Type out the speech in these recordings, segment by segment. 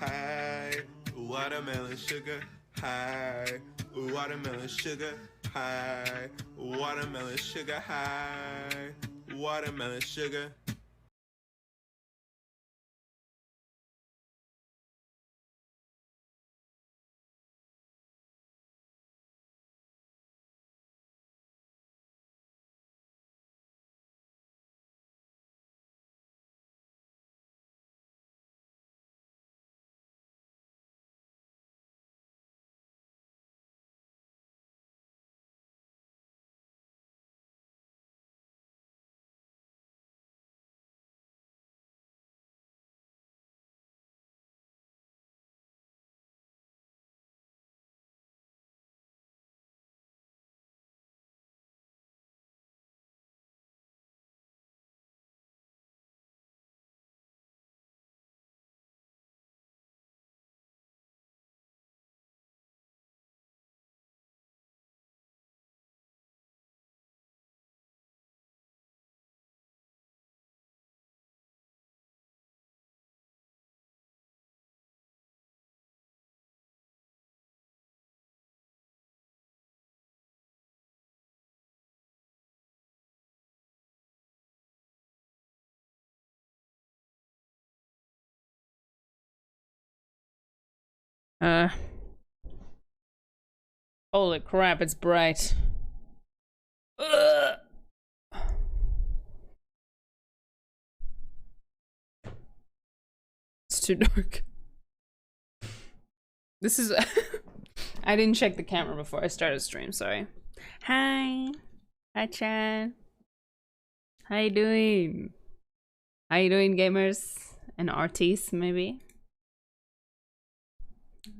high. Watermelon sugar, high. Watermelon sugar, high. Watermelon sugar, high. Watermelon sugar. Uh, Holy crap, it's bright. Ugh. It's too dark. This is... I didn't check the camera before I started stream, sorry. Hi. Hi, Chan. How you doing? How you doing, gamers? And artists, maybe?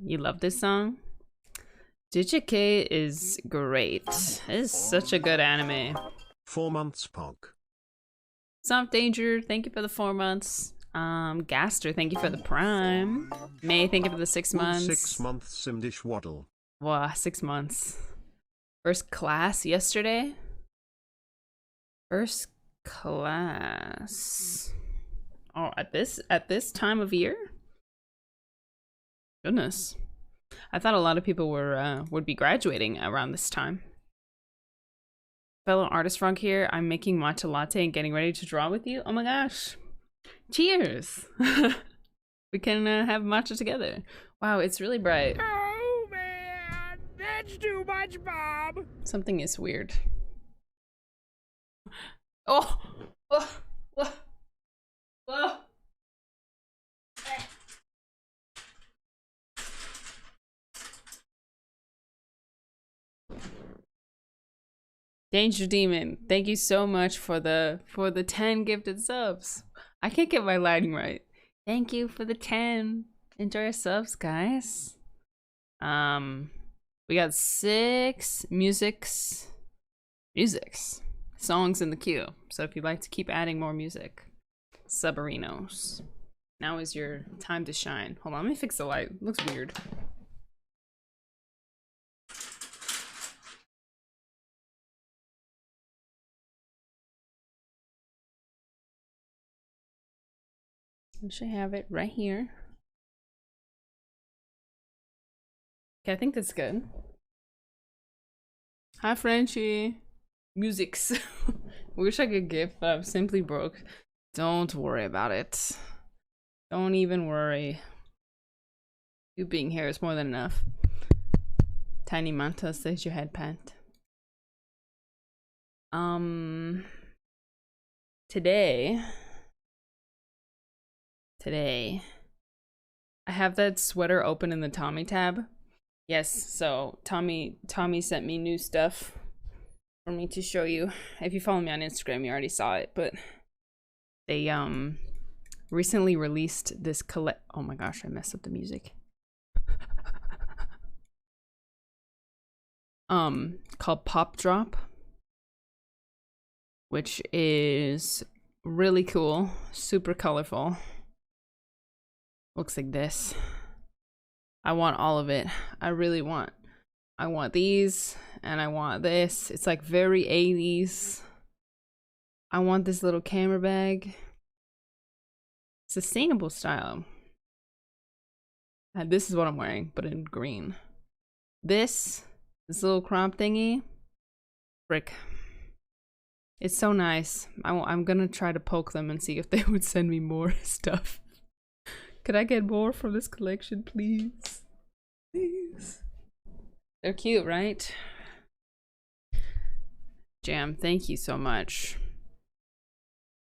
You love this song? JJK is great. It's such a good anime. 4 months Pog. Soft Danger, thank you for the 4 months. Gaster, thank you for the Prime. May, thank you for the 6 months. 6 months Simdish Waddle. Wow, 6 months. First class yesterday? First class. Oh, at this time of year? Goodness. I thought a lot of people were would be graduating around this time. Fellow artist frog here. I'm making matcha latte and getting ready to draw with you. Oh my gosh. Cheers. We can have matcha together. Wow, it's really bright. Oh man, that's too much, Bob. Something is weird. Oh! Whoa! Whoa! Whoa! Danger Demon, thank you so much for the 10 gifted subs. I can't get my lighting right. Thank you for the 10. Enjoy your subs, guys. We got 6 songs in the queue. So if you'd like to keep adding more music, Subarinos. Now is your time to shine. Hold on, let me fix the light. It looks weird. I should have it right here. Okay, I think that's good. Hi, Frenchie. Musics. Wish I could gift, but I'm simply broke. Don't worry about it. Don't even worry. You being here is more than enough. Tiny Manta says your head pant. Today, I have that sweater open in the Tommy tab. Yes, so Tommy sent me new stuff for me to show you. If you follow me on Instagram, you already saw it, but they recently released this oh my gosh, I messed up the music. Called Pop Drop, which is really cool, super colorful. Looks like this. I want all of it. I want these and I want this. It's like very 80s. I want this little camera bag. Sustainable style. And this is what I'm wearing, but in green. This little crop thingy, frick. It's so nice. I'm gonna try to poke them and see if they would send me more stuff. Could I get more from this collection, please? Please. They're cute, right? Jam, thank you so much.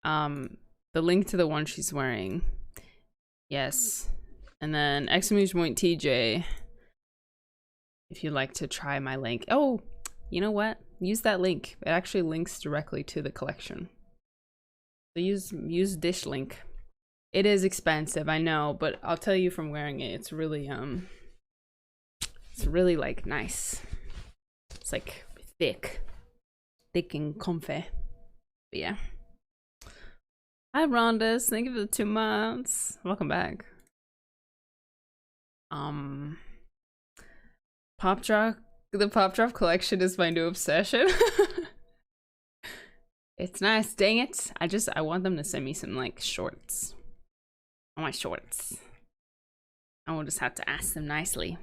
The link to the one she's wearing. Yes. And then exclamation point TJ. If you'd like to try my link. Oh, you know what? Use that link. It actually links directly to the collection. So use dish link. It is expensive, I know, but I'll tell you from wearing it, it's really like nice. It's like thick and comfy. But yeah. Hi Rhondas, thank you for the 2 months. Welcome back. The Pop Drop collection is my new obsession. It's nice, dang it. I want them to send me some like shorts. I want shorts. I will just have to ask them nicely.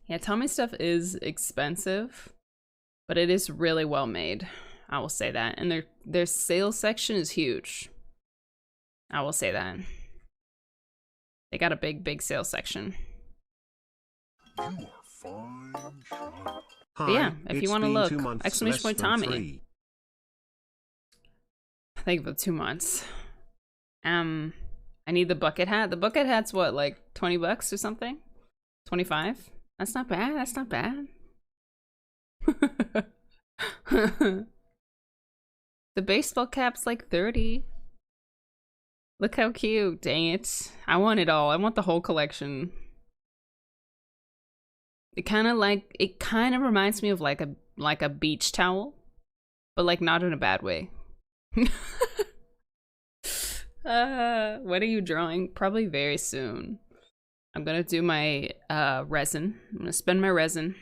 Yeah, Tommy stuff is expensive, but it is really well made. I will say that. And their sales section is huge. I will say that. They got a big sales section. You are fine, child. But yeah, if It's you want to been look, 2 months, exclamation point less than Tommy. 3. Thank you for 2 months. I need the bucket hat. The bucket hat's what, like 20 bucks or something? 25? That's not bad. That's not bad. The baseball cap's like 30. Look how cute. Dang it. I want it all. I want the whole collection. It kind of reminds me of like a beach towel, but like not in a bad way. When are you drawing? Probably very soon. I'm gonna do my resin. I'm gonna spend my resin,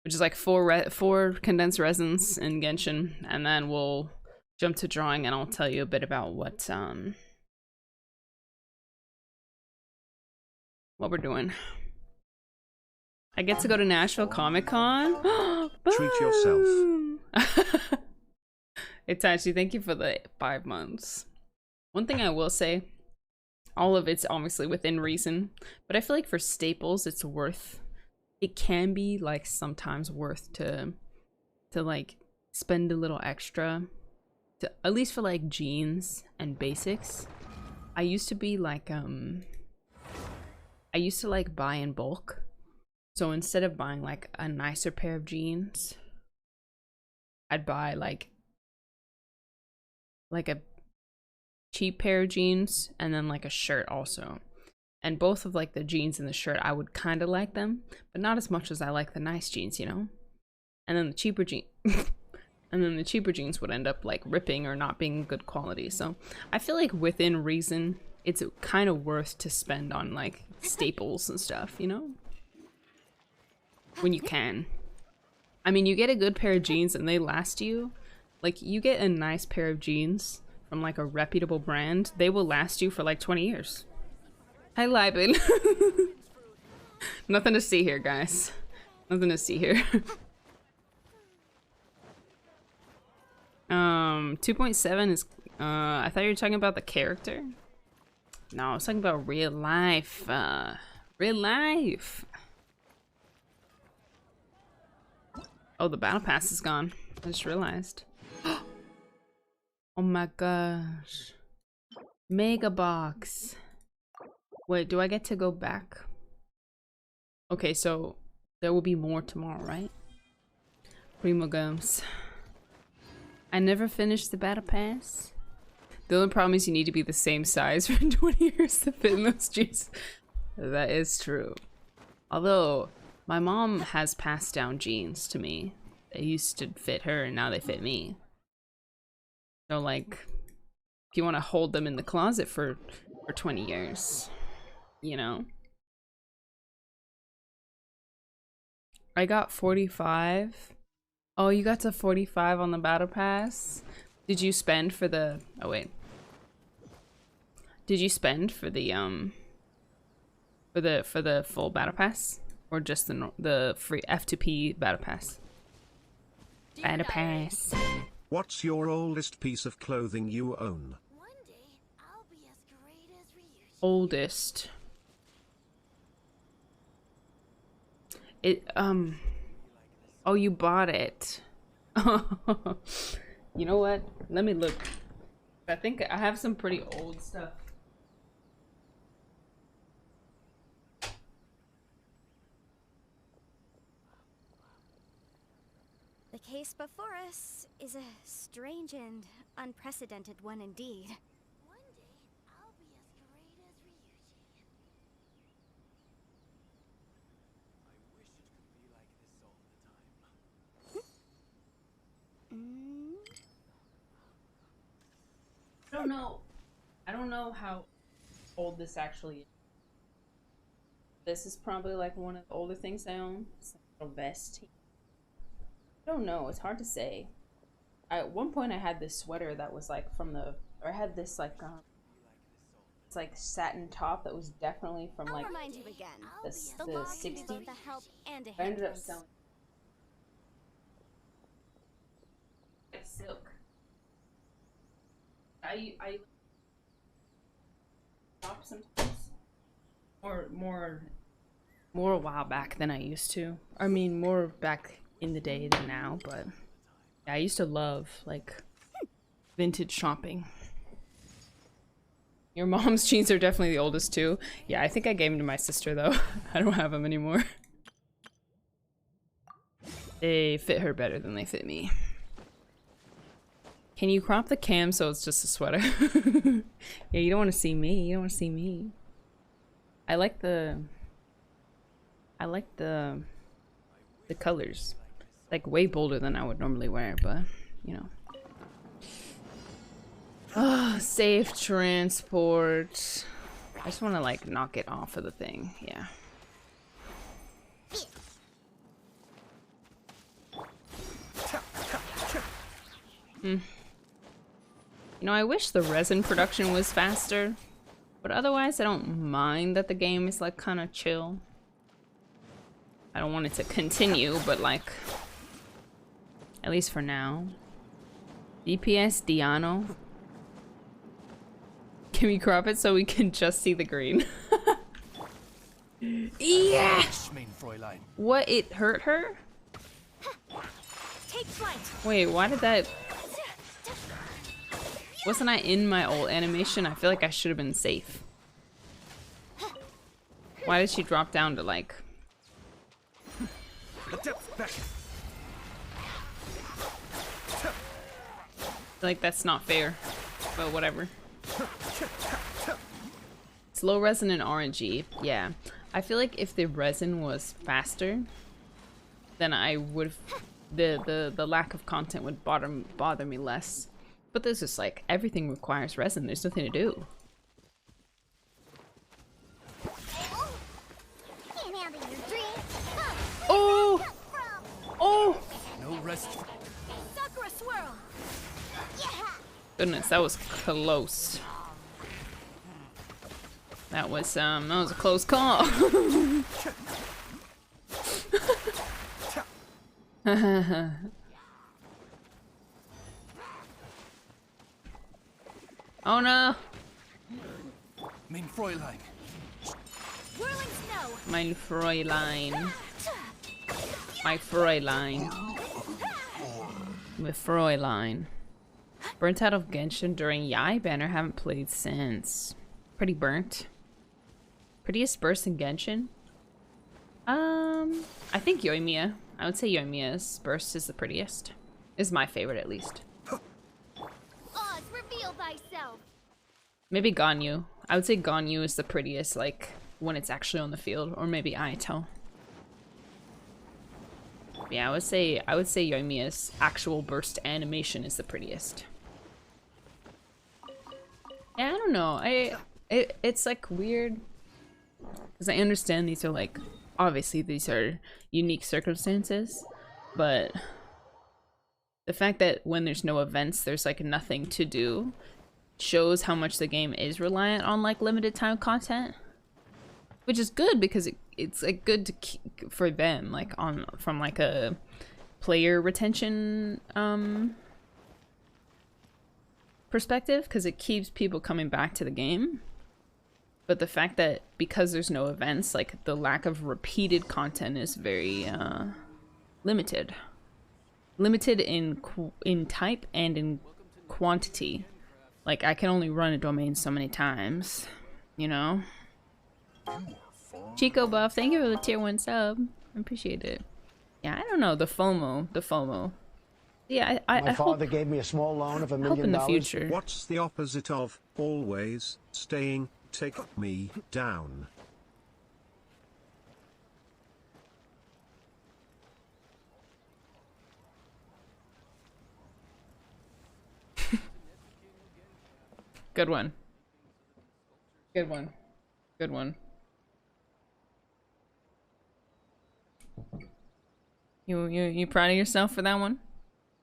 which is like four condensed resins in Genshin, and then we'll jump to drawing, and I'll tell you a bit about what we're doing. I get to go to Nashville Comic Con. Treat yourself. It's actually, thank you for the 5 months. One thing I will say, all of it's obviously within reason, but I feel like for staples, it can be like sometimes worth to like spend a little extra, to at least for like jeans and basics. I used to be like, I used to like buy in bulk. So instead of buying like a nicer pair of jeans, I'd buy like a cheap pair of jeans and then like a shirt also. And both of like the jeans and the shirt, I would kind of like them, but not as much as I like the nice jeans, you know? And then the cheaper jeans would end up like ripping or not being good quality. So I feel like within reason, it's kind of worth to spend on like staples and stuff, you know? When you can. I mean, you get a good pair of jeans and they last you. Like, you get a nice pair of jeans from like a reputable brand, they will last you for like 20 years. Hi, Liben. Nothing to see here, guys. Nothing to see here. 2.7 is, I thought you were talking about the character. No, I was talking about real life. Real life. Oh, the battle pass is gone. I just realized. Oh my gosh. Mega box. Wait, do I get to go back? Okay, so there will be more tomorrow, right? Primo Gums. I never finished the battle pass. The only problem is you need to be the same size for 20 years to fit in those jeans. That is true. Although, my mom has passed down jeans to me. They used to fit her and now they fit me. So like, if you want to hold them in the closet for 20 years, you know? I got 45. Oh, you got to 45 on the battle pass? Did you spend for the, oh wait. Did you spend for the For the full battle pass, or just the free F2P battle pass? Battle pass. What's your oldest piece of clothing you own? One day, I'll be as great as Ryuji. Oldest. It Oh, you bought it. You know what? Let me look. I think I have some pretty old stuff. The case before us is a strange and unprecedented one indeed. One day, I'll be as great as Ryuji. I don't know. I don't know how old this actually is. This is probably like one of the older things I own. It's like a little vest. I don't know. It's hard to say. At one point, I had this sweater that was like from the, or I had this like it's like satin top that was definitely from like I'll remind you again. the law can be 60s. both a help and a I ended up hindrance. selling like silk. I shop sometimes, or more a while back than I used to. I mean, more back in the day than now, but yeah, I used to love like vintage shopping. Your mom's jeans are definitely the oldest too. Yeah, I think I gave them to my sister though. I don't have them anymore. They fit her better than they fit me. Can you crop the cam so it's just a sweater? Yeah, you don't want to see me. You don't want to see me. I like the colors. Like way bolder than I would normally wear, but you know. Oh, safe transport. I just want to like knock it off of the thing. Yeah. You know, I wish the resin production was faster, but otherwise I don't mind that the game is like kind of chill. I don't want it to continue, but like, at least for now. DPS Diano. Can we crop it so we can just see the green? Yeah! What, it hurt her? Take flight. Wait, why did that... Wasn't I in my old animation? I feel like I should have been safe. Why did she drop down to like... Like, that's not fair. But whatever. Slow resin and RNG. Yeah. I feel like if the resin was faster, then I would... The lack of content would bother me less. But this is like, everything requires resin. There's nothing to do. Oh! Oh! No rest. Sakura swirl. Goodness, that was close. That was a close call. Oh no! Mein Fräulein. Whirling snow. Mein Fräulein. My Fräulein. With Fräulein. Burnt out of Genshin during Yai banner, haven't played since. Pretty burnt. Prettiest burst in Genshin? I think Yoimiya. I would say Yoimiya's burst is the prettiest. Is my favorite at least. Oz, reveal thyself. Maybe Ganyu. I would say Ganyu is the prettiest, like, when it's actually on the field. Or maybe Aito. Yeah, I would say Yoimiya's actual burst animation is the prettiest. Yeah, I don't know. It's like weird. Because I understand these are like, obviously these are unique circumstances. But the fact that when there's no events, there's like nothing to do, shows how much the game is reliant on like limited time content. which is good because it's like good to keep for them, like from like a player retention perspective, because it keeps people coming back to the game. But the fact that because there's no events, like the lack of repeated content is very limited in type and in quantity. Like I can only run a domain so many times, you know. Chico Buff, thank you for the tier 1 sub. I appreciate it. Yeah, I don't know, the FOMO. Yeah, My I father hope, gave me a small loan of $1 hope in million. the future. What's the opposite of always staying? Take me down. Good one. Good one. Good one. You proud of yourself for that one?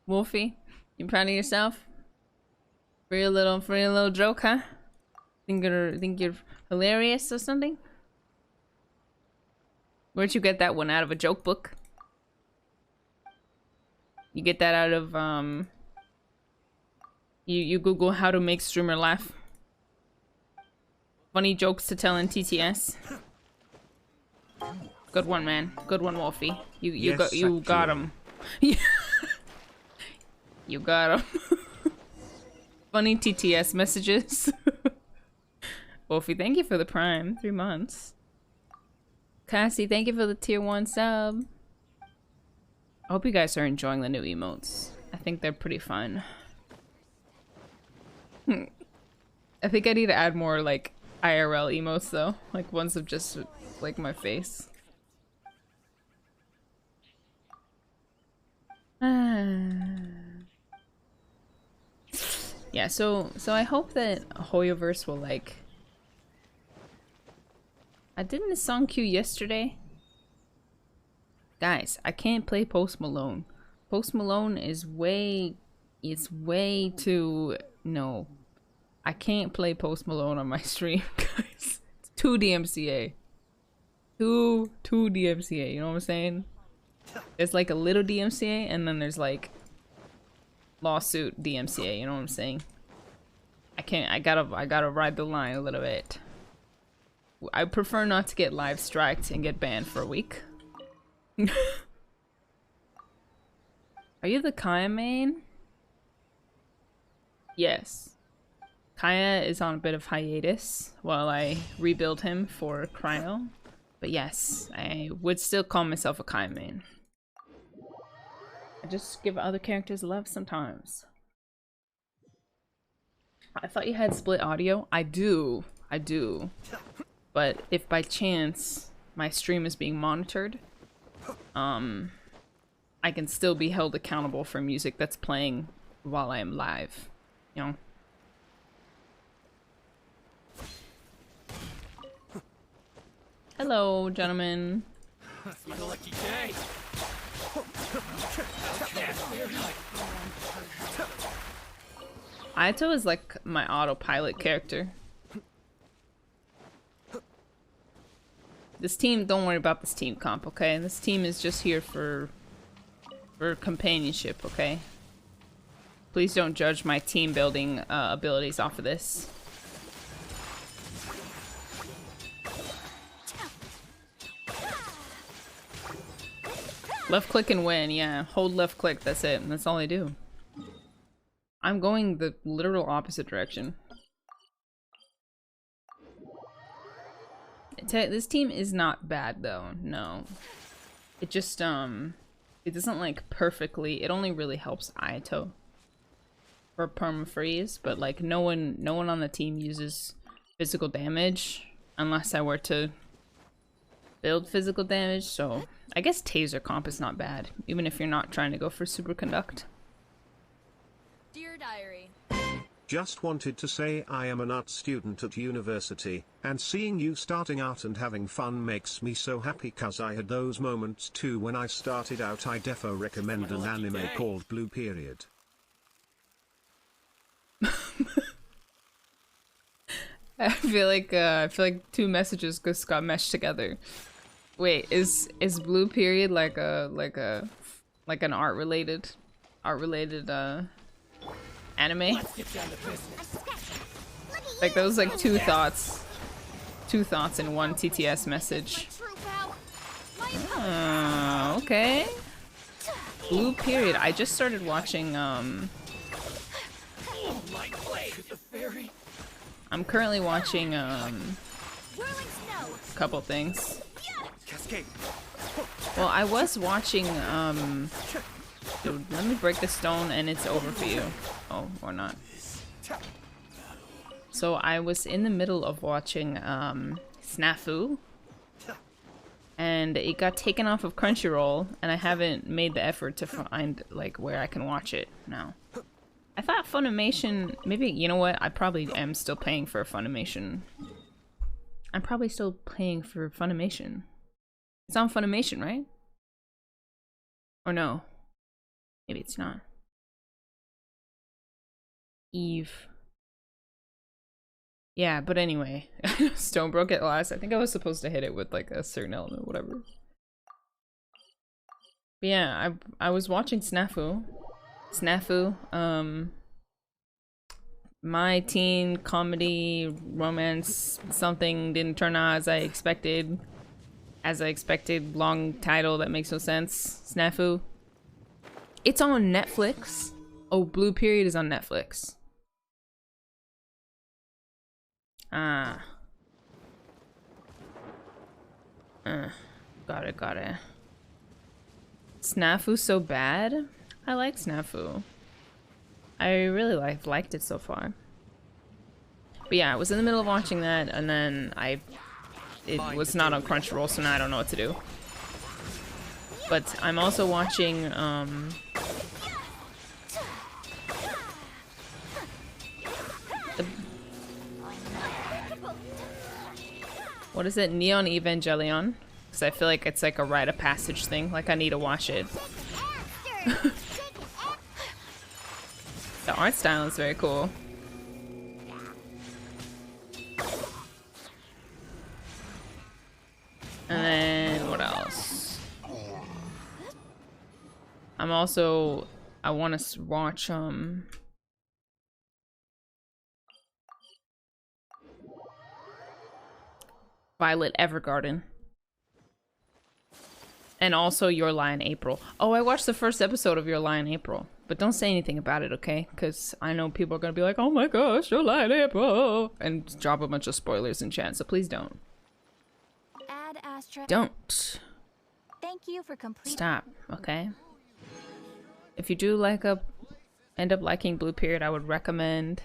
Wolfie? You proud of yourself? For your little joke, huh? Think you're hilarious or something? Where'd you get that one? Out of a joke book? You get that out of you Google how to make streamer laugh. Funny jokes to tell in TTS. Good one, man. Good one, Wolfie. You got him. You got him. Funny TTS messages. Wolfie, thank you for the prime. 3 months. Cassie, thank you for the tier 1 sub. I hope you guys are enjoying the new emotes. I think they're pretty fun. I think I need to add more like IRL emotes though, like ones of just like my face. Yeah, so I hope that Hoyoverse will like. I did a song queue yesterday. Guys, I can't play Post Malone. Post Malone is way too no. I can't play Post Malone on my stream, guys. It's too DMCA. Too DMCA, you know what I'm saying? There's like a little DMCA and then there's like lawsuit DMCA, you know what I'm saying? I gotta ride the line a little bit. I prefer not to get live striked and get banned for a week. Are you the Kaya main? Yes. Kaya is on a bit of hiatus while I rebuild him for Cryo. But yes, I would still call myself a Kaya main. I just give other characters love sometimes. I thought you had split audio. I do. But if by chance my stream is being monitored, I can still be held accountable for music that's playing while I am live, you know? Hello, gentlemen. It's my lucky day. Aito is like my autopilot character. This team, don't worry about this team comp, okay? This team is just here for companionship, okay? Please don't judge my team building abilities off of this. Left click and win, yeah. Hold left click, that's it. That's all I do. I'm going the literal opposite direction. This team is not bad though, no. It just, it doesn't like perfectly, it only really helps Aito for perma-freeze, but like no one on the team uses physical damage unless I were to build physical damage, so I guess taser comp is not bad, even if you're not trying to go for superconduct. Dear Diary. Just wanted to say I am an art student at university, and seeing you starting out and having fun makes me so happy cause I had those moments too when I started out. I defo recommend an anime called Blue Period. I feel like two messages just got meshed together. Wait, is blue period like an art related anime? Like those like two thoughts in one TTS message. Okay. Blue period. I just started watching I'm currently watching a couple things. Well, I was watching dude, let me break the stone and it's over for you. Oh, or not. So I was in the middle of watching Snafu, and it got taken off of Crunchyroll, and I haven't made the effort to find like where I can watch it now. I thought Funimation, maybe, you know what, I probably am still paying for Funimation. I'm probably still paying for Funimation. It's on Funimation, right? Or no? Maybe it's not. Eve. Yeah, but anyway, Stone broke it last. I think I was supposed to hit it with like a certain element, whatever. But yeah, I was watching Snafu. My teen comedy romance something didn't turn out as I expected. Long title that makes no sense. Snafu. It's on Netflix. Oh, Blue Period is on Netflix. Got it. Snafu's so bad? I like Snafu. I really liked it so far. But yeah, I was in the middle of watching that, and then it was not on Crunchyroll, so now I don't know what to do. But I'm also watching what is it? Neon Evangelion? Because I feel like it's like a rite of passage thing. Like I need to watch it. The art style is very cool. And then what else? I want to watch Violet Evergarden. And also Your Lie in April. Oh, I watched the first episode of Your Lie in April. But don't say anything about it, okay? Because I know people are going to be like, oh my gosh, Your Lie in April. And drop a bunch of spoilers in chat, so please don't. Ad Astra. Don't. Thank you for completing. Stop, okay? If you do end up liking Blue Period, I would recommend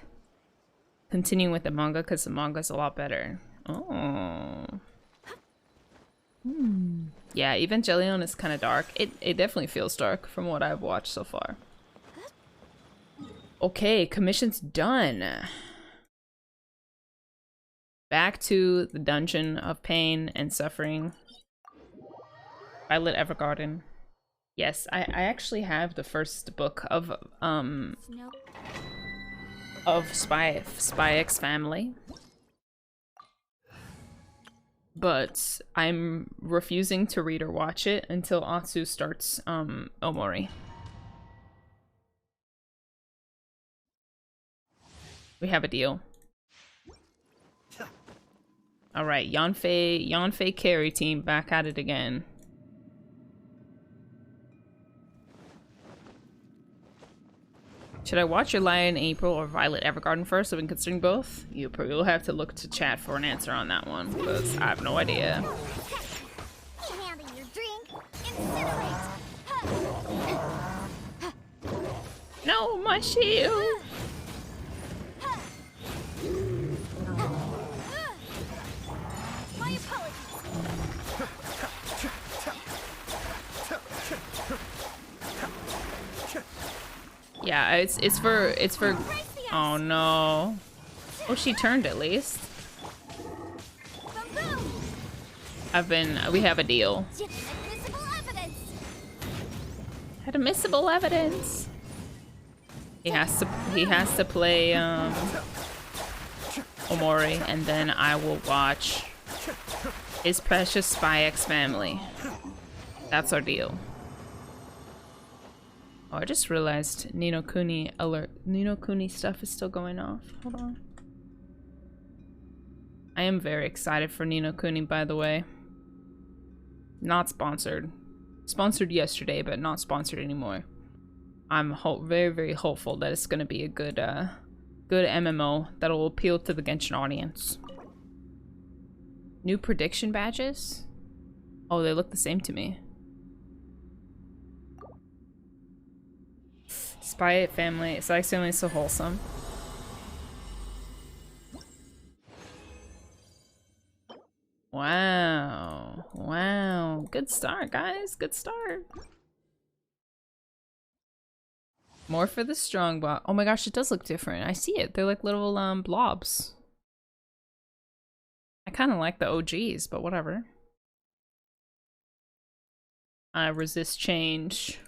continuing with the manga because the manga's a lot better. Oh. Yeah, Evangelion is kind of dark. It definitely feels dark from what I've watched so far. Okay, commission's done. Back to the Dungeon of Pain and Suffering. Violet Evergarden. Yes, I actually have the first book of Spy X Family. But I'm refusing to read or watch it until Atsu starts Omori. We have a deal. Alright, Yanfei carry team back at it again. Should I watch Your Lie in April or Violet Evergarden first? I've been considering both. You'll have to look to chat for an answer on that one, because I have no idea. No, my shield! My apologies. Yeah, it's for oh no. Oh, she turned at least. We have a deal. Admissible evidence. He has to play Omori, and then I will watch His Precious Spy X Family. That's our deal. Oh, I just realized Ni no Kuni alert. Ni no Kuni stuff is still going off. Hold on. I am very excited for Ni no Kuni, by the way. Not sponsored. Sponsored yesterday, but not sponsored anymore. I'm very, very hopeful that it's gonna be a good, good MMO that will appeal to the Genshin audience. New prediction badges? Oh, they look the same to me. Spy Family. Spy X Family is so wholesome. Wow. Wow. Good start, guys. Good start. More for the strong bot. Oh my gosh, it does look different. I see it. They're like little blobs. I kind of like the OGs, but whatever. I resist change.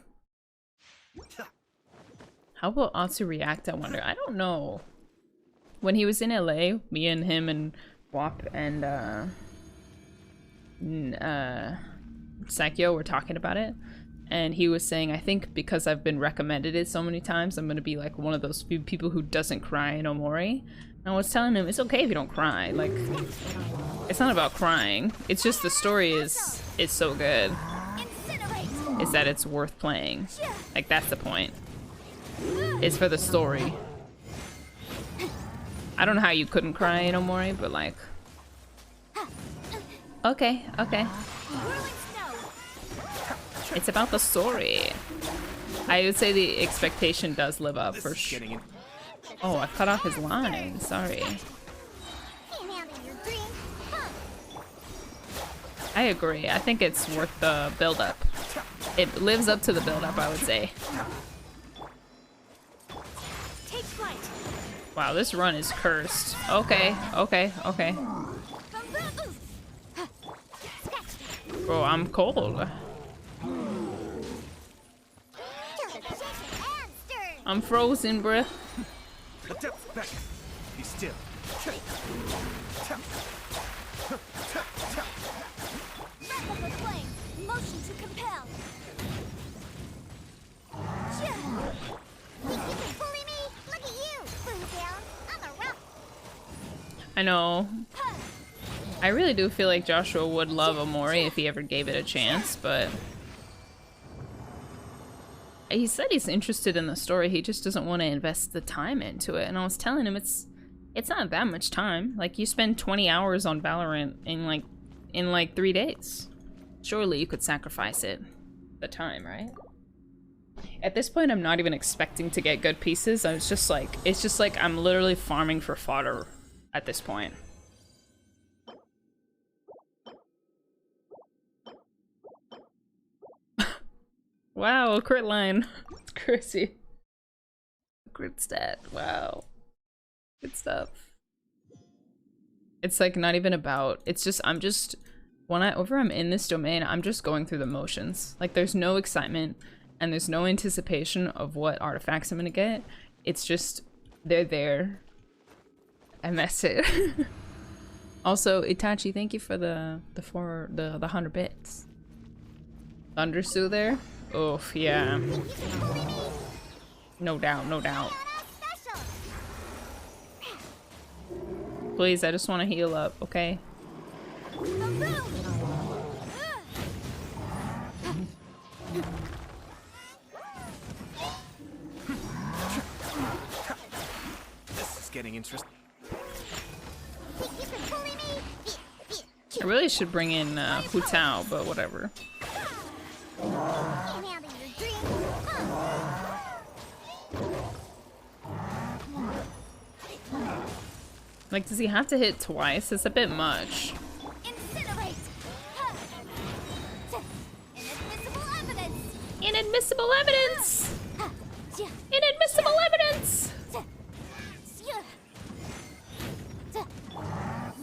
How will Atsu react, I wonder? I don't know. When he was in LA, me and him and Wap and Sakyo were talking about it, and he was saying, I think because I've been recommended it so many times, I'm gonna be like one of those few people who doesn't cry in Omori. And I was telling him, it's okay if you don't cry. Like, it's not about crying. It's just the story is so good. Is that it's worth playing. Like, that's the point. It's for the story. I don't know how you couldn't cry in Omori, but like... Okay, okay. It's about the story. I would say the expectation does live up for sure. Oh, I cut off his line. Sorry. I agree. I think it's worth the build-up. It lives up to the build-up, I would say. Wow, this run is cursed. Okay, okay, okay. Bro, I'm cold. I'm frozen, bruh. Be still. Motion to compel. Think you can bully me? Look at you, boom down. I'm a rough. I know. I really do feel like Joshua would love Omori if he ever gave it a chance, but... He said he's interested in the story, he just doesn't want to invest the time into it. And I was telling him it's not that much time. Like, you spend 20 hours on Valorant in like 3 days. Surely you could sacrifice it. The time, right? At this point, I'm not even expecting to get good pieces. It's just like I'm literally farming for fodder at this point. Wow, a crit line. It's crazy. Crit stat. Wow. Good stuff. It's like not even about, it's just, I'm in this domain, I'm just going through the motions. Like, there's no excitement and there's no anticipation of what artifacts I'm gonna get. It's just, they're there. And that's it. Also, Itachi, thank you for the 100 bits. Thundersu there? Oof, yeah. No doubt, no doubt. Please, I just want to heal up, okay? This is getting interesting. I really should bring in Hu Tao, but whatever. Like, does he have to hit twice? It's a bit much. Inadmissible evidence! Inadmissible evidence!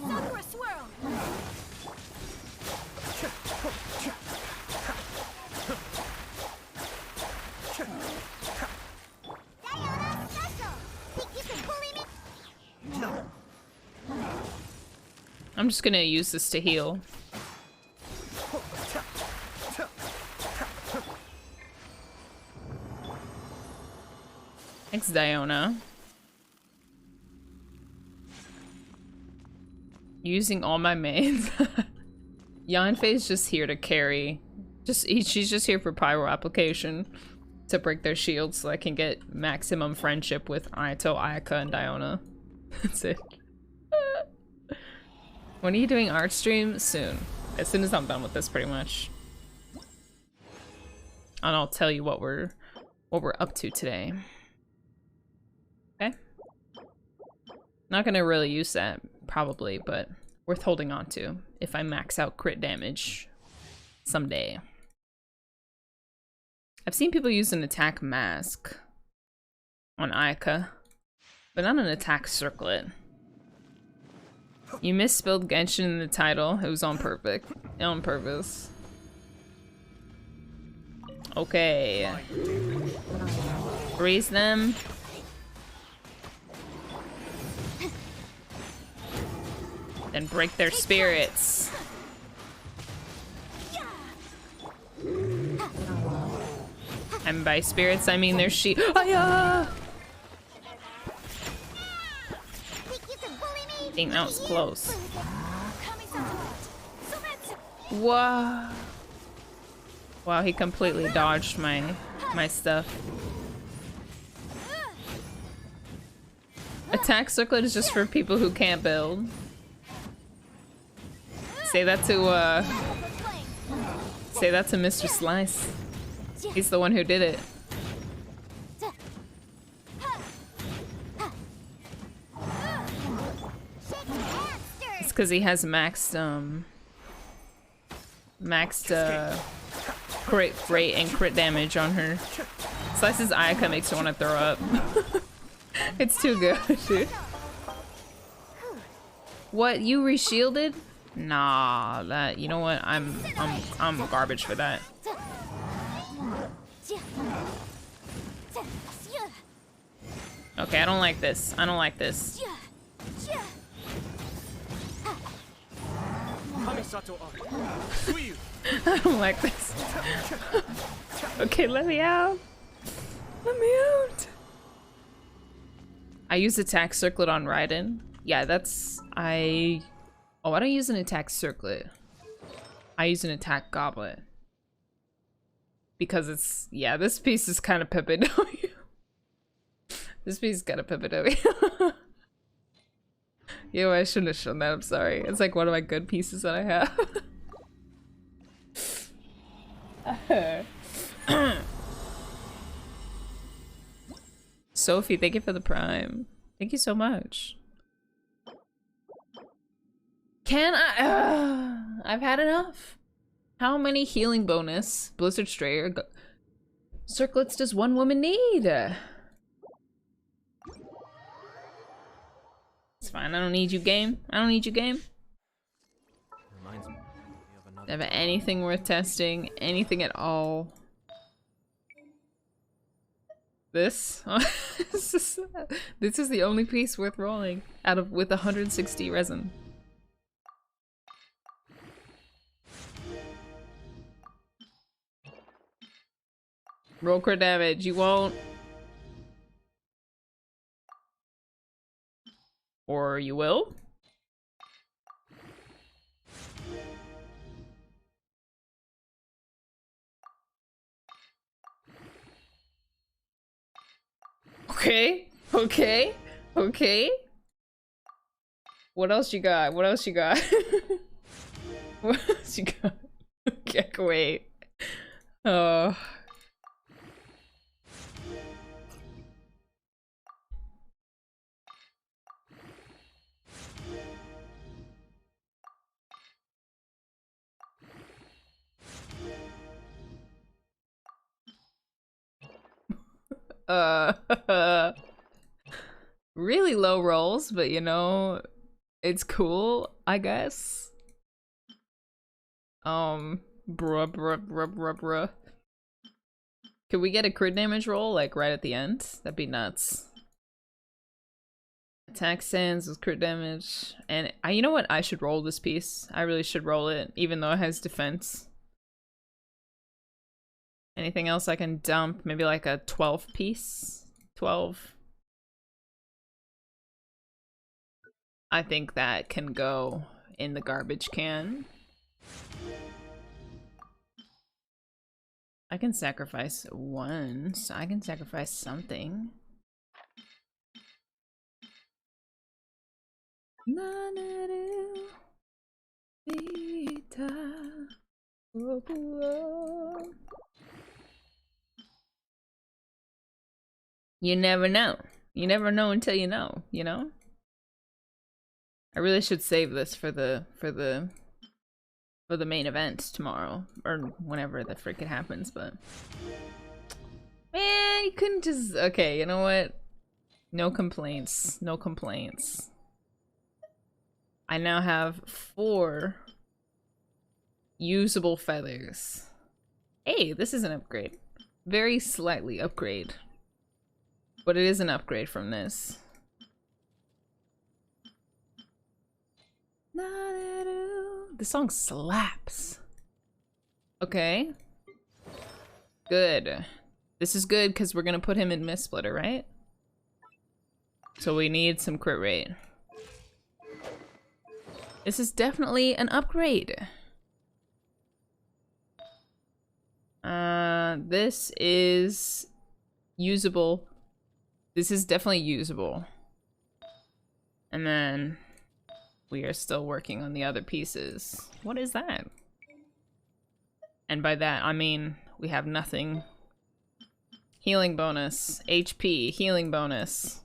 Sakura swirl. Diana special. Think you can bully me? I'm just gonna use this to heal. Thanks, Diona. Using all my mains. Yanfei's just here to carry. She's just here for pyro application. To break their shields so I can get maximum friendship with Aito, Ayaka, and Diona. That's it. When are you doing art stream? Soon. As soon as I'm done with this, pretty much. And I'll tell you what we're up to today. Okay. Not gonna really use that, probably, but worth holding on to if I max out crit damage someday. I've seen people use an attack mask on Ayaka, but not an attack circlet. You misspelled Genshin in the title. It was on purpose. Okay. Freeze them. Then break their spirits. And by spirits, I mean their Aya! I think that was close. Wow. Wow, he completely dodged my stuff. Attack circlet is just for people who can't build. Say that to Mr. Slice. He's the one who did it. It's because he has maxed crit rate and crit damage on her. Slice's Ayaka makes her want to throw up. It's too good, dude. What, you reshielded? Nah, that, you know what? I'm garbage for that. Okay, I don't like this. I don't like this. I don't like this. Okay, let me out. Let me out. I use attack circlet on Raiden. Yeah, that's... Oh, I don't use an attack circlet. I use an attack goblet. Because it's... Yeah, this piece is kind of Pepe W. This piece is kind of Pepe W. Yo, I shouldn't have shown that. I'm sorry. It's like one of my good pieces that I have. Sophie, thank you for the prime. Thank you so much. Can I? I've had enough. How many healing bonus Blizzard Strayer circlets does one woman need? It's fine. I don't need you, game. I don't need you, game. Reminds me of another. Never anything worth testing. Anything at all. This? This is the only piece worth rolling out of with 160 resin. Roll crit damage. You won't. Or you will? Okay. Okay. Okay. What else you got? What else you got? What else you got? Okay, wait. Oh. Really low rolls, but you know, it's cool, I guess. Bruh. Could we get a crit damage roll, like, right at the end? That'd be nuts. Attack sands with crit damage. And you know what? I should roll this piece. I really should roll it, even though it has defense. Anything else I can dump? Maybe like a 12 piece? 12. I think that can go in the garbage can. I can sacrifice one, so I can sacrifice something. You never know. You never know until you know, you know? I really should save this for the main event tomorrow, or whenever the frick it happens, but man, you couldn't just, okay, you know what? No complaints. No complaints. I now have 4 usable feathers. Hey, this is an upgrade. Very slightly upgrade. But it is an upgrade from this. The song slaps. Okay. Good. This is good because we're gonna put him in Mist Splitter, right? So we need some crit rate. This is definitely an upgrade. This is usable. This is definitely usable. And then we are still working on the other pieces. What is that? And by that, I mean we have nothing. Healing bonus. HP. Healing bonus.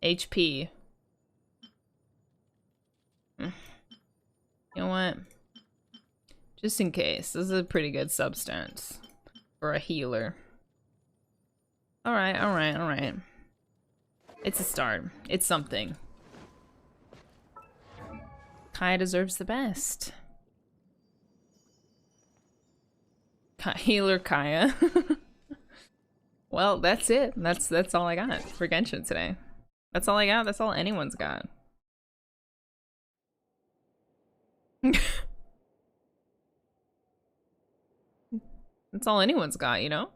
HP. You know what? Just in case. This is a pretty good substance for a healer. Alright, alright, alright. It's a start. It's something. Kaya deserves the best. Healer Kaya. Well, that's it. That's all I got for Genshin today. That's all I got. That's all anyone's got. That's all anyone's got, you know?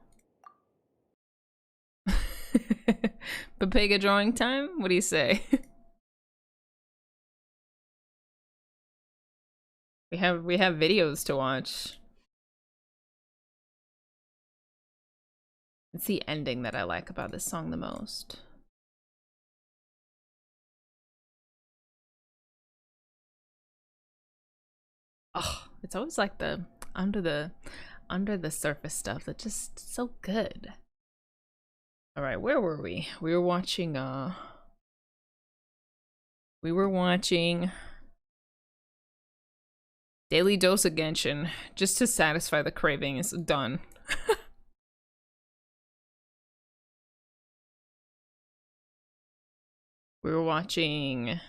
Papega drawing time? What do you say? we have videos to watch. It's the ending that I like about this song the most. Oh, it's always like the under the surface stuff that's just so good. All right, where were we? We were watching Daily Dose of Genshin just to satisfy the craving. Is done. We were watching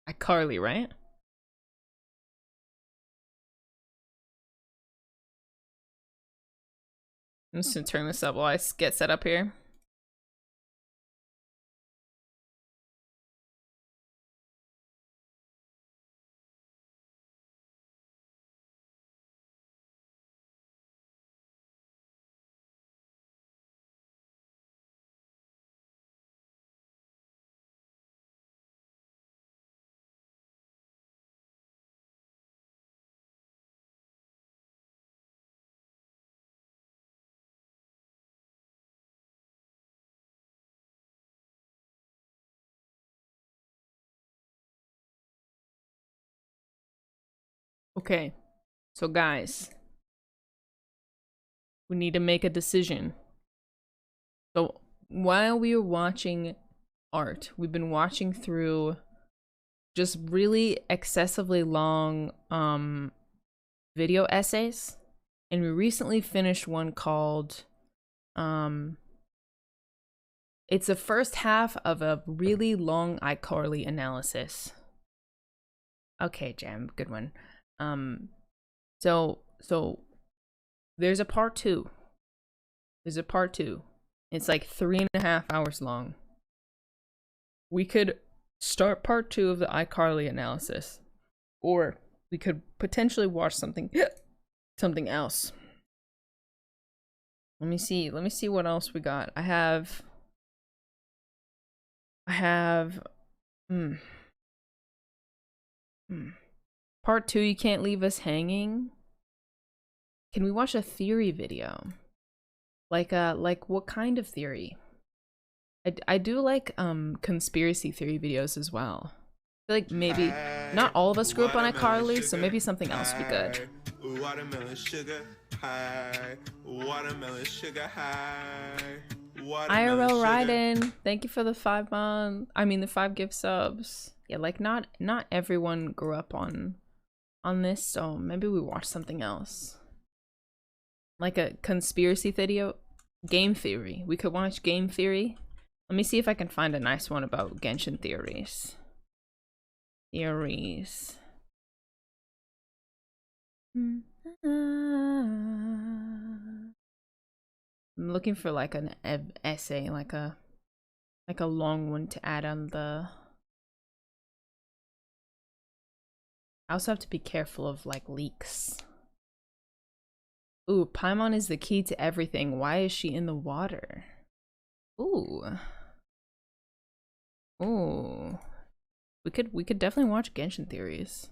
iCarly, right? I'm just gonna turn this up while I get set up here. Okay, so guys, we need to make a decision. So while we were watching art, we've been watching through just really excessively long video essays, and we recently finished one called it's the first half of a really long iCarly analysis. Okay, Jam, good one. So there's a part 2. There's a part 2. It's like 3.5 hours long. We could start part 2 of the iCarly analysis, or we could potentially watch something else. Let me see what else we got. I have part 2, You Can't Leave Us Hanging. Can we watch a theory video? Like what kind of theory? I do like conspiracy theory videos as well. I feel like maybe not all of us grew up on iCarly, so maybe something else would be good. Watermelon sugar high. Watermelon sugar high. IRL Ryden, thank you for the 5 month. I mean the 5 gift subs. Yeah, like not everyone grew up on this, so maybe we watch something else. Like a conspiracy video, game theory. We could watch game theory. Let me see if I can find a nice one about Genshin theories. I'm looking for like an essay, like a long one to add on the. I also have to be careful of like leaks. Ooh, Paimon is the key to everything. Why is she in the water? Ooh. Ooh. We could definitely watch Genshin theories.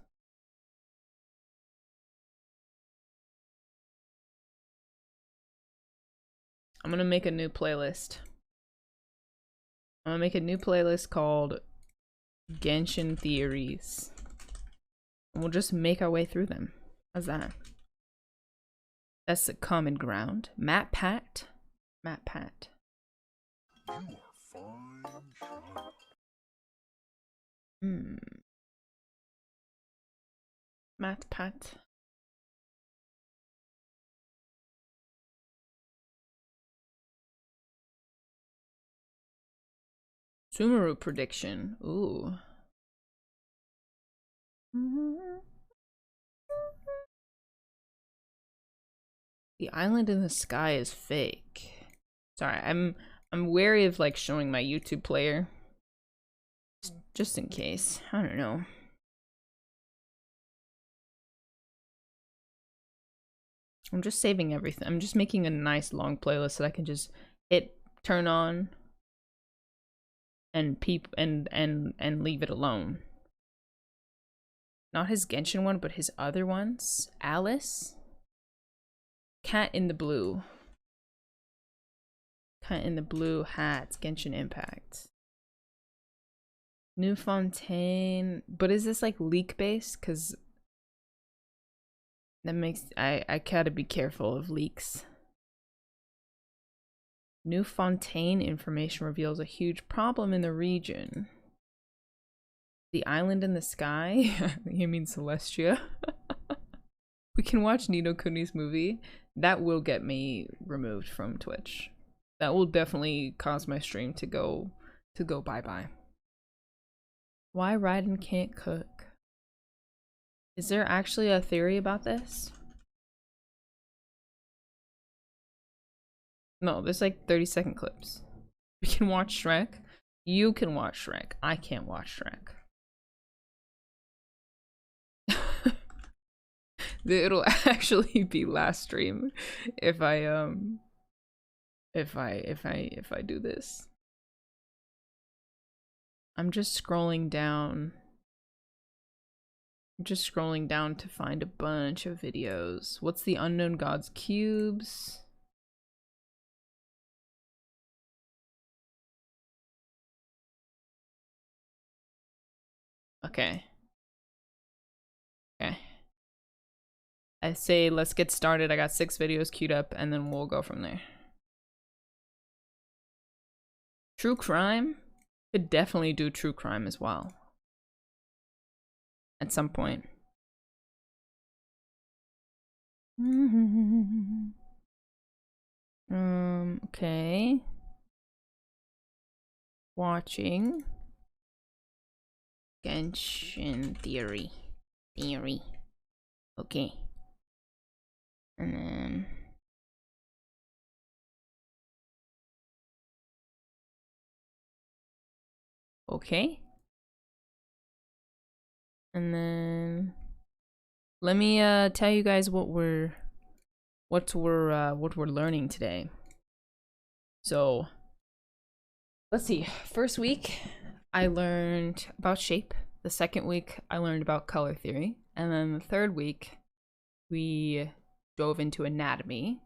I'm gonna make a new playlist. I'm gonna make a new playlist called Genshin Theories. And we'll just make our way through them. How's that? That's the common ground. Matt Pat. Matt Pat. You are fine, child. Matt Pat. Sumeru prediction. Ooh. The island in the sky is fake. Sorry, I'm wary of like showing my YouTube player. Just in case. I don't know. I'm just saving everything. I'm just making a nice long playlist that I can just hit turn on and and leave it alone. Not his Genshin one, but his other ones. Alice. Cat in the blue. Cat in the blue hat. Genshin Impact. New Fontaine. But is this like leak based? Because that makes I gotta be careful of leaks. New Fontaine information reveals a huge problem in the region. The island in the sky? You mean Celestia? We can watch Nino Kuni's movie. That will get me removed from Twitch. That will definitely cause my stream to go bye-bye. Why Raiden can't cook? Is there actually a theory about this? No, there's like 30-second clips. We can watch Shrek. You can watch Shrek. I can't watch Shrek. It'll actually be last stream if I do this. I'm just scrolling down. I'm just scrolling down to find a bunch of videos. What's the Unknown Gods cubes? Okay. Okay. I say let's get started. I got 6 videos queued up and then we'll go from there. True crime? Could definitely do true crime as well. At some point. Okay. Watching. Genshin theory. Okay. And then Okay. And then let me tell you guys what we're learning today. So let's see. First week I learned about shape. The second week I learned about color theory. And then the third week we dove into anatomy.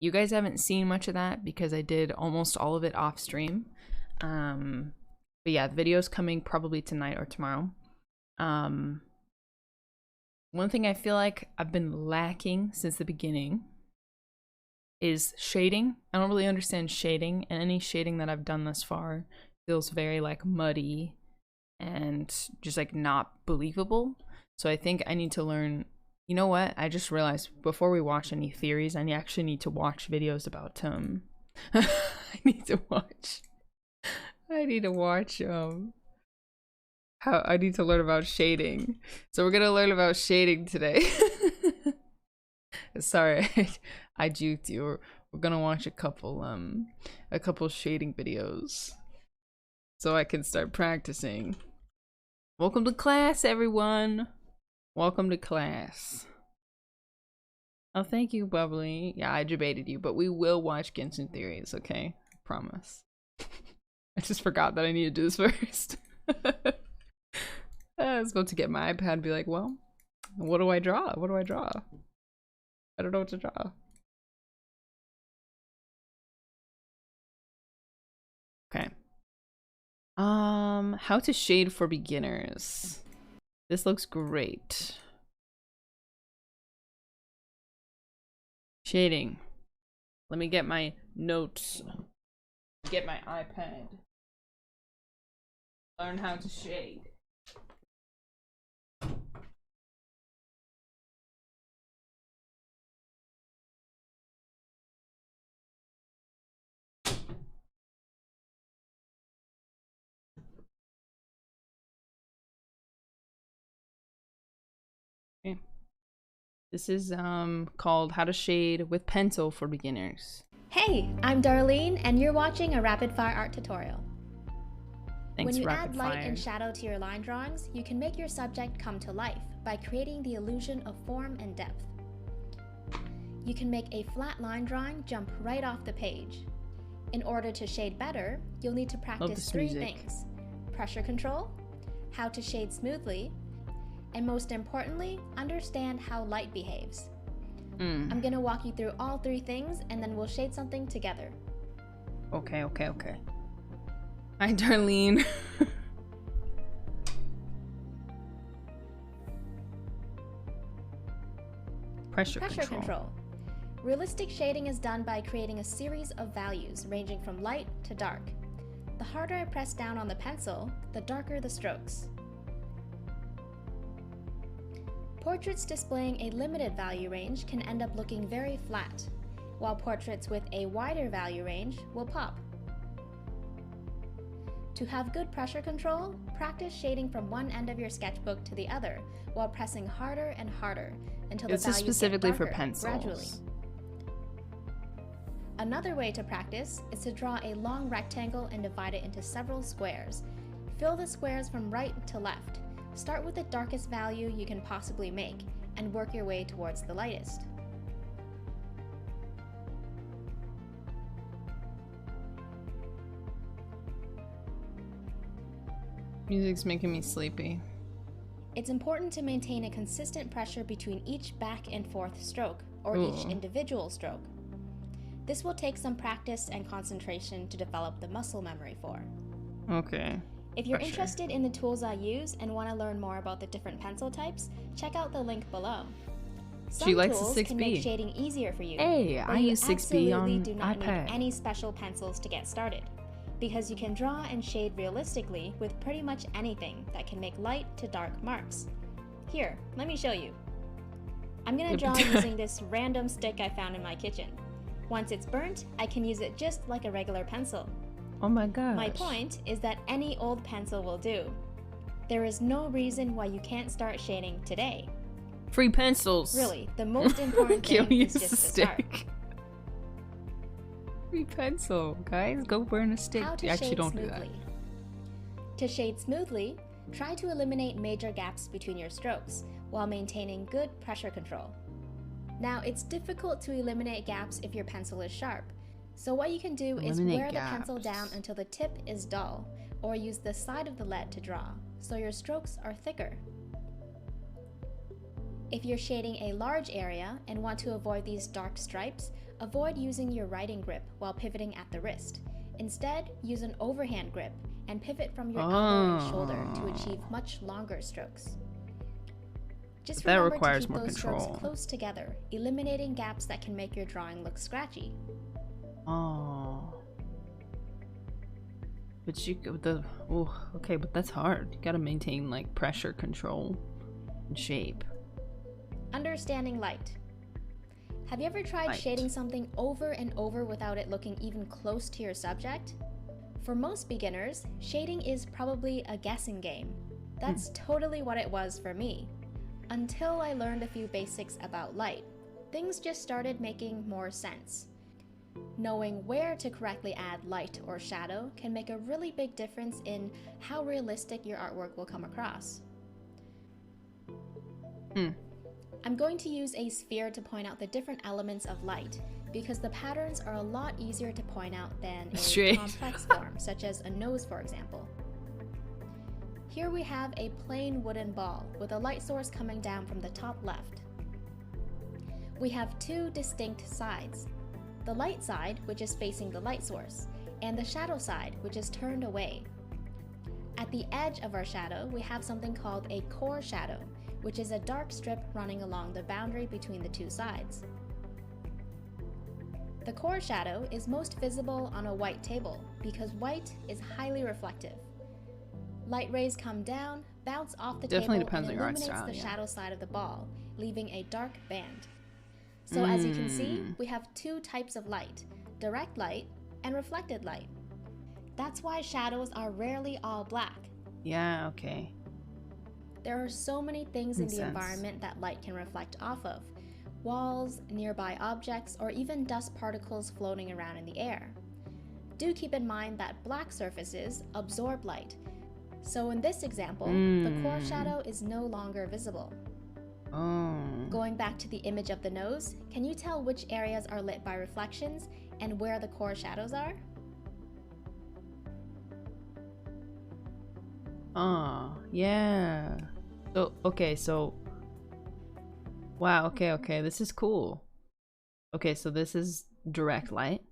You guys haven't seen much of that because I did almost all of it off stream. But yeah, the video's coming probably tonight or tomorrow. One thing I feel like I've been lacking since the beginning is shading. I don't really understand shading, and any shading that I've done thus far feels very like muddy and just like not believable. So I think I need to learn. You know what? I just realized before we watch any theories, I actually need to watch videos about I need to watch how I need to learn about shading. So we're gonna learn about shading today. Sorry, I juked you. We're gonna watch a couple shading videos so I can start practicing. Welcome to class, everyone. Welcome to class. Oh, thank you, Bubbly. Yeah, I debated you, but we will watch Genshin theories, okay? I promise. I just forgot that I need to do this first. I was about to get my iPad and be like, well, what do I draw? What do I draw? I don't know what to draw. Okay. How to shade for beginners. This looks great. Shading. Let me get my notes. Get my iPad. Learn how to shade. Okay. This is called How to Shade with Pencil for Beginners. Hey, I'm Darlene, and you're watching a rapid fire art tutorial. Thanks, when you rapid add light fire. and shadow to your line drawings, you can make your subject come to life by creating the illusion of form and depth. You can make a flat line drawing jump right off the page. In order to shade better, you'll need to practice three things: pressure control, how to shade smoothly, and most importantly, understand how light behaves. I'm gonna walk you through all three things, and then we'll shade something together. Okay. Hi, Darlene. Pressure control. Realistic shading is done by creating a series of values ranging from light to dark. The harder I press down on the pencil, the darker the strokes. Portraits displaying a limited value range can end up looking very flat, while portraits with a wider value range will pop. To have good pressure control, practice shading from one end of your sketchbook to the other while pressing harder and harder until the values specifically get darker for pencils. gradually. Another way to practice is to draw a long rectangle and divide it into several squares. Fill the squares from right to left. Start with the darkest value you can possibly make and work your way towards the lightest. Music's making me sleepy. It's important to maintain a consistent pressure between each back and forth stroke, or each individual stroke. This will take some practice and concentration to develop the muscle memory for. Okay. If you're interested in the tools I use and want to learn more about the different pencil types, check out the link below. Some She likes the tools 6B. can make shading easier for you. Hey, but I you use 6B on absolutely do not iPad. need any special pencils to get started, because you can draw and shade realistically with pretty much anything that can make light to dark marks. Here, let me show you. I'm gonna draw using this random stick I found in my kitchen. Once it's burnt, I can use it just like a regular pencil. Oh my god. My point is that any old pencil will do. There is no reason why you can't start shading today. Free pencils. Really, the most important thing is just to start. Free pencil, guys. Go burn a stick. How to Actually, shade don't smoothly. do that. To shade smoothly, try to eliminate major gaps between your strokes while maintaining good pressure control. Now, it's difficult to eliminate gaps if your pencil is sharp, so what you can do is wear the pencil down until the tip is dull, or use the side of the lead to draw, so your strokes are thicker. If you're shading a large area and want to avoid these dark stripes, avoid using your writing grip while pivoting at the wrist. Instead, use an overhand grip and pivot from your elbow and shoulder to achieve much longer strokes. Just that remember requires to keep more those control. strokes close together, eliminating gaps that can make your drawing look scratchy. Oh. But okay, but that's hard. You gotta maintain like pressure control and shape. Understanding light. Have you ever tried shading something over and over without it looking even close to your subject? For most beginners, shading is probably a guessing game. That's totally what it was for me. Until I learned a few basics about light, things just started making more sense. Knowing where to correctly add light or shadow can make a really big difference in how realistic your artwork will come across. I'm going to use a sphere to point out the different elements of light, because the patterns are a lot easier to point out than a complex form, such as a nose, for example. Here we have a plain wooden ball with a light source coming down from the top left. We have two distinct sides. The light side, which is facing the light source, and the shadow side, which is turned away. At the edge of our shadow, we have something called a core shadow, which is a dark strip running along the boundary between the two sides. The core shadow is most visible on a white table because white is highly reflective. Light rays come down, bounce off the table, and illuminates the shadow side of the ball, leaving a dark band. So as you can see, we have two types of light, direct light and reflected light. That's why shadows are rarely all black. Yeah, okay. There are so many things in the environment that light can reflect off of. Walls, nearby objects, or even dust particles floating around in the air. Do keep in mind that black surfaces absorb light. So in this example, the core shadow is no longer visible. Going back to the image of the nose, can you tell which areas are lit by reflections and where the core shadows are? Yeah. So, okay, so... Wow, okay, this is cool. Okay, so this is direct light,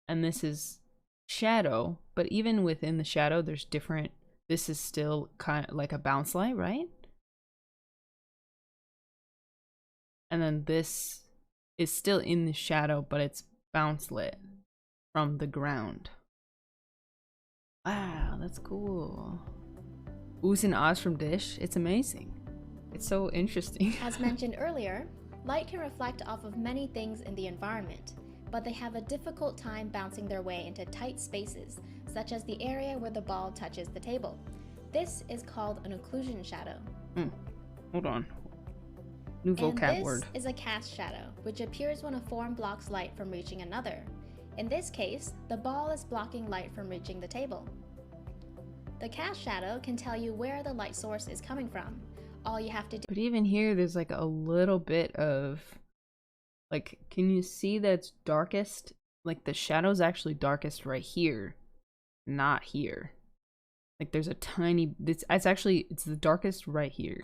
and this is shadow, but even within the shadow, there's different... This is still kind of like a bounce light, right? And then this is still in the shadow, but it's bounce lit from the ground. Wow, that's cool. Oohs and ahs from Dish. It's amazing. It's so interesting. As mentioned earlier, light can reflect off of many things in the environment, but they have a difficult time bouncing their way into tight spaces, such as the area where the ball touches the table. This is called an occlusion shadow. Hold on. New vocab word. This is a cast shadow, which appears when a form blocks light from reaching another. In this case, the ball is blocking light from reaching the table. The cast shadow can tell you where the light source is coming from. All you have to do— But even here, there's like a little bit of... Like, can you see that it's darkest? Like, the shadow's actually darkest right here, not here. Like, there's a tiny... It's the darkest right here.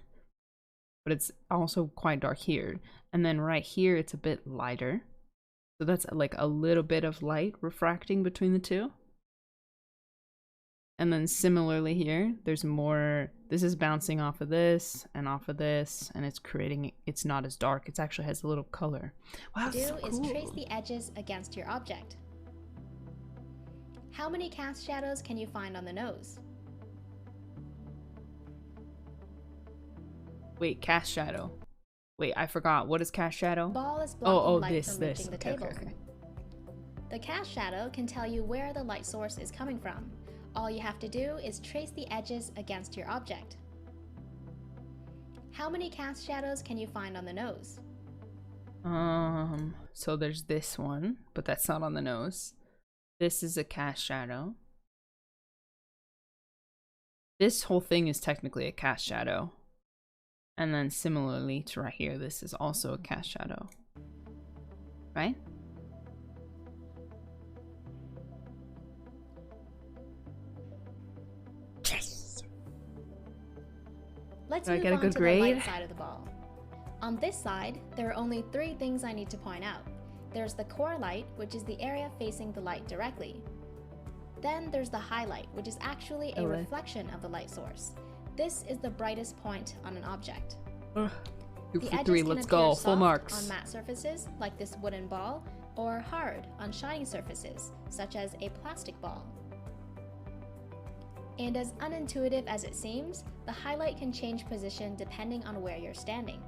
But it's also quite dark here. And then right here, it's a bit lighter. So that's like a little bit of light refracting between the two. And then similarly here, there's more... This is bouncing off of this, and it's creating... It's not as dark. It actually has a little color. Wow, do so cool. is trace the edges against your object. How many cast shadows can you find on the nose? Wait, cast shadow. Wait, I forgot. What is cast shadow? Ball is blocking light from this. reaching the Okay, table. okay. The cast shadow can tell you where the light source is coming from. All you have to do is trace the edges against your object. How many cast shadows can you find on the nose? So there's this one, but that's not on the nose. This is a cast shadow. This whole thing is technically a cast shadow. And then similarly to right here, this is also a cast shadow. Right? Yes! Let's Do I move get a on good to grade? the light side of the ball. On this side, there are only 3 things I need to point out. There's the core light, which is the area facing the light directly. Then there's the highlight, which is actually a Alright. reflection of the light source. This is the brightest point on an object. Ugh. 2 The for edges 3, can let's appear go. soft Full marks. on matte surfaces, like this wooden ball, or hard on shining surfaces, such as a plastic ball. And as unintuitive as it seems, the highlight can change position depending on where you're standing.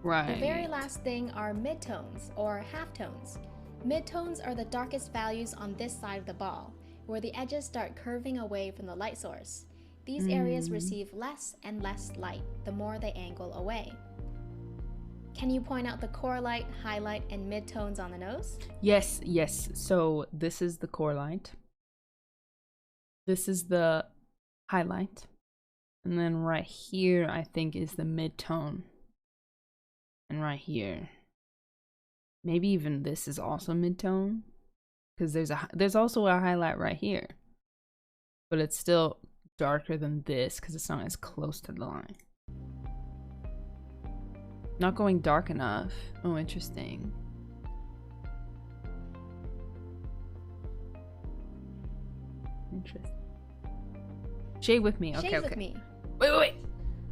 Right. The very last thing are midtones, or halftones. Midtones are the darkest values on this side of the ball, where the edges start curving away from the light source. These areas receive less and less light the more they angle away. Can you point out the core light, highlight, and midtones on the nose? Yes, yes. So this is the core light. This is the highlight. And then right here, I think, is the mid-tone. And right here. Maybe even this is also mid-tone. Because there's also a highlight right here. But it's still darker than this because it's not as close to the line. Not going dark enough. Oh, interesting. Interesting. Shade with me. Okay, Shade okay. with me. Wait.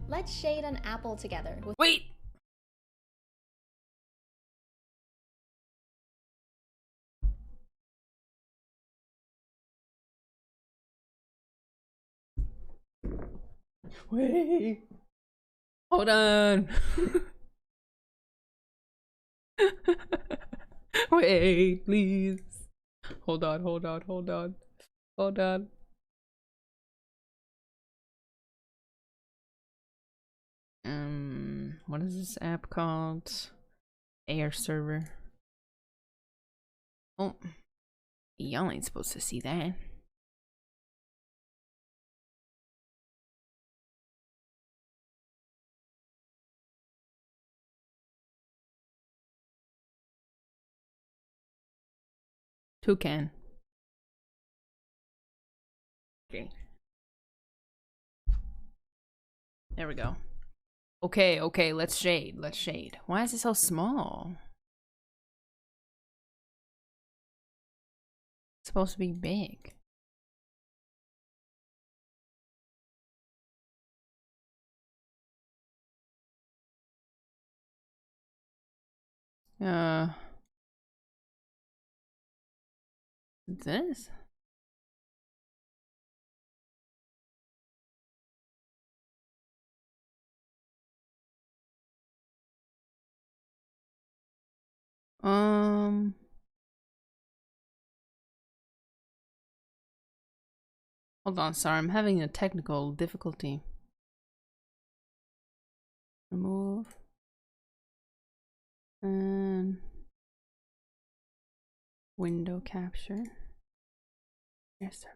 Let's shade an apple together with Wait. Wait. Hold on. Wait, please. Hold on. What is this app called? Air server. Oh, y'all ain't supposed to see that. Toucan. Okay. There we go. Okay, let's shade. Why is it so small? It's supposed to be big. This? Hold on, sorry, I'm having a technical difficulty. Remove. And window capture. Yes, sir.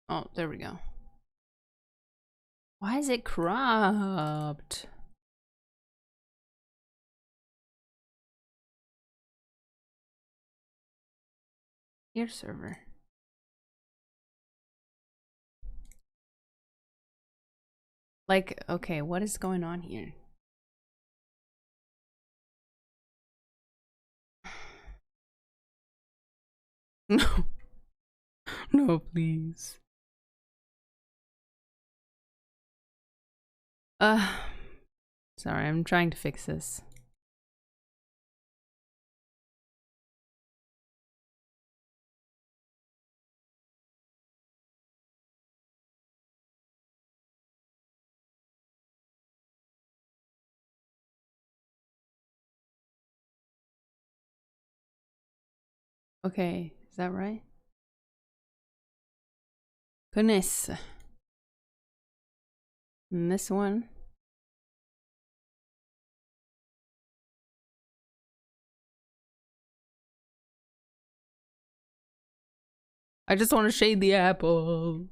Oh, there we go. Why is it cropped? Your server. Like, okay, what is going on here? No. No, please. Sorry, I'm trying to fix this. Okay, is that right? Goodness. And this one. I just want to shade the apple.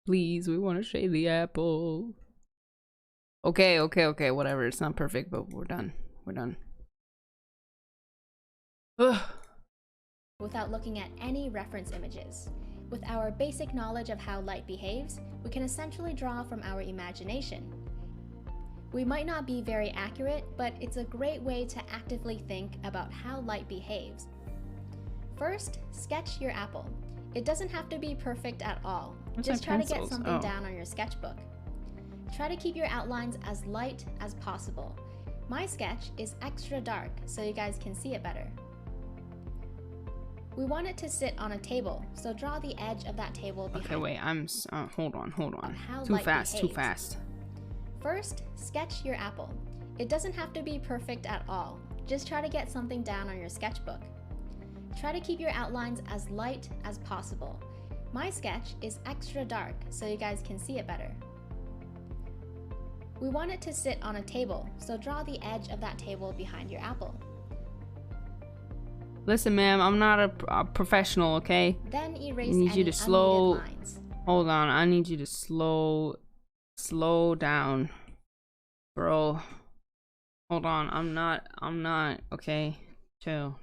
Please, we want to shade the apple. Okay, whatever. It's not perfect, but we're done. We're done. Ugh. Without looking at any reference images. With our basic knowledge of how light behaves, we can essentially draw from our imagination. We might not be very accurate, but it's a great way to actively think about how light behaves. First, sketch your apple. It doesn't have to be perfect at all. Just try to get something down on your sketchbook. Try to keep your outlines as light as possible. My sketch is extra dark, so you guys can see it better. We want it to sit on a table, so draw the edge of that table behind. Okay, wait, hold on. Too fast. First, sketch your apple. It doesn't have to be perfect at all. Just try to get something down on your sketchbook. Try to keep your outlines as light as possible. My sketch is extra dark, so you guys can see it better. We want it to sit on a table, so draw the edge of that table behind your apple. Listen, ma'am, I'm not a professional, okay? Then erase I need any you to slow. lines. Hold on, I need you to slow down, bro. Hold on, I'm not. Okay, chill.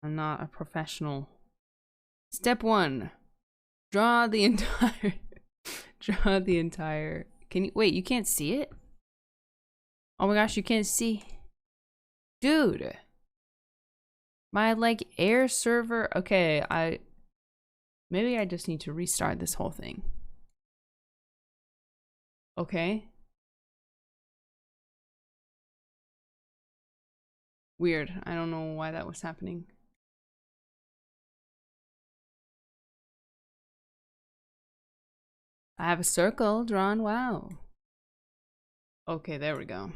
I'm not a professional. Step 1: draw the entire. Can you wait? You can't see it? Oh my gosh, you can't see, dude. My like air server. Okay, maybe I just need to restart this whole thing. Okay. Weird. I don't know why that was happening. I have a circle drawn. Wow. Okay, there we go.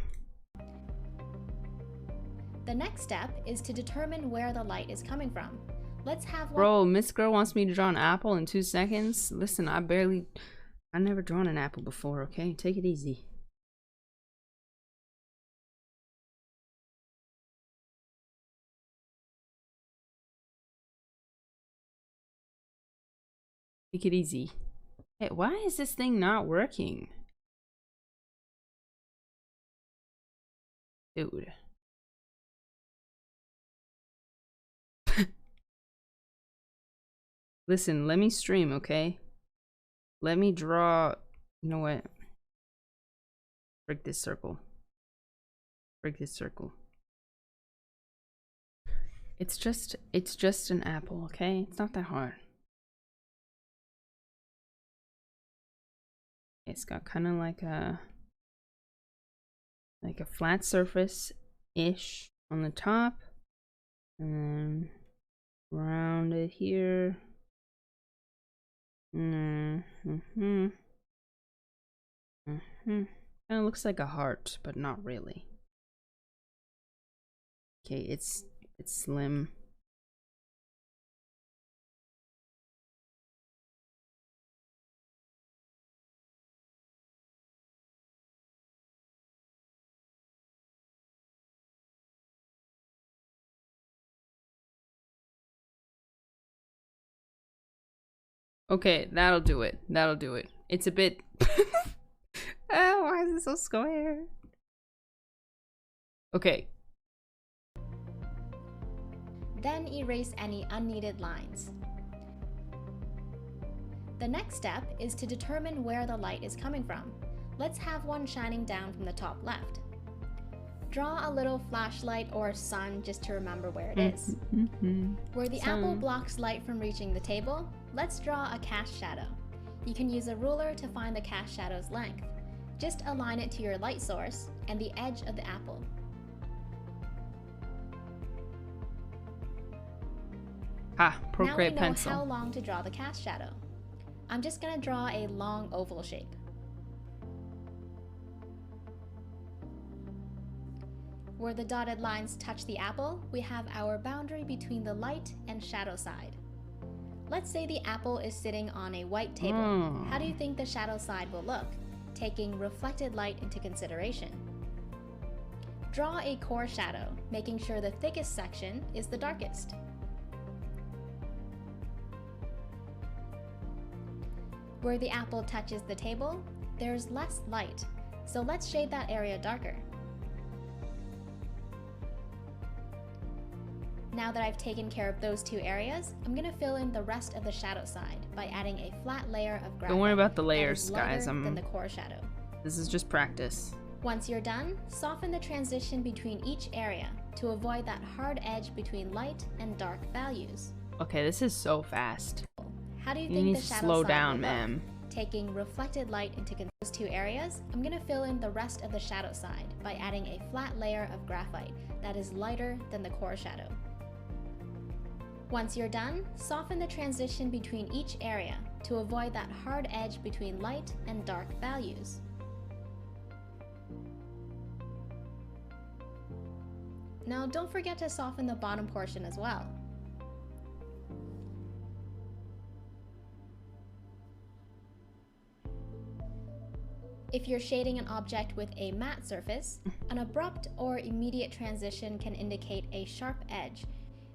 The next step is to determine where the light is coming from. Let's have one. Bro, Miss Girl wants me to draw an apple in 2 seconds. Listen, I never drawn an apple before, okay? Take it easy. Take it easy. Hey, why is this thing not working? Dude. Listen, let me stream, okay? Let me draw. You know what? Break this circle. Break this circle. It's just an apple, okay? It's not that hard. It's got kind of like a flat surface-ish on the top, and then round it here. Kind of looks like a heart, but not really. Okay, it's slim. Okay, that'll do it. That'll do it. It's a bit. Oh, why is it so square? Okay. Then erase any unneeded lines. The next step is to determine where the light is coming from. Let's have one shining down from the top left. Draw a little flashlight or sun just to remember where it is. Where the apple blocks light from reaching the table, let's draw a cast shadow. You can use a ruler to find the cast shadow's length. Just align it to your light source and the edge of the apple. Procreate pencil. Now we know how long to draw the cast shadow. I'm just gonna draw a long oval shape. Where the dotted lines touch the apple, we have our boundary between the light and shadow side. Let's say the apple is sitting on a white table. How do you think the shadow side will look? taking reflected light into consideration. Draw a core shadow, making sure the thickest section is the darkest. Where the apple touches the table, there's less light, so let's shade that area darker. Now that I've taken care of those two areas, I'm going to fill in the rest of the shadow side by adding a flat layer of graphite. Don't worry about the that layers, is lighter guys. than the core shadow. This is just practice. Once you're done, soften the transition between each area to avoid that hard edge between light and dark values. Okay, this is so fast. How do you You think need the to shadow slow side down, will look? ma'am. Taking reflected light into those two areas, I'm going to fill in the rest of the shadow side by adding a flat layer of graphite that is lighter than the core shadow. Once you're done, soften the transition between each area to avoid that hard edge between light and dark values. Now don't forget to soften the bottom portion as well. If you're shading an object with a matte surface, an abrupt or immediate transition can indicate a sharp edge,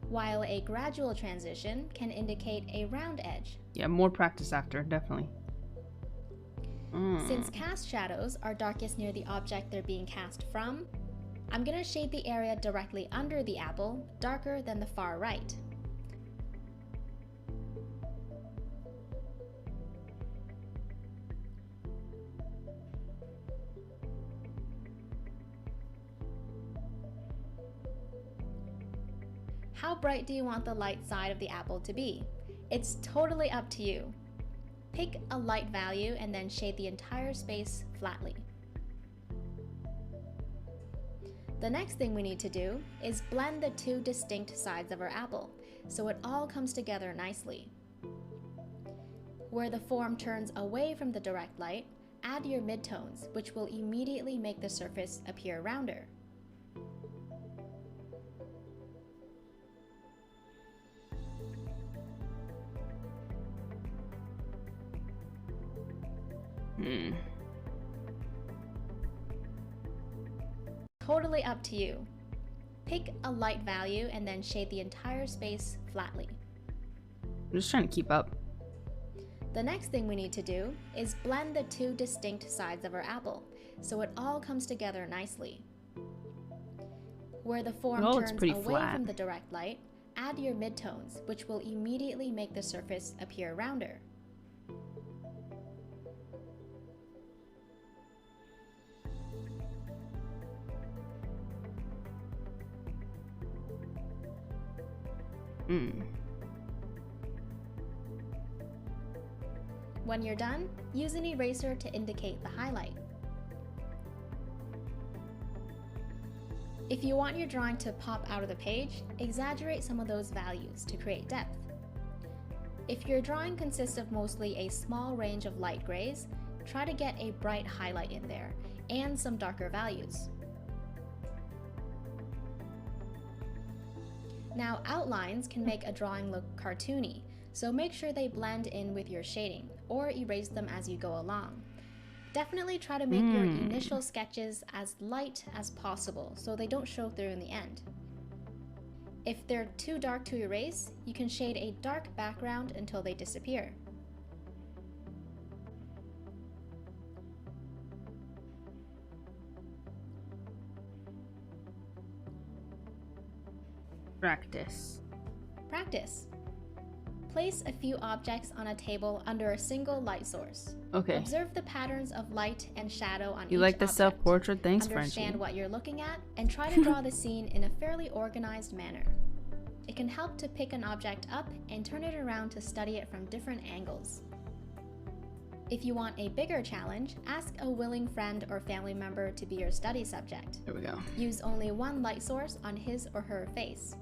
while a gradual transition can indicate a round edge. Yeah, more practice after, definitely. Since cast shadows are darkest near the object they're being cast from, I'm going to shade the area directly under the apple darker than the far right. How bright do you want the light side of the apple to be? It's totally up to you. Pick a light value and then shade the entire space flatly. The next thing we need to do is blend the two distinct sides of our apple, so it all comes together nicely. Where the form turns away from the direct light, add your midtones, which will immediately make the surface appear rounder. Totally up to you. Pick a light value and then shade the entire space flatly. I'm just trying to keep up. The next thing we need to do is blend the two distinct sides of our apple, so it all comes together nicely. Where the form turns away from the direct light, add your midtones, which will immediately make the surface appear rounder. When you're done, use an eraser to indicate the highlight. If you want your drawing to pop out of the page, exaggerate some of those values to create depth. If your drawing consists of mostly a small range of light grays, try to get a bright highlight in there and some darker values. Now, outlines can make a drawing look cartoony, so make sure they blend in with your shading, or erase them as you go along. Definitely try to make your initial sketches as light as possible so they don't show through in the end. If they're too dark to erase, you can shade a dark background until they disappear. Practice. Practice. Place a few objects on a table under a single light source. Okay. Observe the patterns of light and shadow on each You like the object. self-portrait? Thanks, Understand Frenchie. what you're looking at and try to draw the scene in a fairly organized manner. It can help to pick an object up and turn it around to study it from different angles. If you want a bigger challenge, ask a willing friend or family member to be your study subject. There we go. Use only one light source on his or her face.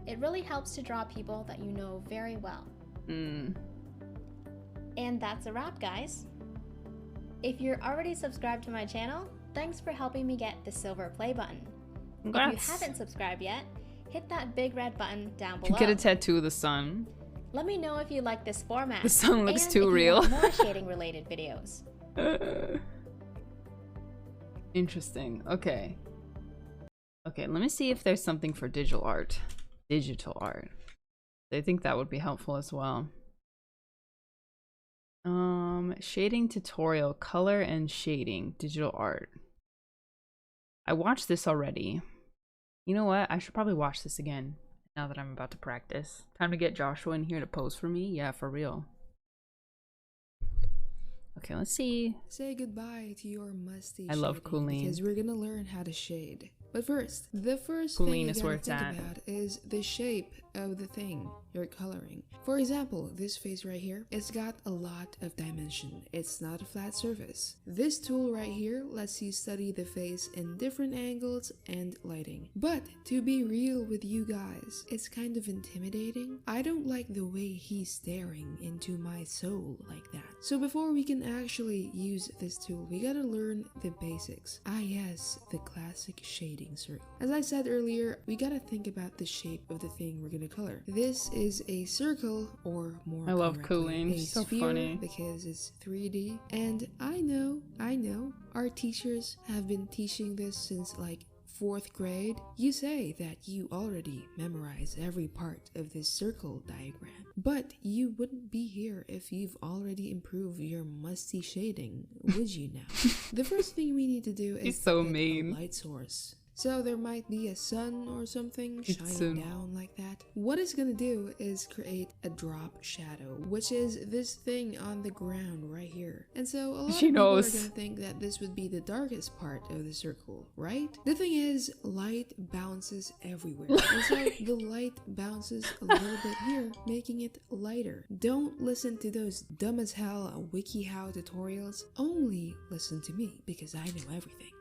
It really helps to draw people that you know very well. And that's a wrap, guys. If you're already subscribed to my channel, thanks for helping me get the silver play button. Congrats. If you haven't subscribed yet, hit that big red button down below. Get a tattoo of the sun. Let me know if you like this format. The sun looks and too if real. You want more shading related videos. Interesting. Okay. Okay, let me see if there's something for digital art. Digital art. I think that would be helpful as well. Shading tutorial, color and shading, digital art. I watched this already. You know what? I should probably watch this again now that I'm about to practice. Time to get Joshua in here to pose for me? Yeah, for real. Okay, let's see. Say goodbye to your musty I love shading, Colleen. because we're gonna learn how to shade. But first, the first Colleen thing is you where gotta it's think at. about is the shape of the thing you're coloring. For example, this face right here, it's got a lot of dimension. It's not a flat surface. This tool right here lets you study the face in different angles and lighting. But to be real with you guys, it's kind of intimidating. I don't like the way he's staring into my soul like that. So before we can actually use this tool, we gotta learn the basics. Ah yes, the classic shading circle. As I said earlier, we gotta think about the shape of the thing we're gonna color. This is a circle, or more I love correctly, Colleen. a She's so sphere, funny. because it's 3D. And I know, our teachers have been teaching this since like 4th grade. You say that you already memorize every part of this circle diagram, but you wouldn't be here if you've already improved your musty shading, would you now? The first thing we need to do is so pick mean. a light source. So there might be a sun or something It's shining down like that. What it's gonna do is create a drop shadow, which is this thing on the ground right here. And so a lot of people are gonna think that this would be the darkest part of the circle, right? The thing is, light bounces everywhere. And so the light bounces a little bit here, making it lighter. Don't listen to those dumb as hell WikiHow tutorials. Only listen to me, because I know everything.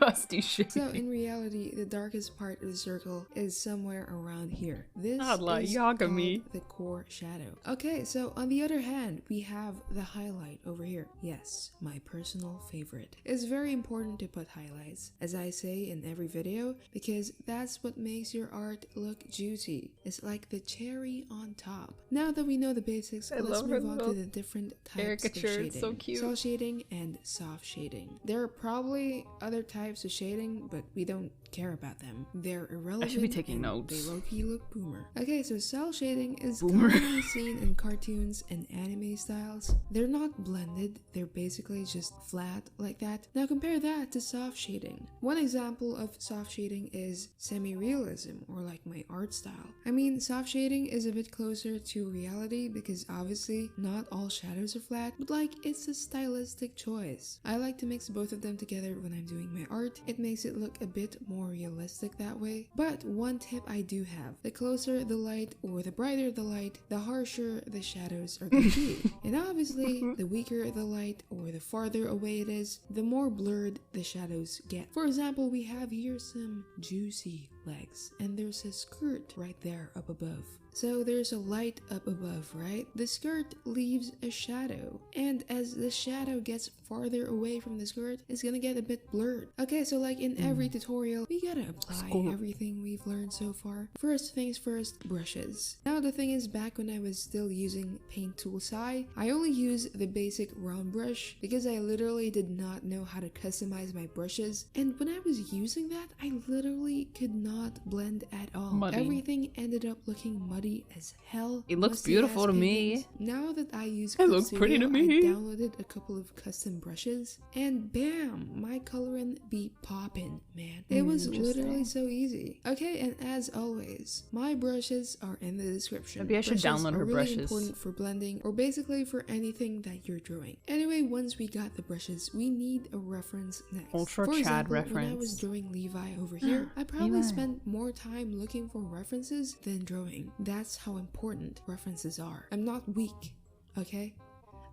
Musty shit. So in reality, the darkest part of the circle is somewhere around here. This Allah, is Yagami. called the core shadow. Okay, so on the other hand, we have the highlight over here. Yes, my personal favorite. It's very important to put highlights, as I say in every video, because that's what makes your art look juicy. It's like the cherry on top. Now that we know the basics, let's move on to the different types of shading. It's so cute. Cell shading and soft shading. There are probably other types of shading, but we don't care about them. They're irrelevant. I should be taking notes. They low-key look boomer. Okay, so cell shading is Boomer. commonly seen in cartoons and anime styles. They're not blended, they're basically just flat like that. Now compare that to soft shading. One example of soft shading is semi-realism, or like my art style. I mean, soft shading is a bit closer to reality because obviously not all shadows are flat, but like it's a stylistic choice. I like to mix both of them together when I'm doing my art. It makes it look a bit more realistic that way. But one tip I do have: the closer the light or the brighter the light, the harsher the shadows are going to be. And obviously, the weaker the light or the farther away it is, the more blurred the shadows get. For example, we have here some juicy legs, and there's a skirt right there up above. So there's a light up above, right? The skirt leaves a shadow, and as the shadow gets farther away from the skirt, it's gonna get a bit blurred. Okay, so like in every tutorial, we gotta apply everything we've learned so far. First things first, brushes. Now the thing is, back when I was still using Paint Tool Sai, I only used the basic round brush because I literally did not know how to customize my brushes, and when I was using that, I literally could not blend at all. Muddy. Everything ended up looking muddy as hell. It looks Musty beautiful ass to me. paintings. Now that I use It looks pretty to Studio, me. I downloaded a couple of custom brushes, and bam, my coloring be poppin', man. It was literally so easy. Okay, and as always, my brushes are in the description. Maybe I should Brushes download her are really brushes. important for blending, or basically for anything that you're drawing. Anyway, once we got the brushes, we need a reference next. Ultra For Chad example, when I reference. was drawing Levi over here, I probably Levi. spent more time looking for references than drawing. That's how important references are. I'm not weak, okay?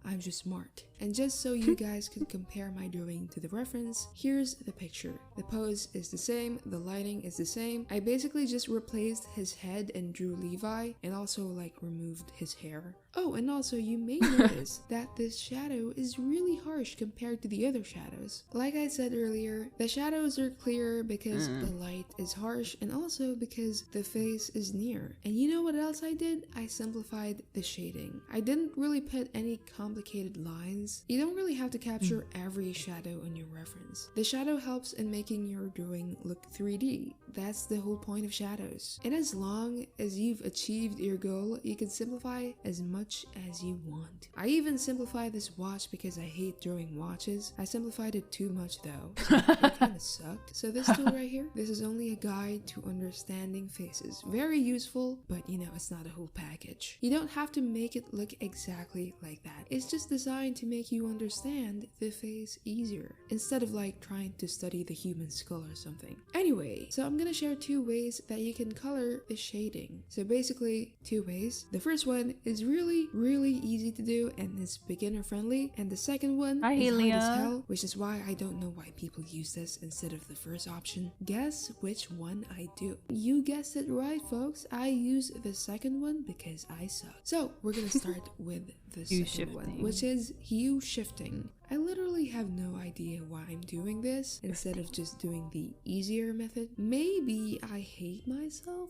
I'm just smart. And just so you guys could compare my drawing to the reference, here's the picture. The pose is the same, the lighting is the same. I basically just replaced his head and drew Levi, and also like removed his hair. Oh, and also you may notice that this shadow is really harsh compared to the other shadows. Like I said earlier, the shadows are clearer because the light is harsh and also because the face is near. And you know what else I did? I simplified the shading. I didn't really put any complicated lines. You don't really have to capture every shadow on your reference. The shadow helps in making your drawing look 3D. That's the whole point of shadows. And as long as you've achieved your goal, you can simplify as much as you want. I even simplified this watch because I hate drawing watches. I simplified it too much though, so it kinda sucked. So this tool right here, this is only a guide to understanding faces. Very useful, but you know, it's not a whole package. You don't have to make it look exactly like that. It's just designed to make you understand the face easier, instead of like trying to study the human skull or something. Anyway, so I'm gonna share 2 ways that you can color the shading. So basically 2 ways. The first one is really easy to do and is beginner friendly, and the second one is hard as hell, which is why I don't know why people use this instead of the first option. Guess which one I do. You guessed it right, folks. I use the second one because I suck. So we're gonna start with the second one, which is hue shifting. I literally have no idea why I'm doing this instead of just doing the easier method. Maybe I hate myself,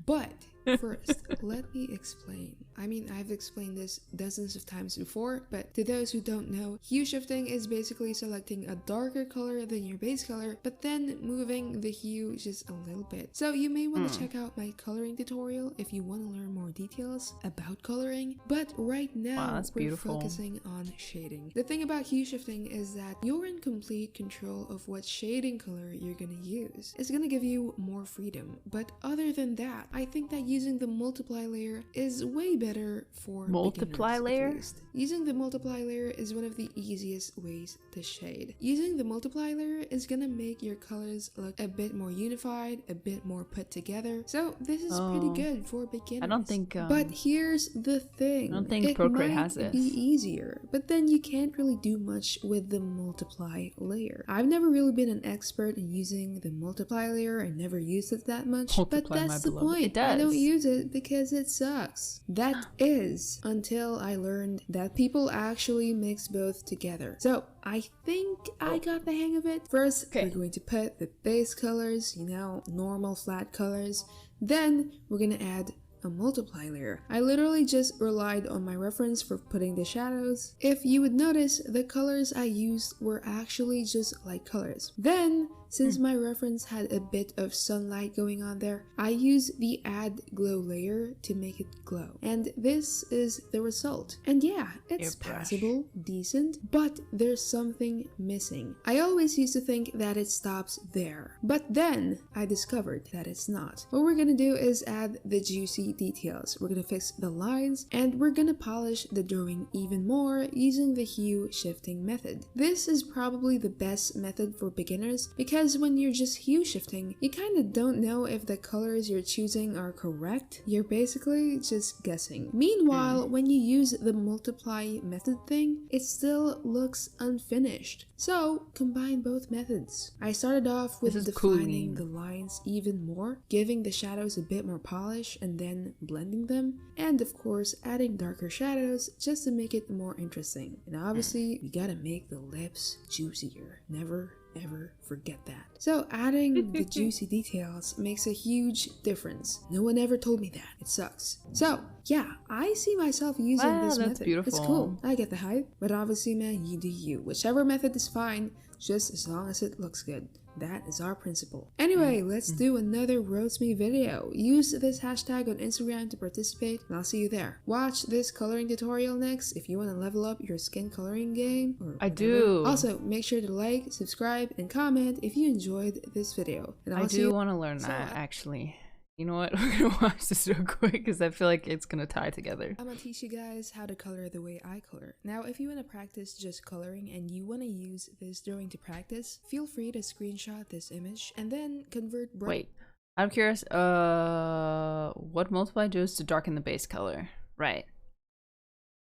but first, let me explain. I mean, I've explained this dozens of times before, but to those who don't know, hue shifting is basically selecting a darker color than your base color, but then moving the hue just a little bit. So you may want to check out my coloring tutorial if you want to learn more details about coloring, but right now we're focusing on shading. The thing about hue shifting is that you're in complete control of what shading color you're gonna use. It's gonna give you more freedom, but other than that, I think that using the multiply layer is way better for multiply beginners, layer? at least. Using the multiply layer is one of the easiest ways to shade. Using the multiply layer is gonna make your colors look a bit more unified, a bit more put together. So this is pretty good for beginners. I don't think but here's the thing. I don't think Procreate has this. It might be easier, but then you can't really do much with the multiply layer. I've never really been an expert in using the multiply layer. I never used it that much, but that's the point. It does. I don't use it because it sucks. That is until I learned that people actually mix both together. So I think I got the hang of it. First, we're going to put the base colors, you know, normal flat colors. Then we're gonna add a multiply layer. I literally just relied on my reference for putting the shadows. If you would notice, the colors I used were actually just light colors. Then, since my reference had a bit of sunlight going on there, I used the add glow layer to make it glow. And this is the result. And yeah, it's passable, decent, but there's something missing. I always used to think that it stops there, but then I discovered that it's not. What we're gonna do is add the juicy details. We're gonna fix the lines and we're gonna polish the drawing even more using the hue shifting method. This is probably the best method for beginners because when you're just hue shifting, you kind of don't know if the colors you're choosing are correct. You're basically just guessing. Meanwhile, when you use the multiply method thing, it still looks unfinished. So combine both methods. I started off with defining the lines even more, giving the shadows a bit more polish and then blending them, and of course adding darker shadows just to make it more interesting. And obviously, you gotta make the lips juicier. Never ever forget that. So adding the juicy details makes a huge difference. No one ever told me that. It sucks. So yeah, I see myself using this method. Beautiful. It's cool. I get the hype, but obviously, man, you do you. Whichever method is fine, just as long as it looks good. That is our principle. Anyway, let's do another Roast Me video. Use this hashtag on Instagram to participate, and I'll see you there. Watch this coloring tutorial next if you want to level up your skin coloring game. Or I do. Also, make sure to like, subscribe, and comment if you enjoyed this video. And I do want to learn that, actually. You know what? We're gonna watch this real quick because I feel like it's gonna tie together. I'm gonna teach you guys how to color the way I color. Now, if you want to practice just coloring and you want to use this drawing to practice, feel free to screenshot this image and then convert bright. Wait, I'm curious. What multiply does to darken the base color? Right.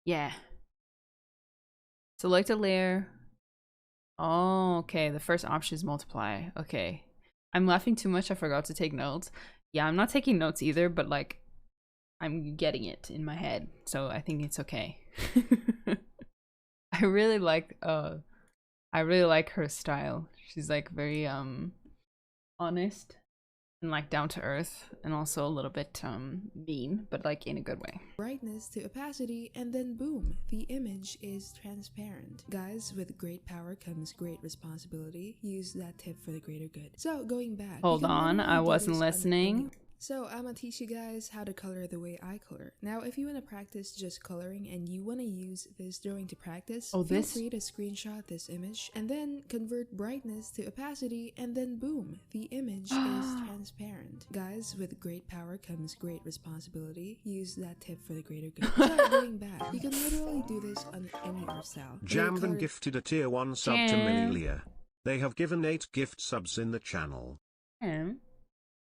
Yeah. Select a layer. Oh, okay. The first option is multiply. Okay. I'm laughing too much. I forgot to take notes. Yeah, I'm not taking notes either, but like I'm getting it in my head, so I think it's okay. I really like her style. She's like very honest and like down to earth, and also a little bit mean, but like in a good way. Brightness to opacity, and then boom, the image is transparent. Guys, with great power comes great responsibility. Use that tip for the greater good. So going back, Hold on, I wasn't listening. So I'm gonna teach you guys how to color the way I color. Now, if you want to practice just coloring and you want to use this drawing to practice, feel free to screenshot this image and then convert brightness to opacity, and then boom, the image is transparent. Guys, with great power comes great responsibility. Use that tip for the greater good. So going back, you can literally do this on any art style. Jamben gifted a tier 1 sub to Millilia. They have given 8 gift subs in the channel.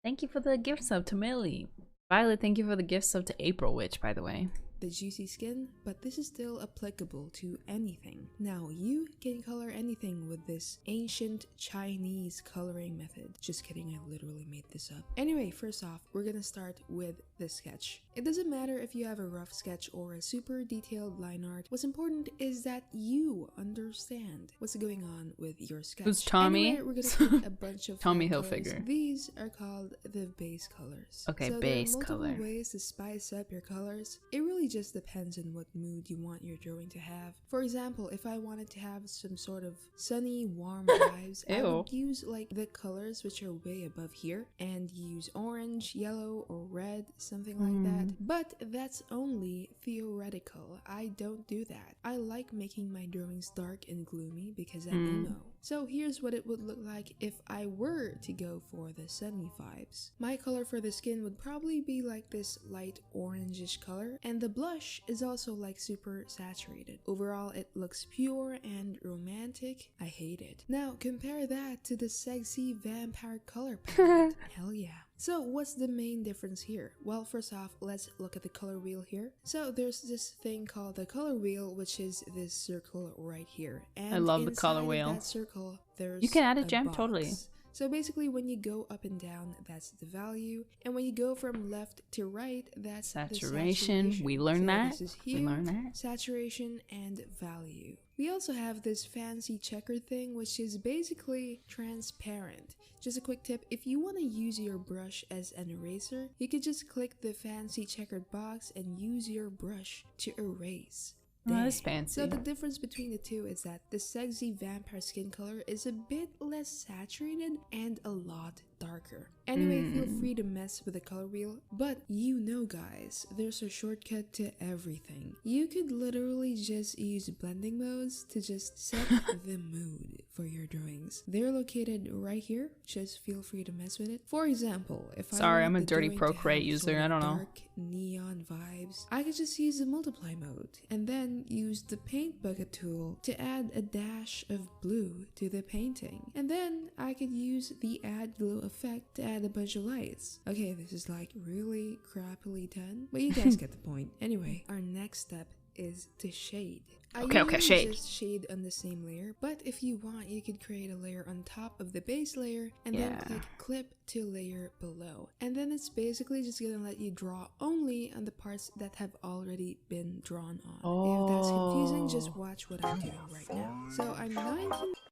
Thank you for the gift sub to Millie. Violet, thank you for the gift sub to April Witch, by the way. The juicy skin, but this is still applicable to anything. Now, you can color anything with this ancient Chinese coloring method. Just kidding, I literally made this up. Anyway, first off, we're gonna start with the sketch. It doesn't matter if you have a rough sketch or a super detailed line art. What's important is that you understand what's going on with your sketch. Who's Tommy? Anyway, we're gonna pick a bunch of Tommy colors. Hilfiger. These are called the base colors. Okay, so base there are multiple color. ways to spice up your colors. It really just depends on what mood you want your drawing to have. For example, if I wanted to have some sort of sunny, warm vibes, I would use like the colors which are way above here and use orange, yellow, or red, something like that. But that's only theoretical. I don't do that. I like making my drawings dark and gloomy because I'm emo. So here's what it would look like if I were to go for the sunny vibes. My color for the skin would probably be like this light orangish color, and the blush is also like super saturated. Overall, it looks pure and romantic. I hate it. Now compare that to the sexy vampire color palette. Hell yeah. So what's the main difference here? Well, first off, let's look at the color wheel here. So there's this thing called the color wheel, which is this circle right here. And I love the color wheel. That circle, there's you can add a gem, box. totally. So basically when you go up and down, that's the value. And when you go from left to right, that's saturation. The saturation. We learned that. This is here, we learned that. Saturation and value. We also have this fancy checkered thing, which is basically transparent. Just a quick tip, if you want to use your brush as an eraser, you could just click the fancy checkered box and use your brush to erase. Oh, that's fancy. So the difference between the two is that the sexy vampire skin color is a bit less saturated and a lot darker. Anyway, feel free to mess with the color wheel, but you know guys, there's a shortcut to everything. You could literally just use blending modes to just set the mood for your drawings. They're located right here, just feel free to mess with it. For example, if I'm a dirty Procreate user, I don't know. Dark neon vibes, I could just use the multiply mode and then use the paint bucket tool to add a dash of blue to the painting, and then I could use the add glow effect to add a bunch of lights. Okay, this is like really crappily done, but you guys get the point. Anyway, our next step is to shade. Okay, shade. Just shade on the same layer, but if you want, you could create a layer on top of the base layer and then click clip to layer below. And then it's basically just gonna let you draw only on the parts that have already been drawn on. If that's confusing, just watch what I'm doing right now. So I'm 19.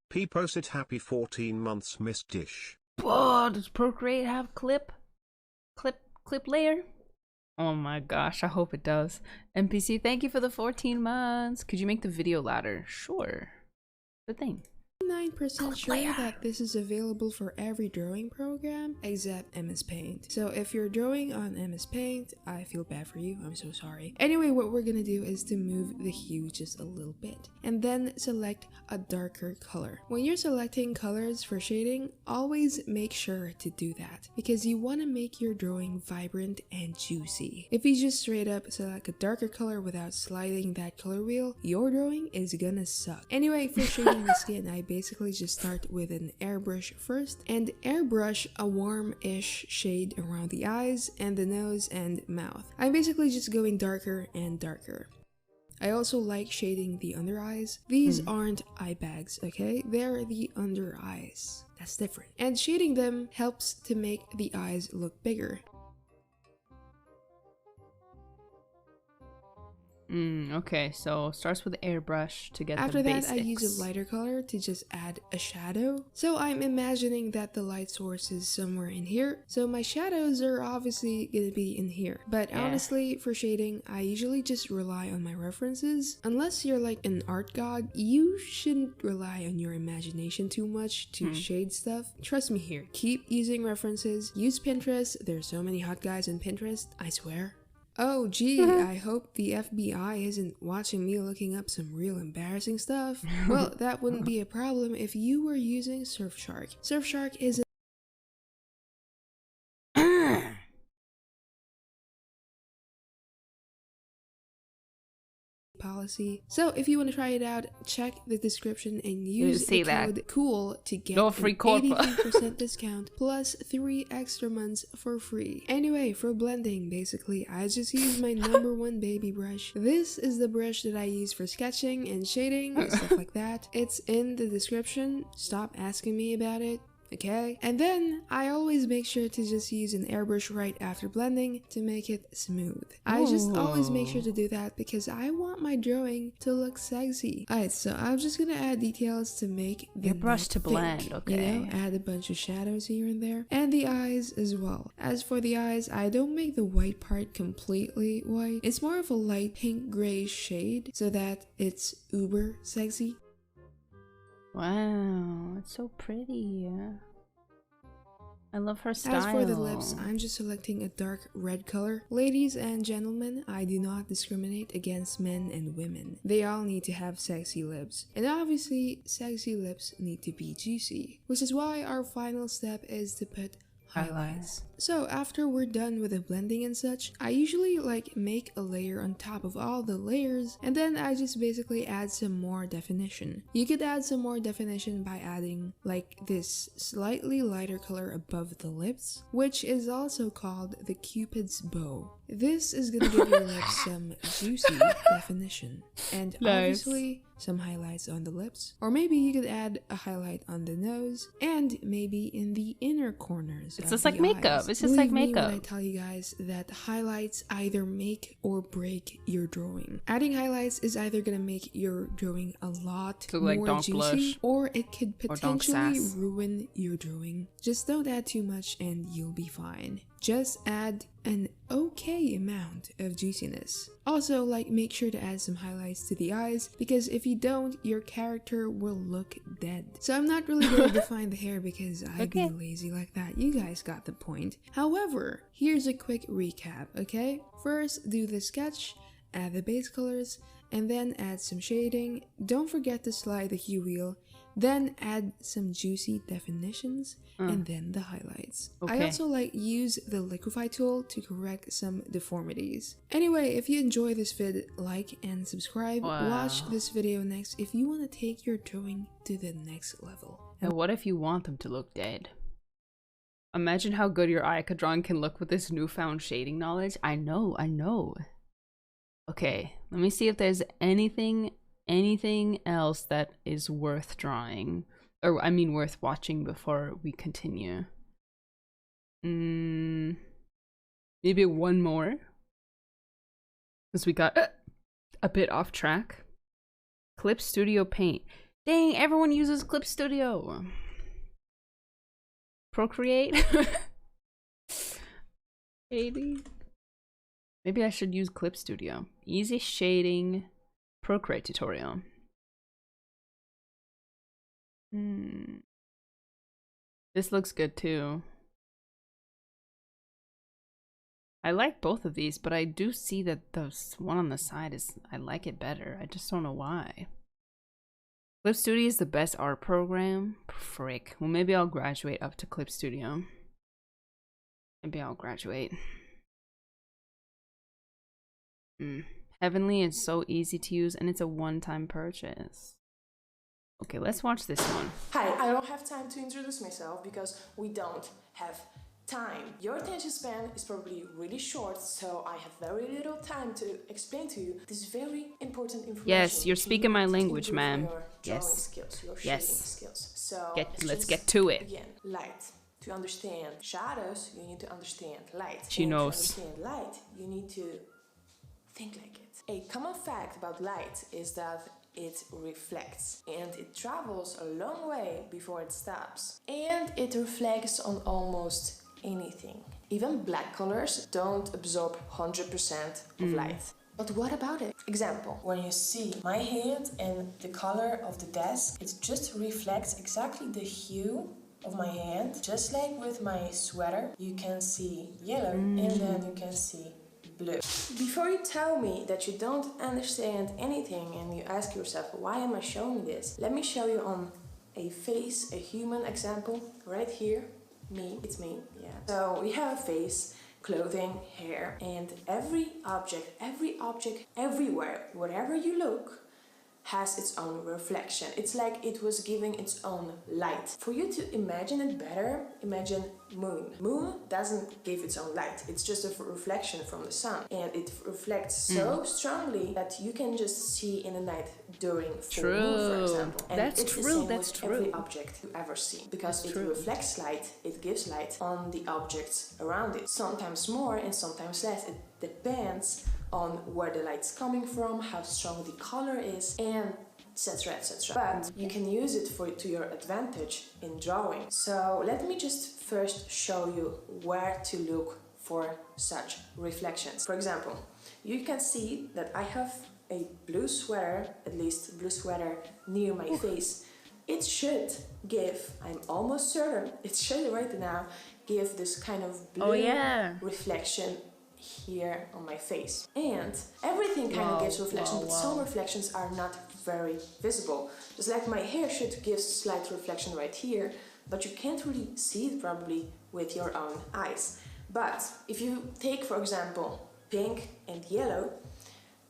P posted happy 14 months Miss Dish. Oh, does Procreate have clip layer? Oh my gosh, I hope it does. NPC, thank you for the 14 months. Could you make the video louder? Sure. Good thing. 99% sure that this is available for every drawing program except MS Paint. So if you're drawing on MS Paint, I feel bad for you, I'm so sorry. Anyway, what we're gonna do is to move the hue just a little bit and then select a darker color. When you're selecting colors for shading, always make sure to do that because you want to make your drawing vibrant and juicy. If you just straight up select a darker color without sliding that color wheel, your drawing is gonna suck. Anyway, for shading the skin, I basically just start with an airbrush first and airbrush a warm-ish shade around the eyes and the nose and mouth. I'm basically just going darker and darker. I also like shading the under eyes. These aren't eye bags, okay? They're the under eyes. That's different. And shading them helps to make the eyes look bigger. Okay, so starts with airbrush to get After the that, basics. I use a lighter color to just add a shadow. So I'm imagining that the light source is somewhere in here. So my shadows are obviously gonna be in here. But honestly, for shading, I usually just rely on my references. Unless you're like an art god, you shouldn't rely on your imagination too much to shade stuff. Trust me here, keep using references. Use Pinterest. There's so many hot guys on Pinterest, I swear. Oh gee, I hope the FBI isn't watching me looking up some real embarrassing stuff. Well, that wouldn't be a problem if you were using Surfshark. Surfshark is a policy. So if you want to try it out, check the description and use the code COOL to get an 83% discount plus 3 extra months for free. Anyway, for blending, basically, I just use my #1 baby brush. This is the brush that I use for sketching and shading and stuff like that. It's in the description. Stop asking me about it. Okay, and then I always make sure to just use an airbrush right after blending to make it smooth. I just always make sure to do that because I want my drawing to look sexy. Alright, so I'm just gonna add details to make the airbrush to blend, okay. You know, add a bunch of shadows here and there, and the eyes as well. As for the eyes, I don't make the white part completely white. It's more of a light pink gray shade so that it's uber sexy. Wow, it's so pretty. I love her style. As for the lips, I'm just selecting a dark red color. Ladies and gentlemen, I do not discriminate against men and women. They all need to have sexy lips. And obviously, sexy lips need to be juicy. Which is why our final step is to put highlights. So after we're done with the blending and such, I usually like make a layer on top of all the layers and then I just basically add some more definition. You could add some more definition by adding like this slightly lighter color above the lips, which is also called the Cupid's bow. This is gonna give your lips some juicy definition and obviously some highlights on the lips, or maybe you could add a highlight on the nose and maybe in the inner corners. It's just like makeup. It's just like makeup. When I tell you guys that highlights either make or break your drawing. Adding highlights is either gonna make your drawing a lot more juicy, or it could potentially ruin your drawing. Just don't add too much and you'll be fine. Just add an okay amount of juiciness. Also, like, make sure to add some highlights to the eyes, because if you don't, your character will look dead. So I'm not really gonna define the hair because I'd be lazy like that. You guys got the point. However, here's a quick recap, okay? First, do the sketch, add the base colors, and then add some shading. Don't forget to slide the hue wheel. Then add some juicy definitions and then the highlights. I also like use the liquify tool to correct some deformities. Anyway, if you enjoy this vid, like and subscribe. Watch this video next if you want to take your drawing to the next level. And what if you want them to look dead? Imagine how good your Ayaka drawing can look with this newfound shading knowledge. I know. Okay, let me see if there's anything else that is worth drawing, or I mean worth watching before we continue. Maybe one more, because we got a bit off track. Clip Studio Paint. Dang, everyone uses Clip Studio. Procreate. Maybe I should use Clip Studio. Easy shading. Procreate tutorial. This looks good too. I like both of these, but I do see that the one on the side is, I like it better. I just don't know why. Clip Studio is the best art program. Frick. Well, maybe I'll graduate up to Clip Studio. Maybe I'll graduate. Heavenly is so easy to use and it's a one-time purchase. Okay, let's watch this one. Hi, I don't have time to introduce myself because we don't have time. Your attention span is probably really short, so I have very little time to explain to you this very important information. Yes, you're speaking my language, ma'am. Yes. Skills, your shading skills. So let's get to it. Again, light. To understand shadows, you need to understand light. She knows. To understand light, you need to think like it. A common fact about light is that it reflects and it travels a long way before it stops. And it reflects on almost anything. Even black colors don't absorb 100% of light. But what about it? Example, when you see my hand and the color of the desk, it just reflects exactly the hue of my hand. Just like with my sweater, you can see yellow and then you can see blue. Before you tell me that you don't understand anything and you ask yourself, why am I showing this? Let me show you on a face, a human example, right here. Me, it's me, yeah. So we have a face, clothing, hair, and every object, everywhere, wherever you look, has its own reflection. It's like it was giving its own light. For you to imagine it better, imagine moon. Moon doesn't give its own light. It's just a reflection from the sun. And it reflects so strongly that you can just see in the night during full moon, for example. And That's it's true, the same that's with true. every object you ever see. Because it reflects light, it gives light on the objects around it. Sometimes more and sometimes less. It depends on where the light's coming from, how strong the color is, and etc, etc. But you can use it to your advantage in drawing. So let me just first show you where to look for such reflections. For example, you can see that I have a blue sweater, at least blue sweater near my face. It should give, I'm almost certain, it should right now give this kind of blue reflection here on my face. And everything kind of gives reflection, but some reflections are not very visible. Just like my hair should give slight reflection right here, but you can't really see it probably with your own eyes. But if you take, for example, pink and yellow,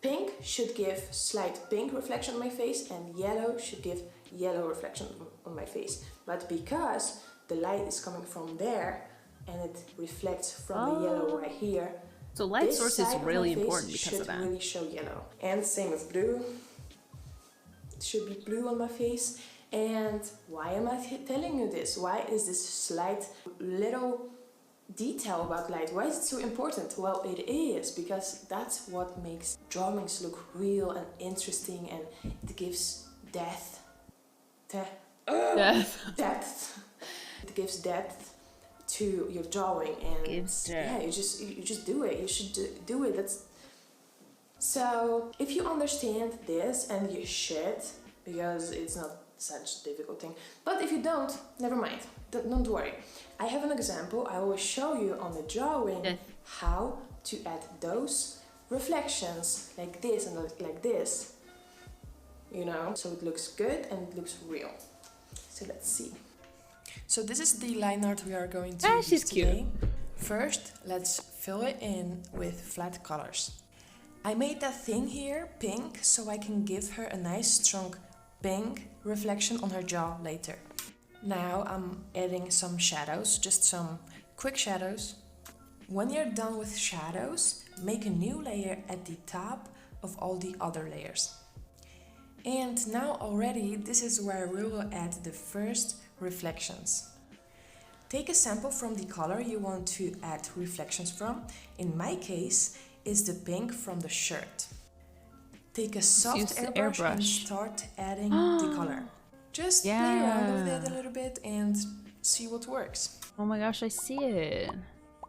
pink should give slight pink reflection on my face and yellow should give yellow reflection on my face. But because the light is coming from there and it reflects from the yellow right here, so light source is really important because of that. Should really show yellow. And same with blue. It should be blue on my face. And why am I telling you this? Why is this slight little detail about light? Why is it so important? Well, it is because that's what makes drawings look real and interesting, and it gives depth. It gives depth to your drawing, and yeah, you just do it. You should do it. That's so. If you understand this, and you should, because it's not such a difficult thing. But if you don't, never mind. Don't worry. I have an example. I will show you on the drawing how to add those reflections like this and like this. You know, so it looks good and it looks real. So let's see. So this is the line art we are going to use today. First, let's fill it in with flat colors. I made that thing here pink so I can give her a nice strong pink reflection on her jaw later. Now I'm adding some shadows, just some quick shadows. When you're done with shadows, make a new layer at the top of all the other layers. And now already this is where we will add the first reflections. Take a sample from the color you want to add reflections from. In my case, is the pink from the shirt. Take a soft airbrush and start adding the color. Just play around with it a little bit and see what works. Oh my gosh, I see it.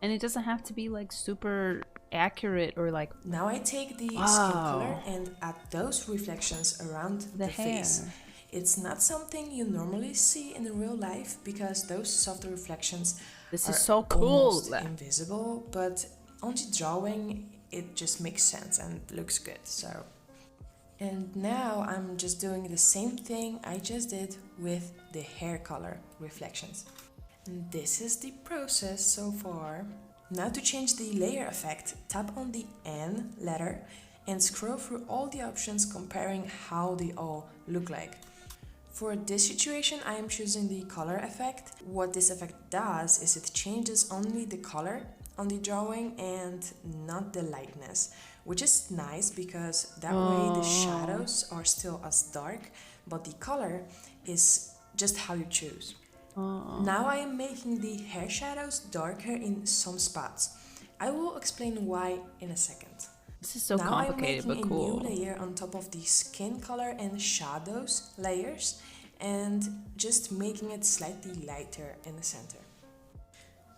And it doesn't have to be like super accurate or like... Now I take the skin color and add those reflections around the face. It's not something you normally see in real life because those softer reflections are so cool, almost invisible, but on the drawing it just makes sense and looks good. So, and now I'm just doing the same thing I just did with the hair color reflections. And this is the process so far. Now to change the layer effect, tap on the N letter and scroll through all the options comparing how they all look like. For this situation, I am choosing the color effect. What this effect does is it changes only the color on the drawing and not the lightness, which is nice because that way the shadows are still as dark, but the color is just how you choose. Now I am making the hair shadows darker in some spots. I will explain why in a second. This is so now complicated, I'm but making cool. a new layer on top of the skin color and shadows layers, and just making it slightly lighter in the center.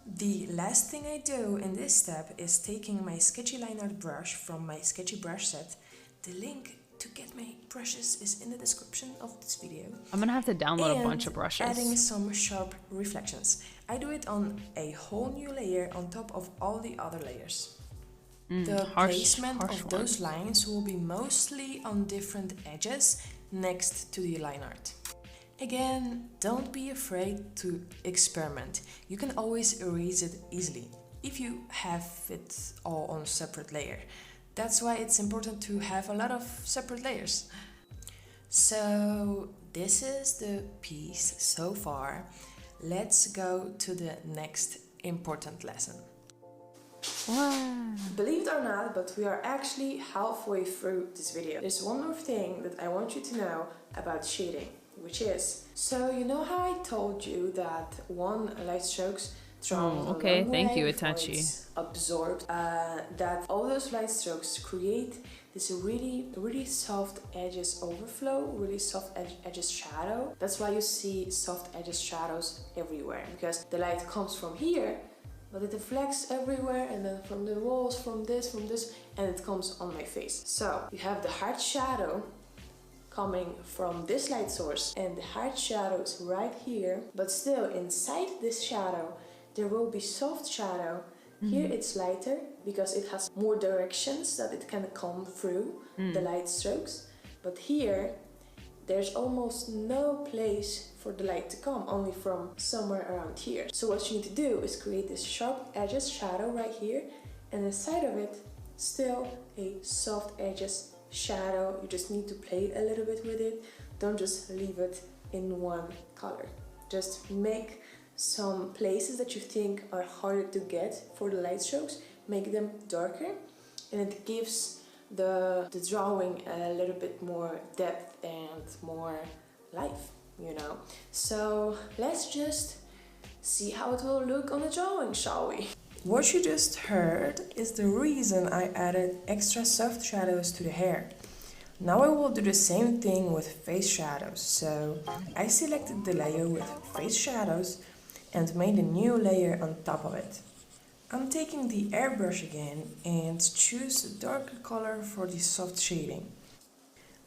The last thing I do in this step is taking my sketchy line art brush from my sketchy brush set. The link to get my brushes is in the description of this video. I'm gonna have to download a bunch of brushes. Adding some sharp reflections. I do it on a whole new layer on top of all the other layers. The placement of those lines will be mostly on different edges next to the line art. Again, don't be afraid to experiment. You can always erase it easily if you have it all on a separate layer. That's why it's important to have a lot of separate layers. So this is the piece so far. Let's go to the next important lesson. Wow. Believe it or not, but we are actually halfway through this video. There's one more thing that I want you to know about shading, which is, so you know how I told you that one light strokes drawn okay, thank you, Itachi. Absorbed, that all those light strokes create this really soft edges overflow, really soft edges shadow. That's why you see soft edges shadows everywhere, because the light comes from here, but it reflects everywhere, and then from the walls, from this, and it comes on my face. So you have the hard shadow coming from this light source, and the hard shadow is right here, but still inside this shadow there will be soft shadow. Here it's lighter because it has more directions that it can come through the light strokes, but here there's almost no place for the light to come, only from somewhere around here. So what you need to do is create this sharp edges shadow right here, and inside of it still a soft edges shadow. You just need to play a little bit with it. Don't just leave it in one color. Just make some places that you think are harder to get for the light strokes, make them darker, and it gives the drawing a little bit more depth and more life, you know. So let's just see how it will look on the drawing, shall we? What you just heard is the reason I added extra soft shadows to the hair. Now I will do the same thing with face shadows. So I selected the layer with face shadows and made a new layer on top of it. I'm taking the airbrush again and choose a darker color for the soft shading.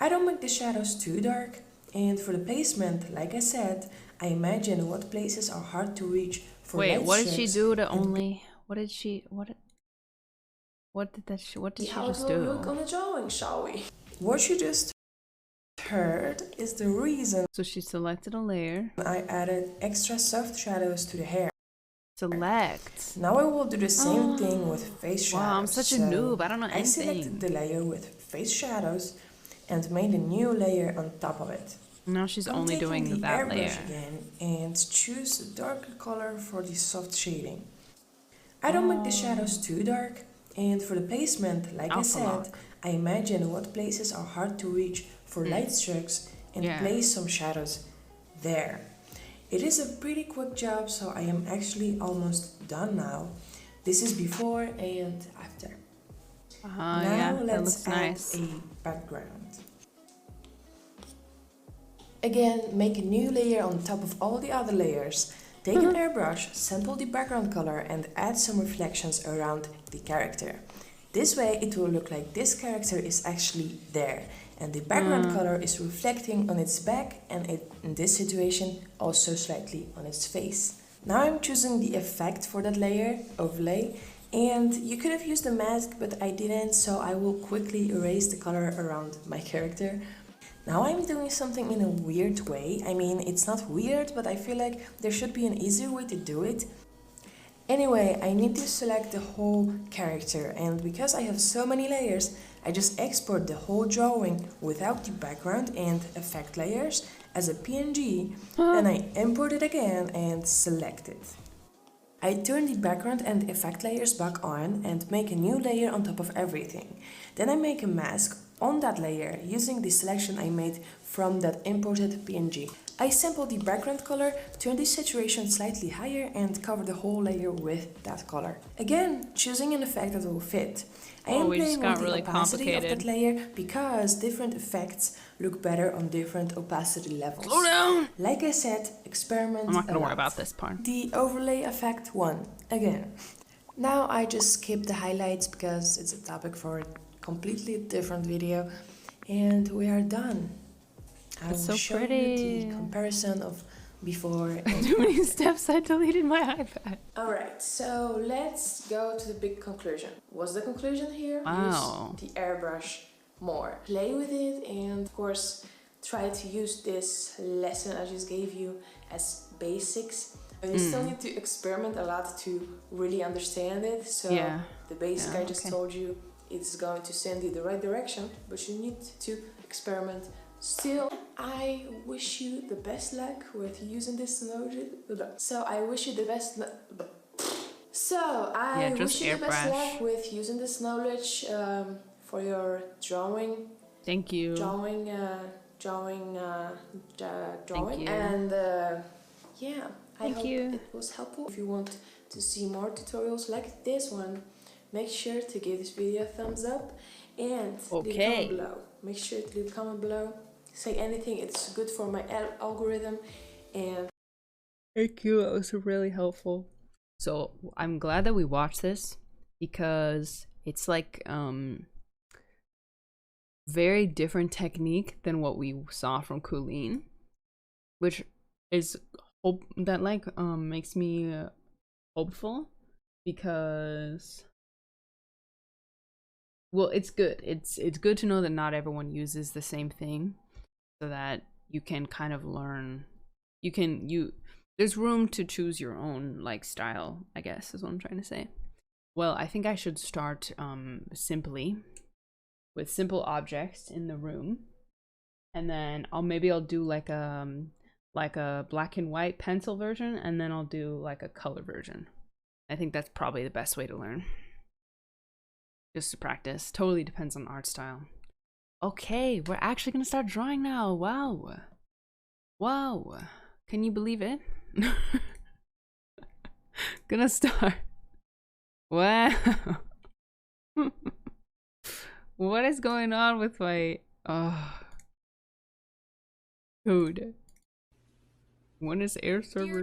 I don't make the shadows too dark, and for the placement, like I said, I imagine what places are hard to reach for light Wait, what did she strokes do to only? What did she just do? Look on the drawing, shall we? What you just heard is the reason. So she selected a layer. I added extra soft shadows to the hair. Select. Now I will do the same thing with face shadows. Wow, I'm such a noob. I don't know anything. I selected the layer with face shadows and made a new layer on top of it. Now she's only doing that layer. Again and choose a darker color for the soft shading. I don't make the shadows too dark, and for the placement, like I said, I imagine what places are hard to reach for light strokes and place some shadows there. It is a pretty quick job, so I am actually almost done now. This is before and after. Now let's add a background. Again, make a new layer on top of all the other layers. Take an airbrush, sample the background color and add some reflections around the character. This way it will look like this character is actually there, and the background color is reflecting on its back, and in this situation also slightly on its face. Now I'm choosing the effect for that layer, overlay, and you could have used a mask, but I didn't, so I will quickly erase the color around my character. Now I'm doing something in a weird way. I mean, it's not weird, but I feel like there should be an easier way to do it. Anyway, I need to select the whole character, and because I have so many layers, I just export the whole drawing without the background and effect layers as a PNG, then I import it again and select it. I turn the background and effect layers back on and make a new layer on top of everything. Then I make a mask on that layer using the selection I made from that imported PNG. I sampled the background color, turned the saturation slightly higher and covered the whole layer with that color. Again, choosing an effect that will fit. I am playing with the opacity of that layer because different effects look better on different opacity levels. Slow down! Like I said, experiment. I'm not gonna worry about this part. The overlay effect won, again. Now I just skip the highlights because it's a topic for a completely different video. And we are done. I will show you the comparison of before and Too many steps, I deleted my iPad. Alright, so let's go to the big conclusion. What's the conclusion here? Wow. Use the airbrush more. Play with it and of course try to use this lesson I just gave you as basics. You still need to experiment a lot to really understand it. So the basic I just told you, it's going to send you the right direction, but you need to experiment. Still, I wish you the best luck with using this knowledge. So I wish you the best luck with using this knowledge for your drawing. Thank you. Drawing. Thank you. And yeah, I hope it was helpful. If you want to see more tutorials like this one, make sure to give this video a thumbs up and leave a comment below. Make sure to leave a comment below. Say anything, it's good for my algorithm. And thank you, that was really helpful. So I'm glad that we watched this because it's like very different technique than what we saw from Colleen, which is makes me hopeful because, well, it's good. It's good to know that not everyone uses the same thing, so that you can kind of learn. There's room to choose your own like style, I guess is what I'm trying to say. Well, I think I should start simply with simple objects in the room, and then maybe I'll do like a black and white pencil version, and then I'll do like a color version. I think that's probably the best way to learn. Just to practice. Totally depends on art style. Okay, we're actually gonna start drawing now. Wow. Wow. Can you believe it? Gonna start. Wow. What is going on with my code? When is air server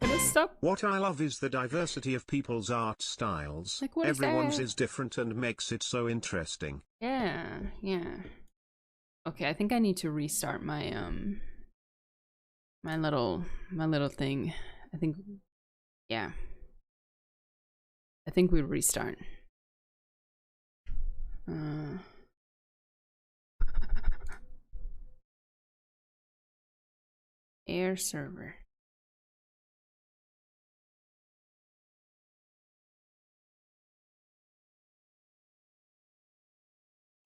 gonna stop? What I love is the diversity of people's art styles. Like, what is Everyone's that? is different and makes it so interesting. Yeah. Okay, I think I need to restart my my little thing. I think we restart. Air server.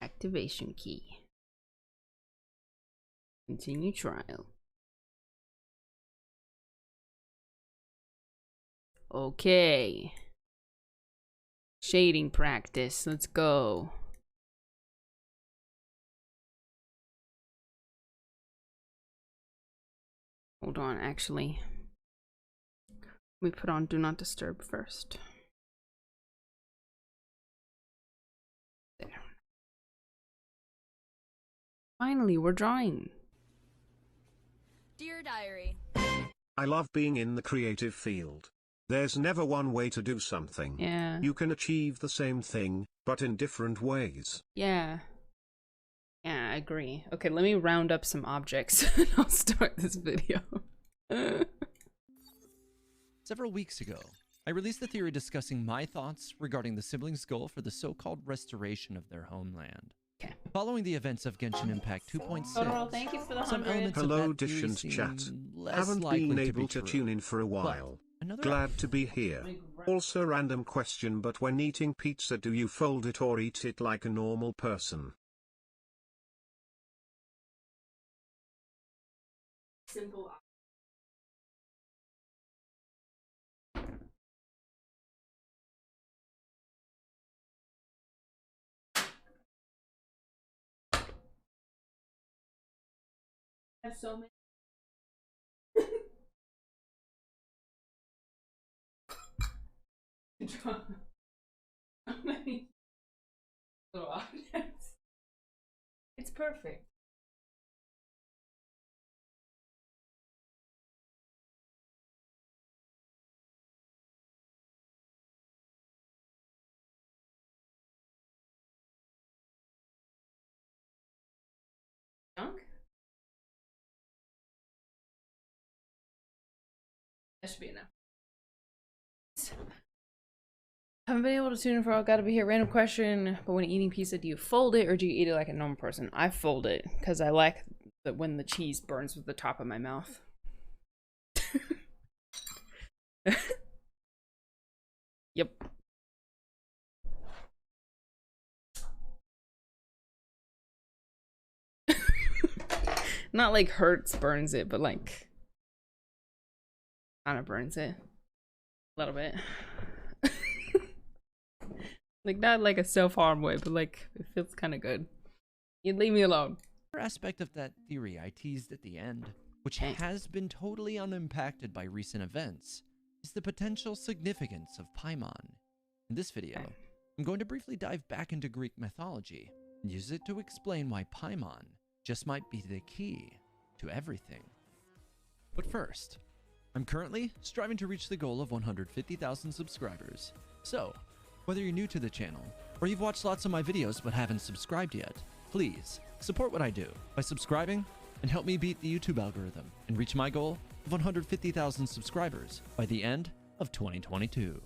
Activation key. Continue trial. Okay. Shading practice. Let's go. Hold on, actually. Let me put on Do Not Disturb first. There. Finally, we're drawing. Dear Diary. I love being in the creative field. There's never one way to do something. Yeah. You can achieve the same thing, but in different ways. Yeah. Yeah, I agree. Okay, let me round up some objects and I'll start this video. Several weeks ago, I released a theory discussing my thoughts regarding the siblings' goal for the so-called restoration of their homeland. Okay. Following the events of Genshin Impact 2.6, thank you for the some 100. elements Hello, of that theory Dishant seem chat. less Haven't likely been to able be to true. tune in for a while. Another Glad to be here. Also, random question, but when eating pizza, do you fold it or eat it like a normal person? Simple. I have so many. draw how many little objects. It's perfect. Junk? That should be enough. Haven't been able to tune in for all gotta be here. Random question, but when eating pizza, do you fold it or do you eat it like a normal person? I fold it because I like that when the cheese burns with the top of my mouth. Yep. Not like hurts burns it, but like kind of burns it a little bit. Like not like a self-harm way, but like it feels kind of good. You'd leave me alone. Another aspect of that theory I teased at the end, which has been totally unimpacted by recent events, is the potential significance of Paimon. In this video, I'm going to briefly dive back into Greek mythology and use it to explain why Paimon just might be the key to everything. But first, I'm currently striving to reach the goal of 150,000 subscribers. So, whether you're new to the channel, or you've watched lots of my videos but haven't subscribed yet, please support what I do by subscribing and help me beat the YouTube algorithm and reach my goal of 150,000 subscribers by the end of 2022.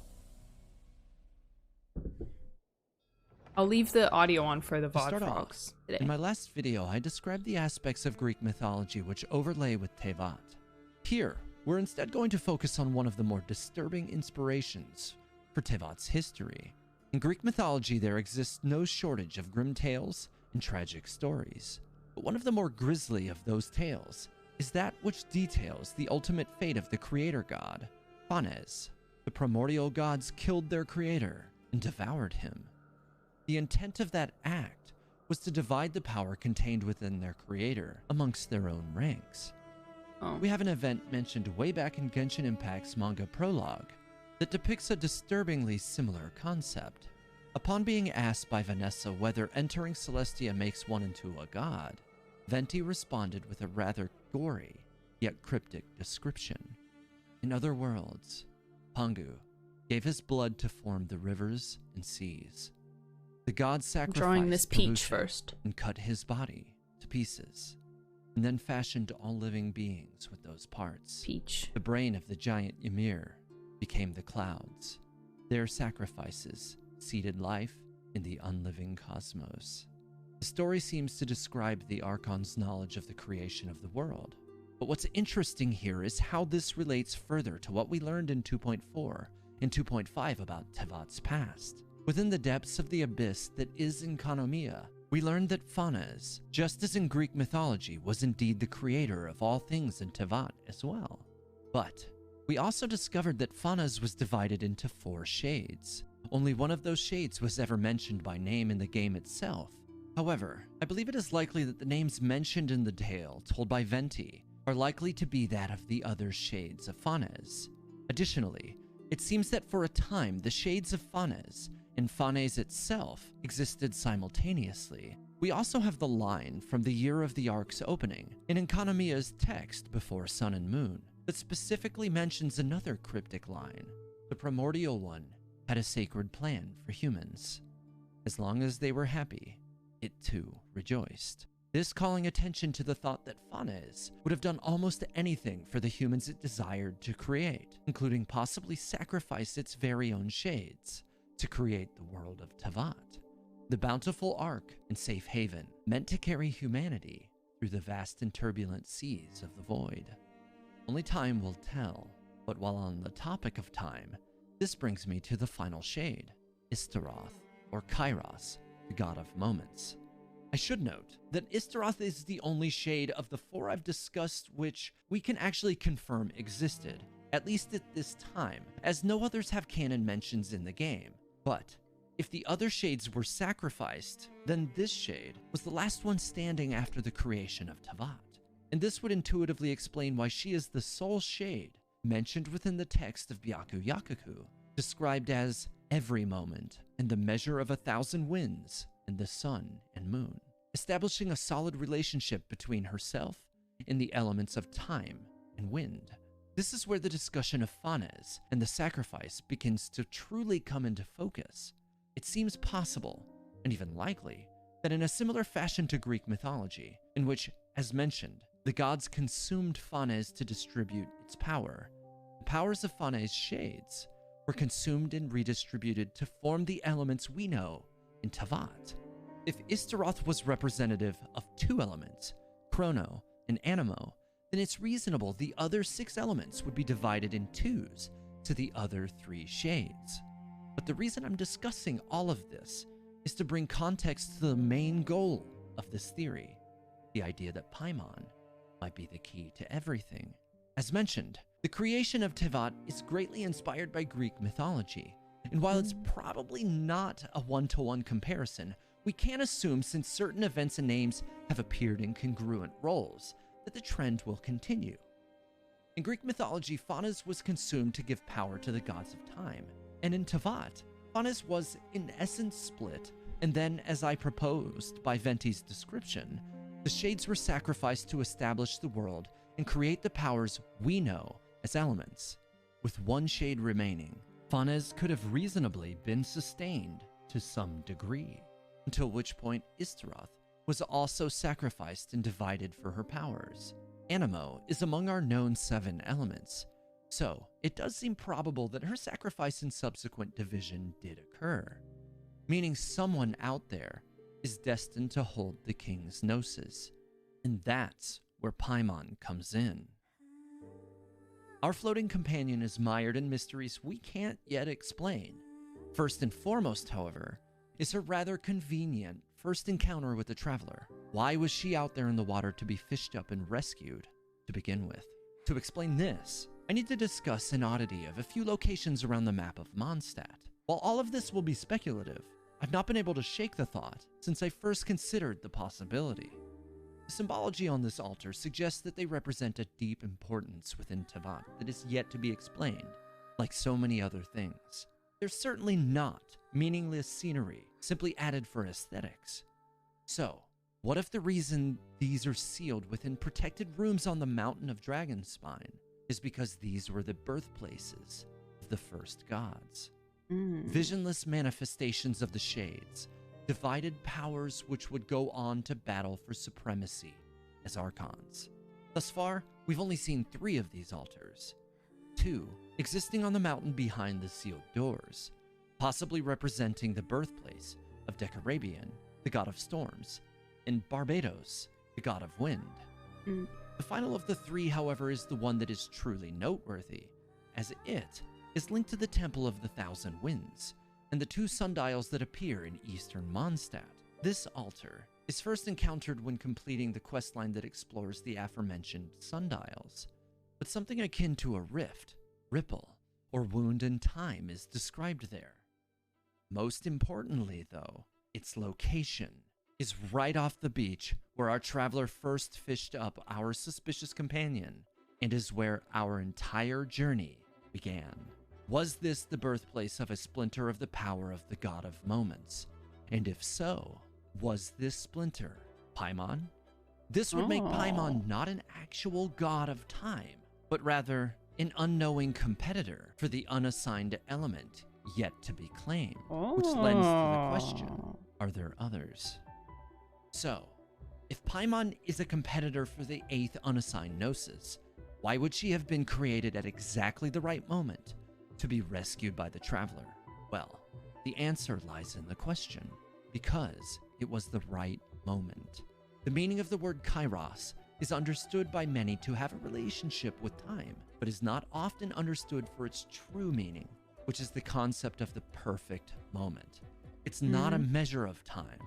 I'll leave the audio on for the To VOD start off, frogs today. in my last video, I described the aspects of Greek mythology which overlay with Tevat. Here, we're instead going to focus on one of the more disturbing inspirations for Tevat's history. In Greek mythology, there exists no shortage of grim tales and tragic stories. But one of the more grisly of those tales is that which details the ultimate fate of the creator god, Phanes. The primordial gods killed their creator and devoured him. The intent of that act was to divide the power contained within their creator amongst their own ranks. We have an event mentioned way back in Genshin Impact's manga prologue that depicts a disturbingly similar concept. Upon being asked by Vanessa whether entering Celestia makes one into a god, Venti responded with a rather gory, yet cryptic description. In other words, Pangu gave his blood to form the rivers and seas. The god sacrificed Drawing this peach Darusha first. and cut his body to pieces, and then fashioned all living beings with those parts. Peach. The brain of the giant Ymir became the clouds. Their sacrifices seeded life in the unliving cosmos. The story seems to describe the Archon's knowledge of the creation of the world. But what's interesting here is how this relates further to what we learned in 2.4 and 2.5 about Tevat's past. Within the depths of the abyss that is Enkanomiya, we learned that Phanes, just as in Greek mythology, was indeed the creator of all things in Tevat as well. But we also discovered that Phanes was divided into 4 shades. Only one of those shades was ever mentioned by name in the game itself. However, I believe it is likely that the names mentioned in the tale told by Venti are likely to be that of the other shades of Phanes. Additionally, it seems that for a time the shades of Phanes and Phanes itself existed simultaneously. We also have the line from the year of the Ark's opening in Enkanomiya's text before Sun and Moon that specifically mentions another cryptic line. The primordial one had a sacred plan for humans. As long as they were happy, it too rejoiced. This calling attention to the thought that Phanes would have done almost anything for the humans it desired to create, including possibly sacrifice its very own shades to create the world of Tevat, the bountiful ark and safe haven meant to carry humanity through the vast and turbulent seas of the void. Only time will tell, but while on the topic of time, this brings me to the final shade, Istaroth, or Kairos, the god of moments. I should note that Istaroth is the only shade of the 4 I've discussed which we can actually confirm existed, at least at this time, as no others have canon mentions in the game. But if the other shades were sacrificed, then this shade was the last one standing after the creation of Tevat. And this would intuitively explain why she is the sole shade mentioned within the text of Byaku Yakuku, described as every moment and the measure of 1,000 winds and the sun and moon, establishing a solid relationship between herself and the elements of time and wind. This is where the discussion of Phanes and the sacrifice begins to truly come into focus. It seems possible, and even likely, that in a similar fashion to Greek mythology, in which, as mentioned, the gods consumed Phanes to distribute its power, the powers of Phanes' shades were consumed and redistributed to form the elements we know in Tevat. If Istaroth was representative of 2 elements, Chrono and Animo, then it's reasonable the other 6 elements would be divided in 2s to the other 3 shades. But the reason I'm discussing all of this is to bring context to the main goal of this theory, the idea that Paimon might be the key to everything. As mentioned, the creation of Tevat is greatly inspired by Greek mythology, and while it's probably not a one-to-one comparison, we can assume since certain events and names have appeared in congruent roles, that the trend will continue. In Greek mythology, Phanes was consumed to give power to the gods of time, and in Tevat, Phanes was in essence split, and then, as I proposed by Venti's description, the shades were sacrificed to establish the world and create the powers we know as elements. With 1 shade remaining, Phanes could have reasonably been sustained to some degree, until which point Istaroth was also sacrificed and divided for her powers. Animo is among our known 7 elements, so it does seem probable that her sacrifice and subsequent division did occur, meaning someone out there is destined to hold the king's gnosis, and that's where Paimon comes in. Our floating companion is mired in mysteries we can't yet explain. First and foremost, however, is her rather convenient first encounter with the traveler. Why was she out there in the water to be fished up and rescued to begin with? To explain this, I need to discuss an oddity of a few locations around the map of Mondstadt. While all of this will be speculative, I've not been able to shake the thought since I first considered the possibility. The symbology on this altar suggests that they represent a deep importance within Tevat that is yet to be explained, like so many other things. They're certainly not meaningless scenery, simply added for aesthetics. So, what if the reason these are sealed within protected rooms on the Mountain of Dragonspine is because these were the birthplaces of the first gods? Visionless manifestations of the shades, divided powers which would go on to battle for supremacy as archons. Thus far, we've only seen 3 of these altars. 2 existing on the mountain behind the sealed doors, possibly representing the birthplace of Decarabian, the god of storms, and Barbados, the god of wind. The final of the 3, however, is the one that is truly noteworthy, as it is linked to the Temple of the Thousand Winds, and the 2 sundials that appear in eastern Mondstadt. This altar is first encountered when completing the questline that explores the aforementioned sundials, but something akin to a rift, ripple, or wound in time is described there. Most importantly, though, its location is right off the beach where our traveler first fished up our suspicious companion, and is where our entire journey began. Was this the birthplace of a splinter of the power of the God of Moments? And if so, was this splinter Paimon? This would make Paimon not an actual god of time, but rather an unknowing competitor for the unassigned element yet to be claimed, which lends to the question, are there others? So, if Paimon is a competitor for the 8th unassigned Gnosis, why would she have been created at exactly the right moment to be rescued by the Traveler? Well, the answer lies in the question, because it was the right moment. The meaning of the word kairos is understood by many to have a relationship with time, but is not often understood for its true meaning, which is the concept of the perfect moment. It's not a measure of time,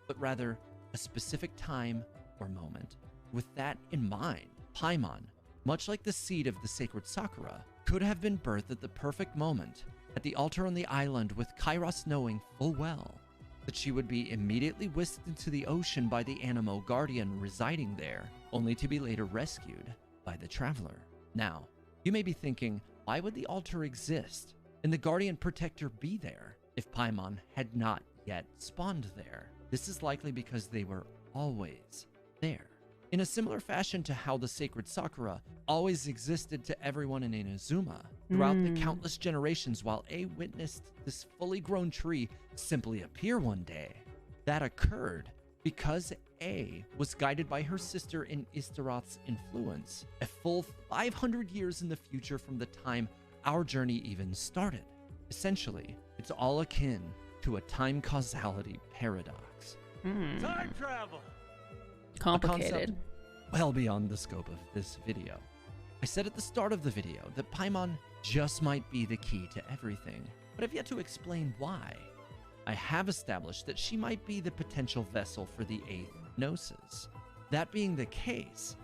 but rather a specific time or moment. With that in mind, Paimon, much like the seed of the sacred Sakura, could have been birthed at the perfect moment at the altar on the island, with Kairos knowing full well that she would be immediately whisked into the ocean by the Animo Guardian residing there, only to be later rescued by the Traveler. Now, you may be thinking, why would the altar exist? and the Guardian Protector be there if Paimon had not yet spawned there? This is likely because they were always there. In a similar fashion to how the sacred Sakura always existed to everyone in Inazuma throughout the countless generations, while A witnessed this fully grown tree simply appear one day. That occurred because A was guided by her sister in Istaroth's influence, a full 500 years in the future from the time our journey even started. Essentially, it's all akin to a time causality paradox. Time travel. Complicated. Well beyond the scope of this video. I said at the start of the video that Paimon just might be the key to everything, but I've yet to explain why. I have established that she might be the potential vessel for the 8th Gnosis. That being the case,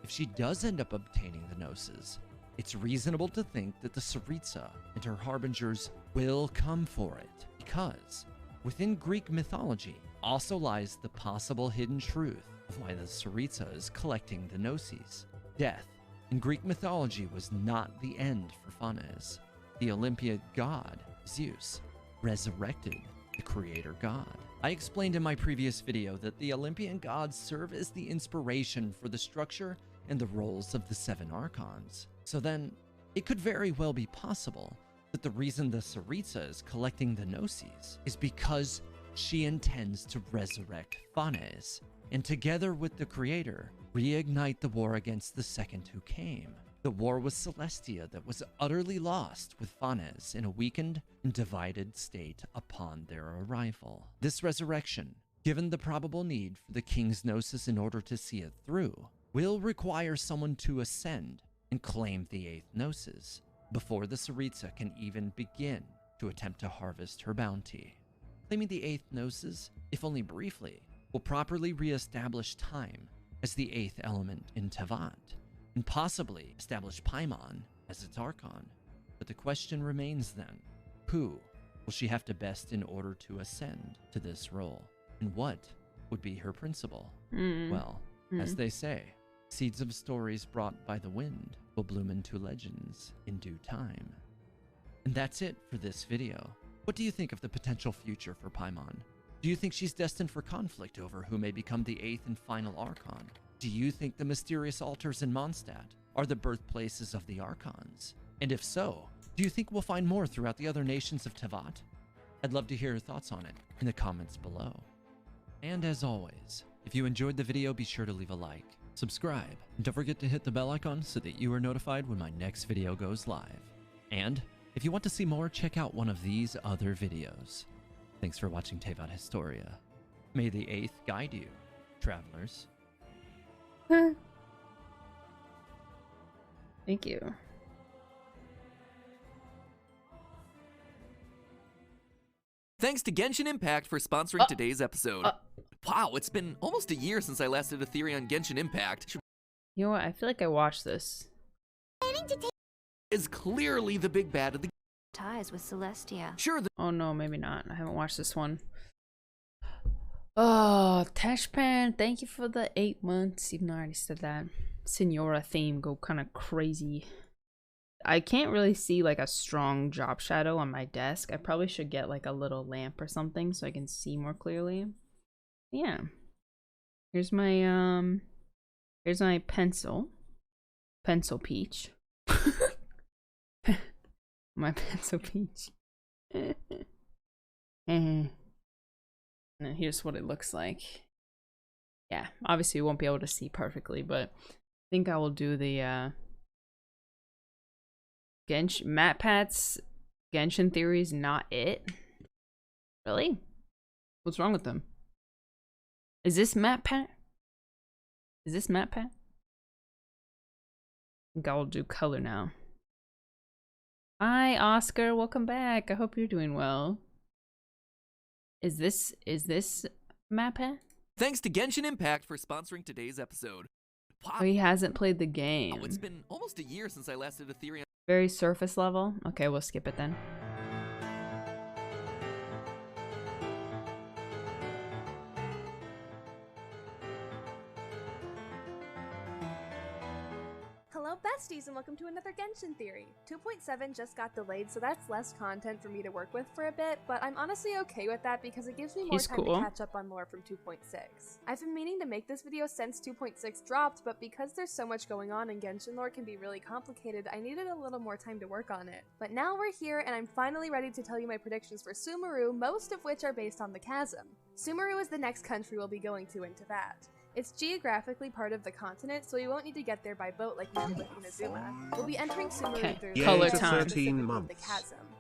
if she does end up obtaining the Gnosis, it's reasonable to think that the Tsaritsa and her harbingers will come for it, because within Greek mythology also lies the possible hidden truth of why the Tsaritsa is collecting the Gnosis. Death in Greek mythology was not the end for Phanes. The Olympiad god, Zeus, resurrected the creator god. I explained in my previous video that the Olympian gods serve as the inspiration for the structure and the roles of the 7 Archons. So then, it could very well be possible that the reason the Tsaritsa is collecting the Gnosis is because she intends to resurrect Phanes, and together with the creator, reignite the war against the second who came. The war with Celestia that was utterly lost with Phanes in a weakened and divided state upon their arrival. This resurrection, given the probable need for the King's Gnosis in order to see it through, will require someone to ascend and claim the 8th Gnosis before the Tsaritsa can even begin to attempt to harvest her bounty. Claiming the 8th Gnosis, if only briefly, will properly re-establish time as the 8th element in Tevat, and possibly establish Paimon as its Archon. But the question remains then, who will she have to best in order to ascend to this role? And what would be her principle? Well, as they say, seeds of stories brought by the wind will bloom into legends in due time. And that's it for this video. What do you think of the potential future for Paimon? Do you think she's destined for conflict over who may become the 8th and final Archon? Do you think the mysterious altars in Mondstadt are the birthplaces of the Archons? And if so, do you think we'll find more throughout the other nations of Tevat? I'd love to hear your thoughts on it in the comments below. And as always, if you enjoyed the video, be sure to leave a like, subscribe, and don't forget to hit the bell icon so that you are notified when my next video goes live. And if you want to see more, check out one of these other videos. Thanks for watching Tevat Historia. May the 8th guide you, travelers. Thank you. Thanks to Genshin Impact for sponsoring today's episode. Wow, it's been almost a year since I last did a theory on Genshin Impact. You know what? I feel like I watched this. Is clearly the big bad of the Ties with Celestia. Sure. Oh no, maybe not. I haven't watched this one. Oh, Tashpan, thank you for the 8 months. Even though I already said that. Senora theme go kind of crazy. I can't really see like a strong drop shadow on my desk. I probably should get like a little lamp or something so I can see more clearly. Yeah. Here's my pencil. Pencil peach. My pencil peach. And here's what it looks like. Yeah, obviously you won't be able to see perfectly, but I think I will do the Genshin MatPat's Genshin theories, not it. Really? What's wrong with them? Is this MatPat? Is this MatPat? I think I will do color now. Hi Oscar, welcome back. I hope you're doing well. Is this MatPat? Thanks to Genshin Impact for sponsoring today's episode. Wow. Oh, he hasn't played the game. Oh, it's been almost a year since I last did a theory on Very surface level. Okay, we'll skip it then. Hello besties and welcome to another Genshin theory. 2.7 just got delayed, so that's less content for me to work with for a bit, but I'm honestly okay with that because it gives me more time to catch up on lore from 2.6. I've been meaning to make this video since 2.6 dropped, but because there's so much going on and Genshin lore can be really complicated, I needed a little more time to work on it. But now we're here and I'm finally ready to tell you my predictions for Sumeru, most of which are based on the chasm. Sumeru is the next country we'll be going to in Teyvat. It's geographically part of the continent, so you won't need to get there by boat like we did with Inazuma. We'll be entering Sumeru through Yay for 13 months.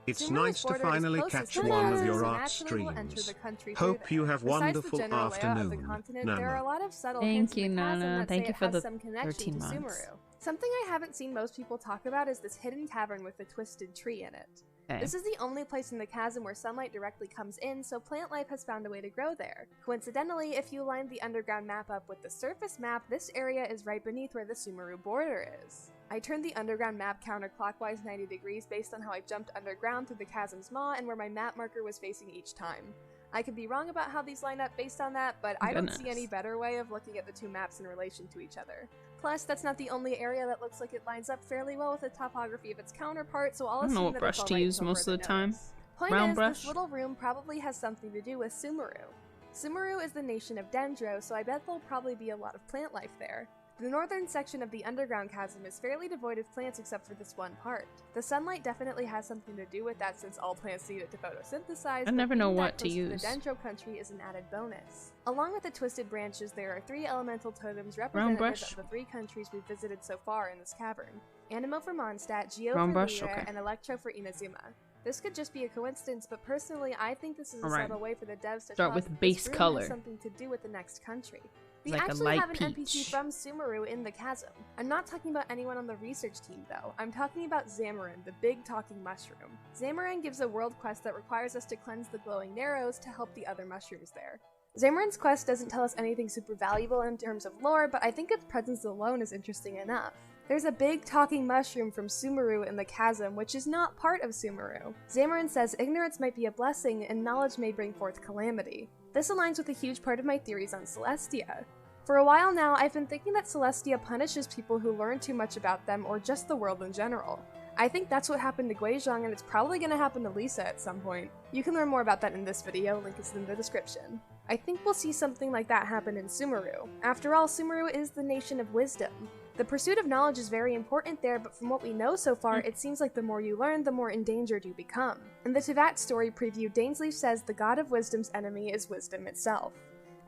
It's Sumeru's nice to border is finally closest catch to the one of Netherlands, your so art naturally we'll enter streams. the country Hope through you there. have Besides the wonderful general layout of the afternoon, continent, there are a Nama. lot of subtle Thank hints you, in the chasm Nana. that Thank say you it for has the some connection 13 to months. Sumeru. Something I haven't seen most people talk about is this hidden cavern with a twisted tree in it. Okay. This is the only place in the chasm where sunlight directly comes in, so plant life has found a way to grow there. Coincidentally, if you line the underground map up with the surface map, this area is right beneath where the Sumeru border is. I turned the underground map counterclockwise 90 degrees based on how I jumped underground through the chasm's maw and where my map marker was facing each time. I could be wrong about how these line up based on that, but I don't see any better way of looking at the two maps in relation to each other. Plus, that's not the only area that looks like it lines up fairly well with the topography of its counterpart, so I'll I don't know assume what that brush it's to alright use until most of further the time. notice. Point Round is, brush? this little room probably has something to do with Sumeru. Sumeru is the nation of Dendro, so I bet there'll probably be a lot of plant life there. The northern section of the underground chasm is fairly devoid of plants except for this one part. The sunlight definitely has something to do with that since all plants need it to photosynthesize. I never know what to close use. The Dendro country is an added bonus. Along with the twisted branches, there are 3 elemental totems representative of the 3 countries we've visited so far in this cavern. Animo for Mondstadt, Geo for Lyra, and Electro for Inazuma. This could just be a coincidence, but personally, I think this is a subtle way for the devs to start tell with us that base this room color. has something to do with the next country. We Like a actually light have an NPC peach. from Sumeru in the chasm. I'm not talking about anyone on the research team though. I'm talking about Zamorin, the big talking mushroom. Zamorin gives a world quest that requires us to cleanse the glowing narrows to help the other mushrooms there. Zamorin's quest doesn't tell us anything super valuable in terms of lore, but I think its presence alone is interesting enough. There's a big talking mushroom from Sumeru in the chasm, which is not part of Sumeru. Zamorin says ignorance might be a blessing and knowledge may bring forth calamity. This aligns with a huge part of my theories on Celestia. For a while now, I've been thinking that Celestia punishes people who learn too much about them or just the world in general. I think that's what happened to Guizhong, and it's probably going to happen to Lisa at some point. You can learn more about that in this video, link is in the description. I think we'll see something like that happen in Sumeru. After all, Sumeru is the nation of wisdom. The pursuit of knowledge is very important there, but from what we know so far, it seems like the more you learn, the more endangered you become. In the Teyvat story preview, Dainsleif says the god of wisdom's enemy is wisdom itself.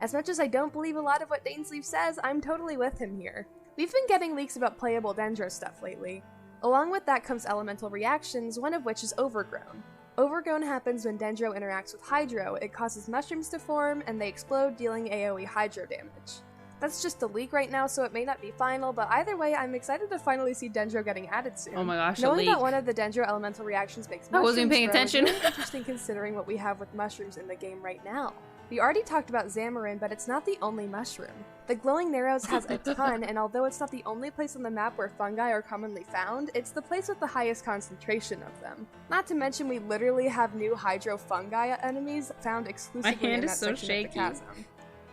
As much as I don't believe a lot of what Dainsleif says, I'm totally with him here. We've been getting leaks about playable Dendro stuff lately. Along with that comes elemental reactions, one of which is overgrown. Overgrown happens when Dendro interacts with Hydro, it causes mushrooms to form, and they explode, dealing AoE Hydro damage. That's just a leak right now, so it may not be final, but either way, I'm excited to finally see Dendro getting added soon. Oh my gosh, a Knowing leak. that one of the Dendro elemental reactions makes I mushrooms wasn't even paying grow is attention. really interesting considering what we have with mushrooms in the game right now. We already talked about Zamorin, but it's not the only mushroom. The Glowing Narrows has a ton, and although it's not the only place on the map where fungi are commonly found, it's the place with the highest concentration of them. Not to mention we literally have new hydro fungi enemies found exclusively in that section of the chasm.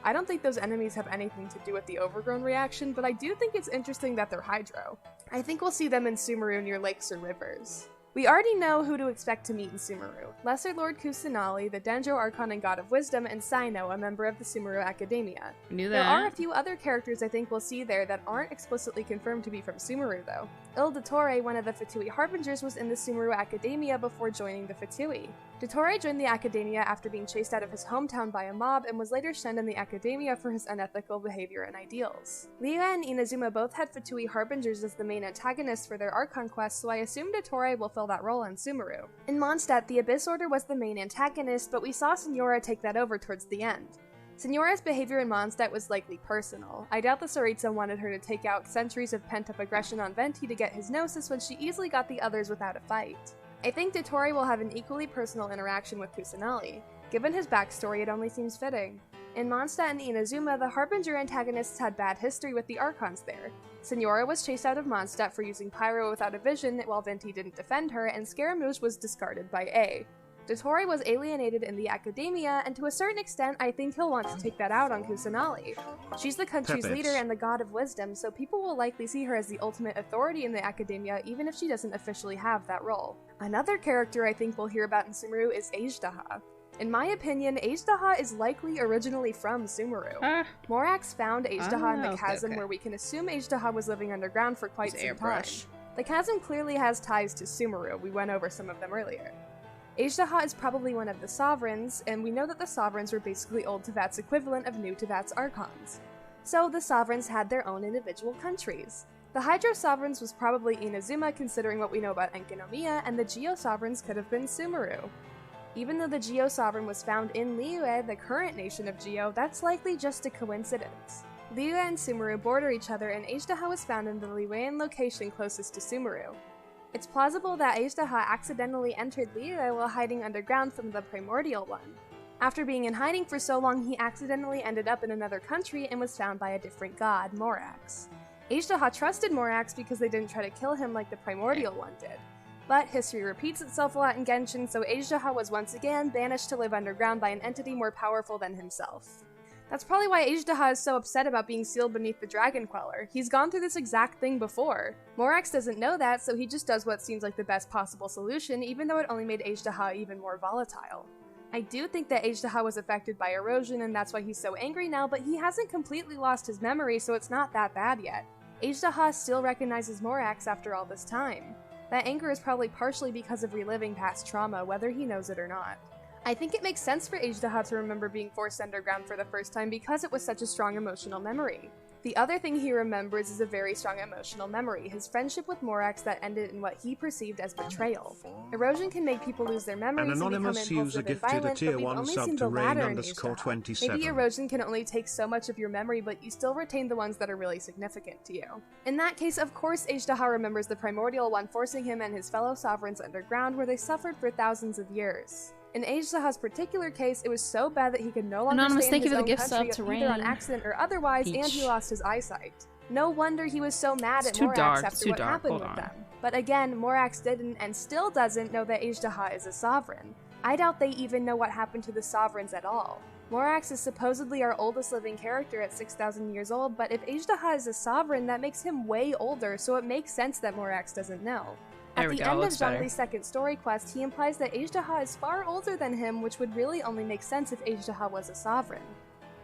I don't think those enemies have anything to do with the overgrown reaction, but I do think it's interesting that they're hydro. I think we'll see them in Sumeru near lakes or rivers. We already know who to expect to meet in Sumeru. Lesser Lord Kusanali, the Dendro Archon and God of Wisdom, and Sino, a member of the Sumeru Academia. Knew There that. are a few other characters I think we'll see there that aren't explicitly confirmed to be from Sumeru though. Il Dottore, one of the Fatui Harbingers, was in the Sumeru Academia before joining the Fatui. Dottore joined the Academia after being chased out of his hometown by a mob and was later shunned in the Academia for his unethical behavior and ideals. Lyra and Inazuma both had Fatui Harbingers as the main antagonists for their Archon quest, so I assume Dottore will fill that role in Sumeru. In Mondstadt, the Abyss Order was the main antagonist, but we saw Signora take that over towards the end. Signora's behavior in Mondstadt was likely personal. I doubt the Tsaritsa wanted her to take out centuries of pent-up aggression on Venti to get his Gnosis when she easily got the others without a fight. I think Dottore will have an equally personal interaction with Kusanali. Given his backstory, it only seems fitting. In Mondstadt and Inazuma, the Harbinger antagonists had bad history with the Archons there. Signora was chased out of Mondstadt for using Pyro without a vision while Venti didn't defend her, and Scaramouche was discarded by A. Dotori was alienated in the academia, and to a certain extent, I think he'll want to take that out on Kusanali. She's the country's Pepits. leader and the god of wisdom, so people will likely see her as the ultimate authority in the academia, even if she doesn't officially have that role. Another character I think we'll hear about in Sumeru is Agedaha. In my opinion, Agedaha is likely originally from Sumeru. Morax found Agedaha in the chasm where we can assume Agedaha was living underground for quite some time. The chasm clearly has ties to Sumeru, we went over some of them earlier. Agedaha is probably one of the sovereigns, and we know that the sovereigns were basically Old Tevat's equivalent of New Tevat's archons. So the sovereigns had their own individual countries. The Hydro sovereigns was probably Inazuma considering what we know about Enkinomiya, and the Geo sovereigns could have been Sumeru. Even though the Geo sovereign was found in Liyue, the current nation of Geo, that's likely just a coincidence. Liyue and Sumeru border each other, and Agedaha was found in the Liyuean location closest to Sumeru. It's plausible that Agedaha accidentally entered Liyue while hiding underground from the Primordial One. After being in hiding for so long, he accidentally ended up in another country and was found by a different god, Morax. Agedaha trusted Morax because they didn't try to kill him like the Primordial One did. But history repeats itself a lot in Genshin, so Agedaha was once again banished to live underground by an entity more powerful than himself. That's probably why Agedaha is so upset about being sealed beneath the Dragon Queller. He's gone through this exact thing before. Morax doesn't know that, so he just does what seems like the best possible solution, even though it only made Agedaha even more volatile. I do think that Agedaha was affected by erosion, and that's why he's so angry now, but he hasn't completely lost his memory, so it's not that bad yet. Agedaha still recognizes Morax after all this time. That anger is probably partially because of reliving past trauma, whether he knows it or not. I think it makes sense for Agedaha to remember being forced underground for the first time because it was such a strong emotional memory. The other thing he remembers is a very strong emotional memory, his friendship with Morax that ended in what he perceived as betrayal. Erosion can make people lose their memories and become impulsive and violent, but we've only seen the latter in Agedaha. Maybe erosion can only take so much of your memory, but you still retain the ones that are really significant to you. In that case, of course, Agedaha remembers the Primordial One forcing him and his fellow sovereigns underground where they suffered for thousands of years. In Agedaha's particular case, it was so bad that he could no longer stay in his own country either on accident or otherwise, and he lost his eyesight. No wonder he was so mad at Morax after what happened with them. But again, Morax didn't and still doesn't know that Agedaha is a sovereign. I doubt they even know what happened to the sovereigns at all. Morax is supposedly our oldest living character at 6,000 years old, but if Agedaha is a sovereign, that makes him way older, so it makes sense that Morax doesn't know. At the end of Zhongli's second story quest, he implies that Agedaha is far older than him, which would really only make sense if Agedaha was a sovereign.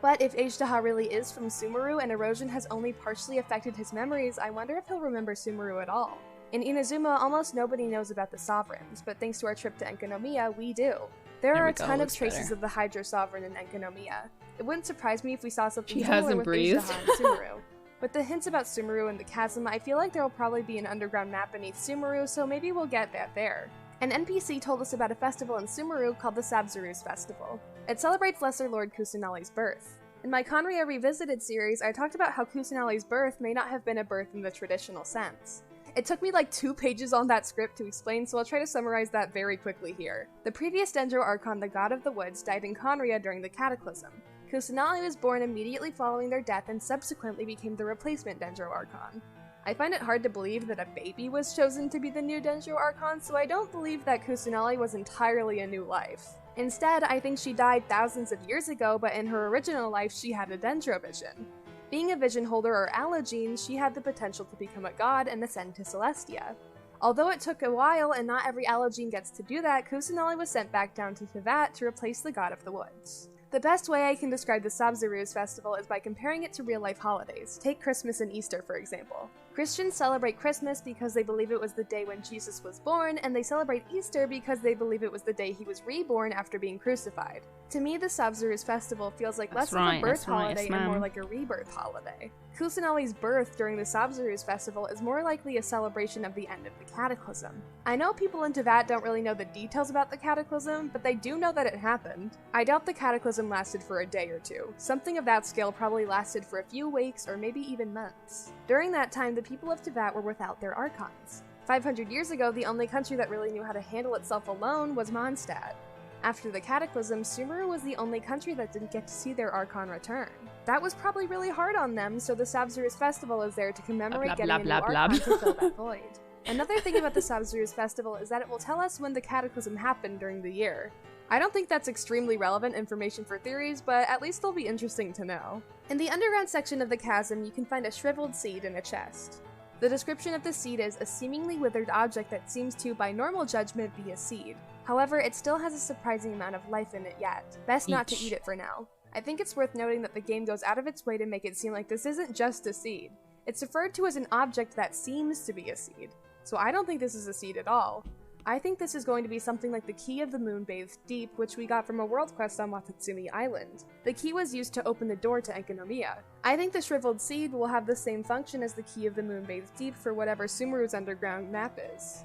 But if Agedaha really is from Sumeru and erosion has only partially affected his memories, I wonder if he'll remember Sumeru at all. In Inazuma, almost nobody knows about the sovereigns, but thanks to our trip to Enkinomiya, we do. There are a ton of traces of the Hydro Sovereign in Enkinomiya. It wouldn't surprise me if we saw something similar with Agedaha and Sumeru. With the hints about Sumeru and the chasm, I feel like there will probably be an underground map beneath Sumeru, so maybe we'll get that there. An NPC told us about a festival in Sumeru called the Sabzeruz Festival. It celebrates Lesser Lord Kusanali's birth. In my Conria Revisited series, I talked about how Kusanali's birth may not have been a birth in the traditional sense. It took me like 2 pages on that script to explain, so I'll try to summarize that very quickly here. The previous Dendro Archon, the God of the Woods, died in Conria during the Cataclysm. Kusanali was born immediately following their death and subsequently became the replacement Dendro Archon. I find it hard to believe that a baby was chosen to be the new Dendro Archon, so I don't believe that Kusanali was entirely a new life. Instead, I think she died thousands of years ago, but in her original life she had a Dendro vision. Being a vision holder or allogene, she had the potential to become a god and ascend to Celestia. Although it took a while and not every allogene gets to do that, Kusanali was sent back down to Tevat to replace the God of the Woods. The best way I can describe the Sabzeruz festival is by comparing it to real-life holidays. Take Christmas and Easter, for example. Christians celebrate Christmas because they believe it was the day when Jesus was born, and they celebrate Easter because they believe it was the day he was reborn after being crucified. To me, the Sabzeruz festival feels like less of a birth holiday and more like a rebirth holiday. Kusanali's birth during the Sabzeruz festival is more likely a celebration of the end of the Cataclysm. I know people in Tevat don't really know the details about the Cataclysm, but they do know that it happened. I doubt the Cataclysm lasted for a day or two. Something of that scale probably lasted for a few weeks or maybe even months. During that time, the people of Tevat were without their Archons. 500 years ago, the only country that really knew how to handle itself alone was Mondstadt. After the Cataclysm, Sumeru was the only country that didn't get to see their Archon return. That was probably really hard on them, so the Sabzeruz festival is there to commemorate getting a new Archon to fill that void. Another thing about the Sabzeruz festival is that it will tell us when the cataclysm happened during the year. I don't think that's extremely relevant information for theories, but at least it'll be interesting to know. In the underground section of the chasm, you can find a shriveled seed in a chest. The description of the seed is a seemingly withered object that seems to, by normal judgment, be a seed. However, it still has a surprising amount of life in it yet. Best not to eat it for now. I think it's worth noting that the game goes out of its way to make it seem like this isn't just a seed. It's referred to as an object that seems to be a seed. So I don't think this is a seed at all. I think this is going to be something like the Key of the Moon-Bathed Deep, which we got from a world quest on Watatsumi Island. The key was used to open the door to Enkanomiya. I think the shriveled seed will have the same function as the Key of the Moon-Bathed Deep for whatever Sumeru's underground map is.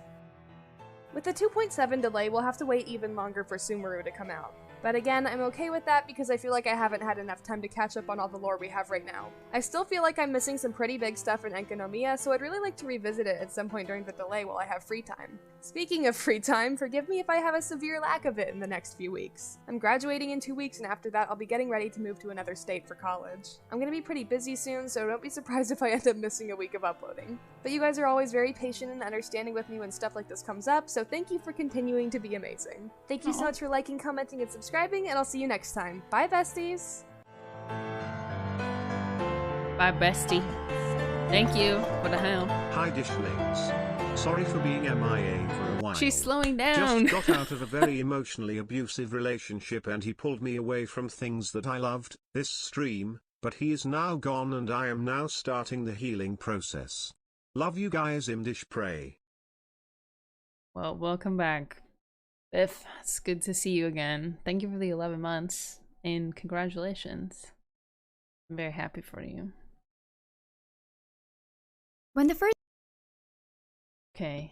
With the 2.7 delay, we'll have to wait even longer for Sumeru to come out. But again, I'm okay with that because I feel like I haven't had enough time to catch up on all the lore we have right now. I still feel like I'm missing some pretty big stuff in Enkanomiya, so I'd really like to revisit it at some point during the delay while I have free time. Speaking of free time, forgive me if I have a severe lack of it in the next few weeks. I'm graduating in 2 weeks, and after that I'll be getting ready to move to another state for college. I'm gonna be pretty busy soon, so don't be surprised if I end up missing a week of uploading. But you guys are always very patient and understanding with me when stuff like this comes up, so thank you for continuing to be amazing. Thank you so much for liking, commenting, and subscribing, and I'll see you next time. Bye, besties! Bye, bestie. Thank you for the help. Hi, Dishlings. Sorry for being MIA for a while. She's slowing down. Just got out of a very emotionally abusive relationship and he pulled me away from things that I loved, this stream, but he is now gone and I am now starting the healing process. Love you guys, Imdish Pray. Well, welcome back. Biff, it's good to see you again. Thank you for the 11 months and congratulations. I'm very happy for you. When the first Okay.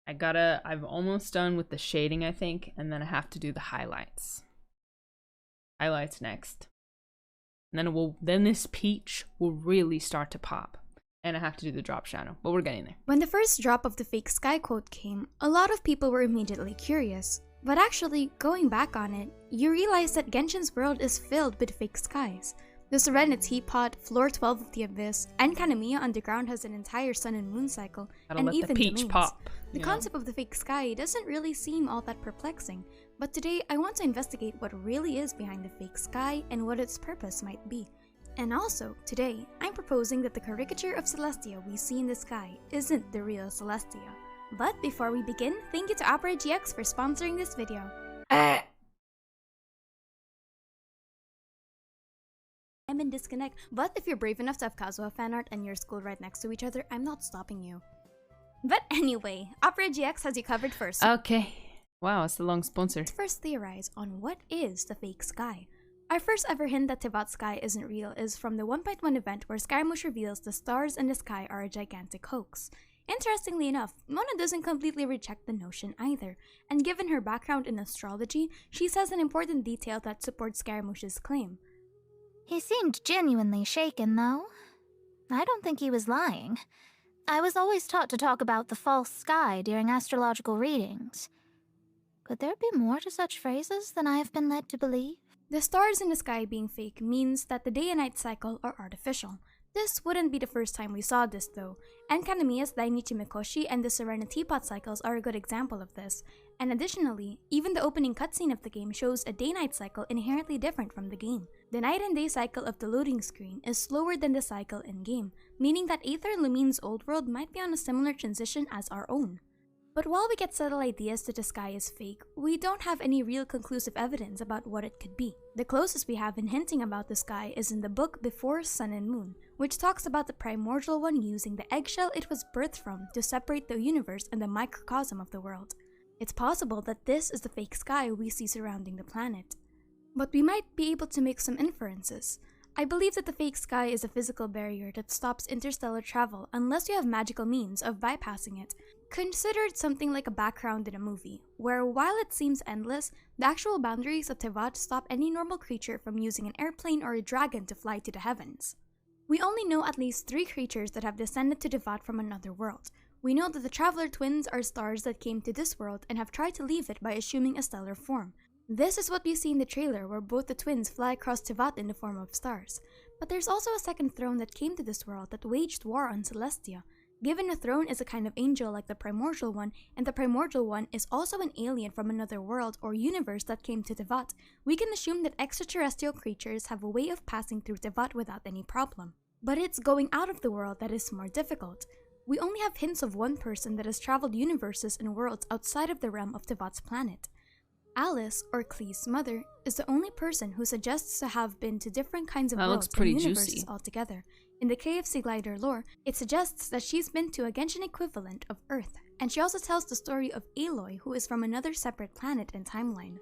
I'm almost done with the shading, I think, and then I have to do the highlights. Highlights next. And then this peach will really start to pop. And I have to do the drop shadow, but we're getting there. When the first drop of the fake sky quote came, a lot of people were immediately curious. But actually, going back on it, you realize that Genshin's world is filled with fake skies. The Serenity Teapot, Floor 12 of the Abyss, and Enkanomiya Underground has an entire sun and moon cycle, Gotta and let even the peach domains. pop. The concept of the fake sky doesn't really seem all that perplexing, but today I want to investigate what really is behind the fake sky and what its purpose might be. And also, today, I'm proposing that the caricature of Celestia we see in the sky isn't the real Celestia. But before we begin, thank you to Opera GX for sponsoring this video. I'm in disconnect, but if you're brave enough to have Kazuha fan art and your school right next to each other, I'm not stopping you. But anyway, Opera GX has you covered first. Okay. Wow, it's the long sponsor. Let's first theorize on what is the fake sky. Our first ever hint that Tevat Sky isn't real is from the 1.1 event where Skymush reveals the stars in the sky are a gigantic hoax. Interestingly enough, Mona doesn't completely reject the notion either, and given her background in astrology, she says an important detail that supports Skymush's claim. He seemed genuinely shaken, though. I don't think he was lying. I was always taught to talk about the false sky during astrological readings. Could there be more to such phrases than I have been led to believe? The stars in the sky being fake means that the day and night cycle are artificial. This wouldn't be the first time we saw this though, and Enkanomiya's Dainichi Mikoshi and the Serenity Teapot cycles are a good example of this. And additionally, even the opening cutscene of the game shows a day-night cycle inherently different from the game. The night and day cycle of the loading screen is slower than the cycle in-game, meaning that Aether Lumine's old world might be on a similar transition as our own. But while we get subtle ideas that the sky is fake, we don't have any real conclusive evidence about what it could be. The closest we have in hinting about the sky is in the book Before Sun and Moon, which talks about the primordial one using the eggshell it was birthed from to separate the universe and the microcosm of the world. It's possible that this is the fake sky we see surrounding the planet. But we might be able to make some inferences. I believe that the fake sky is a physical barrier that stops interstellar travel unless you have magical means of bypassing it. Consider it something like a background in a movie, where while it seems endless, the actual boundaries of Tevat stop any normal creature from using an airplane or a dragon to fly to the heavens. We only know at least 3 creatures that have descended to Tevat from another world. We know that the Traveler Twins are stars that came to this world and have tried to leave it by assuming a stellar form. This is what we see in the trailer where both the twins fly across Tevat in the form of stars. But there's also a second throne that came to this world that waged war on Celestia. Given a throne is a kind of angel like the primordial one, and the primordial one is also an alien from another world or universe that came to Tevat, we can assume that extraterrestrial creatures have a way of passing through Tevat without any problem. But it's going out of the world that is more difficult. We only have hints of one person that has traveled universes and worlds outside of the realm of Tevat's planet. Alice, or Klee's mother, is the only person who suggests to have been to different kinds of worlds and universes altogether. In the KFC Glider lore, it suggests that she's been to a Genshin equivalent of Earth, and she also tells the story of Aloy, who is from another separate planet and timeline.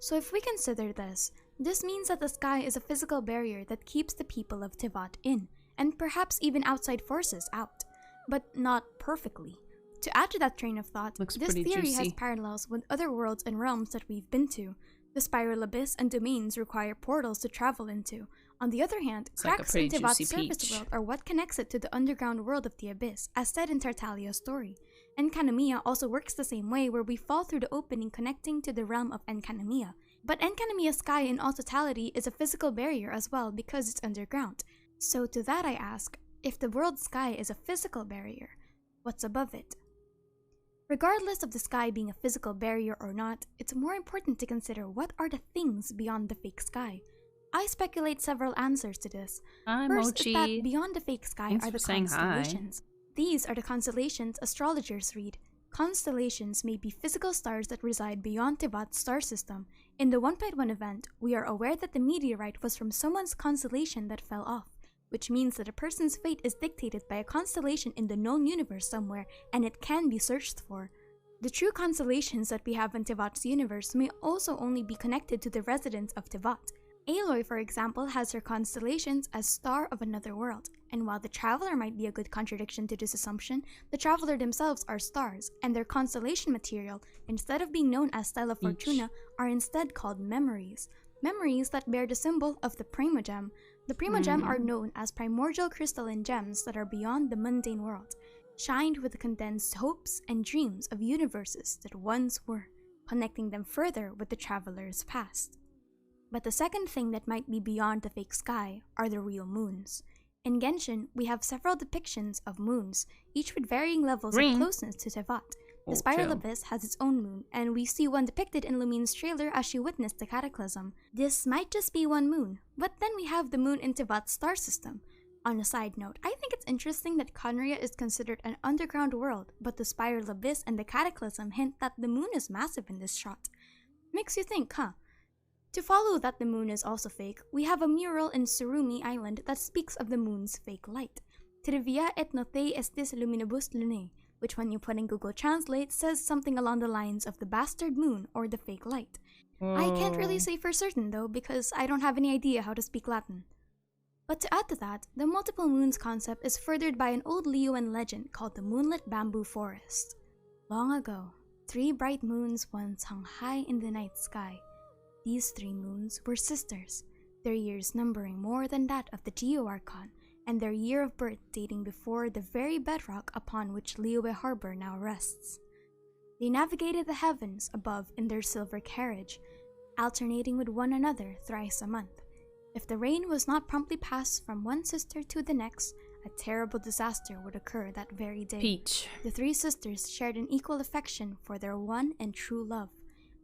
So if we consider this means that the sky is a physical barrier that keeps the people of Tevat in, and perhaps even outside forces out, but not perfectly. To add to that train of thought, this theory has parallels with other worlds and realms that we've been to. The Spiral Abyss and domains require portals to travel into. On the other hand, cracks in Tevat's surface world are what connects it to the underground world of the Abyss, as said in Tartaglia's story. Enkanomiya also works the same way, where we fall through the opening connecting to the realm of Enkanomiya. But Enkanomiya's sky in all totality is a physical barrier as well because it's underground. So to that I ask, if the world's sky is a physical barrier, what's above it? Regardless of the sky being a physical barrier or not, it's more important to consider what are the things beyond the fake sky. I speculate several answers to this. First is that beyond the fake sky are the constellations. These are the constellations astrologers read. Constellations may be physical stars that reside beyond Tevat's star system. In the 1.1 event, we are aware that the meteorite was from someone's constellation that fell off, which means that a person's fate is dictated by a constellation in the known universe somewhere, and it can be searched for. The true constellations that we have in Tevat's universe may also only be connected to the residents of Tevat. Aloy, for example, has her constellations as Star of Another World, and while the Traveler might be a good contradiction to this assumption, the Traveler themselves are stars, and their constellation material, instead of being known as Stella Fortuna, are instead called memories. Memories that bear the symbol of the Primogem. The Primogem are known as primordial crystalline gems that are beyond the mundane world, shined with the condensed hopes and dreams of universes that once were, connecting them further with the Traveler's past. But the second thing that might be beyond the fake sky are the real moons. In Genshin, we have several depictions of moons, each with varying levels of closeness to Tevat. The Spiral Abyss has its own moon, and we see one depicted in Lumine's trailer as she witnessed the cataclysm. This might just be one moon, but then we have the moon in Tevat's star system. On a side note, I think it's interesting that Conria is considered an underground world, but the Spiral Abyss and the cataclysm hint that the moon is massive in this shot. Makes you think, huh? To follow that the moon is also fake, we have a mural in Surumi Island that speaks of the moon's fake light. Trivia et notae estis luminibus lunae, which when you put in Google Translate says something along the lines of the bastard moon or the fake light. I can't really say for certain though, because I don't have any idea how to speak Latin. But to add to that, the multiple moons concept is furthered by an old Liyuan legend called the Moonlit Bamboo Forest. Long ago, 3 bright moons once hung high in the night sky. These 3 moons were sisters, their years numbering more than that of the Geo-Archon, and their year of birth dating before the very bedrock upon which Liyue Harbor now rests. They navigated the heavens above in their silver carriage, alternating with one another thrice a month. If the rain was not promptly passed from one sister to the next, a terrible disaster would occur that very day. Peach. The 3 sisters shared an equal affection for their one and true love,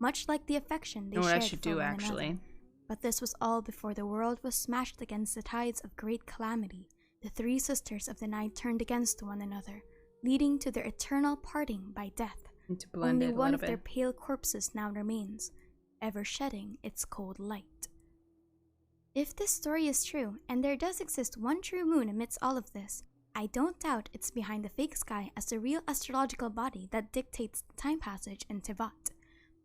much like the affection they shared for one another. But this was all before the world was smashed against the tides of great calamity. The 3 sisters of the night turned against one another, leading to their eternal parting by death. Only one of their pale corpses now remains, ever shedding its cold light. If this story is true, and there does exist one true moon amidst all of this, I don't doubt it's behind the fake sky as the real astrological body that dictates the time passage in Tevat.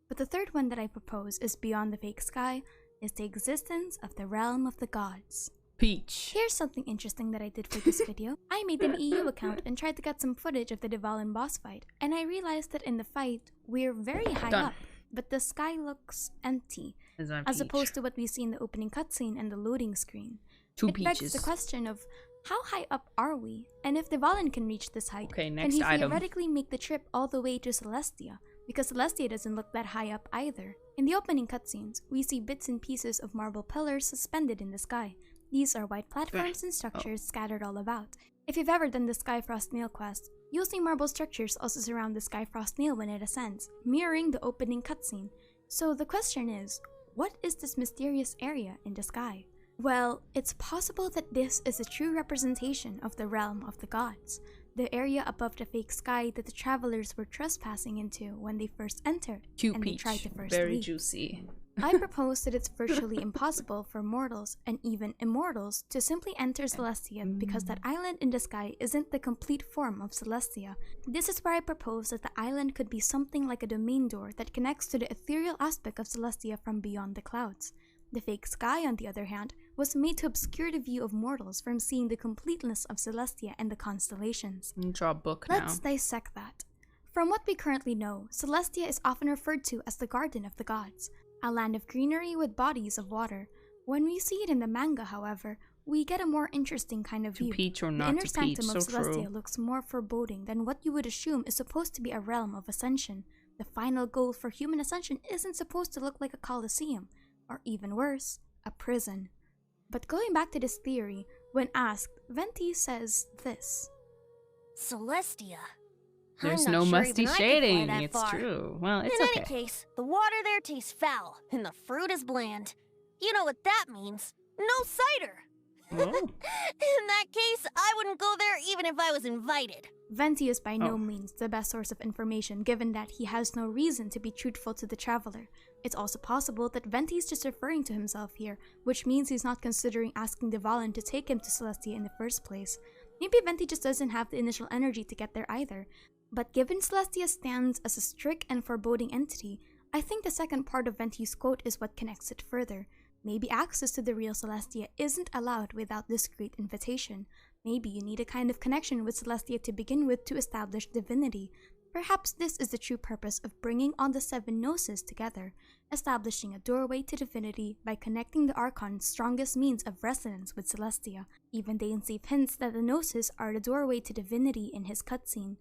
But the third one that I propose is beyond the fake sky, is the existence of the realm of the gods. Peach. Here's something interesting that I did for this video. I made an EU account and tried to get some footage of the Dvalin boss fight, and I realized that in the fight, we're very high up, but the sky looks empty, as opposed to what we see in the opening cutscene and the loading screen. It begs the question of, how high up are we? And if Dvalin can reach this height, can he theoretically make the trip all the way to Celestia? Because Celestia doesn't look that high up either. In the opening cutscenes, we see bits and pieces of marble pillars suspended in the sky. These are white platforms and structures scattered all about. If you've ever done the Skyfrost Nail quest, you'll see marble structures also surround the Skyfrost Nail when it ascends, mirroring the opening cutscene. So the question is, what is this mysterious area in the sky? Well, it's possible that this is a true representation of the realm of the gods, the area above the fake sky that the travelers were trespassing into when they first entered Cute and peach. they tried to first Very leave. juicy. I propose that it's virtually impossible for mortals and even immortals to simply enter Celestia because that island in the sky isn't the complete form of Celestia. This is where I propose that the island could be something like a domain door that connects to the ethereal aspect of Celestia from beyond the clouds. The fake sky, on the other hand, was made to obscure the view of mortals from seeing the completeness of Celestia and the constellations. Draw a book Let's now. dissect that. From what we currently know, Celestia is often referred to as the Garden of the Gods, a land of greenery with bodies of water. When we see it in the manga, however, we get a more interesting kind of To view. peach or The not inner to sanctum peach, of so Celestia true. looks more foreboding than what you would assume is supposed to be a realm of ascension. The final goal for human ascension isn't supposed to look like a coliseum, or even worse, a prison. But going back to this theory, when asked, Venti says this. Celestia. There's I'm no not sure musty even I could fly shading. that It's far. true. Well, it's In okay. any case, the water there tastes foul, and the fruit is bland. You know what that means? No cider. Oh. In that case, I wouldn't go there even if I was invited. Venti is by Oh. no means the best source of information given that he has no reason to be truthful to the traveler. It's also possible that Venti is just referring to himself here, which means he's not considering asking the Valen to take him to Celestia in the first place. Maybe Venti just doesn't have the initial energy to get there either. But given Celestia stands as a strict and foreboding entity, I think the second part of Venti's quote is what connects it further. Maybe access to the real Celestia isn't allowed without this great invitation. Maybe you need a kind of connection with Celestia to begin with to establish divinity. Perhaps this is the true purpose of bringing all the 7 gnosis together, establishing a doorway to divinity by connecting the Archon's strongest means of resonance with Celestia. Even Dainsleif hints that the gnosis are the doorway to divinity in his cutscene.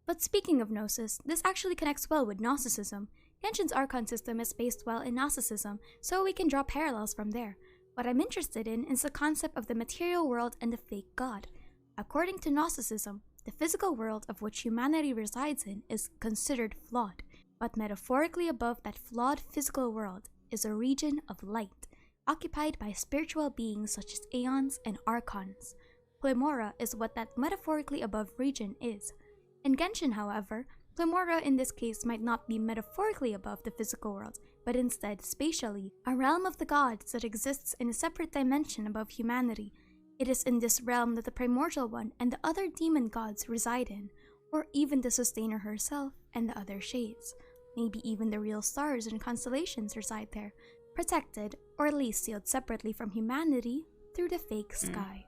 But speaking of gnosis, this actually connects well with Gnosticism. Genshin's Archon system is based well in Gnosticism, so we can draw parallels from there. What I'm interested in is the concept of the material world and the fake god. According to Gnosticism, the physical world of which humanity resides in is considered flawed, but metaphorically above that flawed physical world is a region of light, occupied by spiritual beings such as Aeons and Archons. Plemora is what that metaphorically above region is. In Genshin, however, Plemora in this case might not be metaphorically above the physical world, but instead spatially, a realm of the gods that exists in a separate dimension above humanity. It is in this realm that the Primordial One and the other demon gods reside in, or even the Sustainer herself and the other shades. Maybe even the real stars and constellations reside there, protected or at least sealed separately from humanity through the fake sky.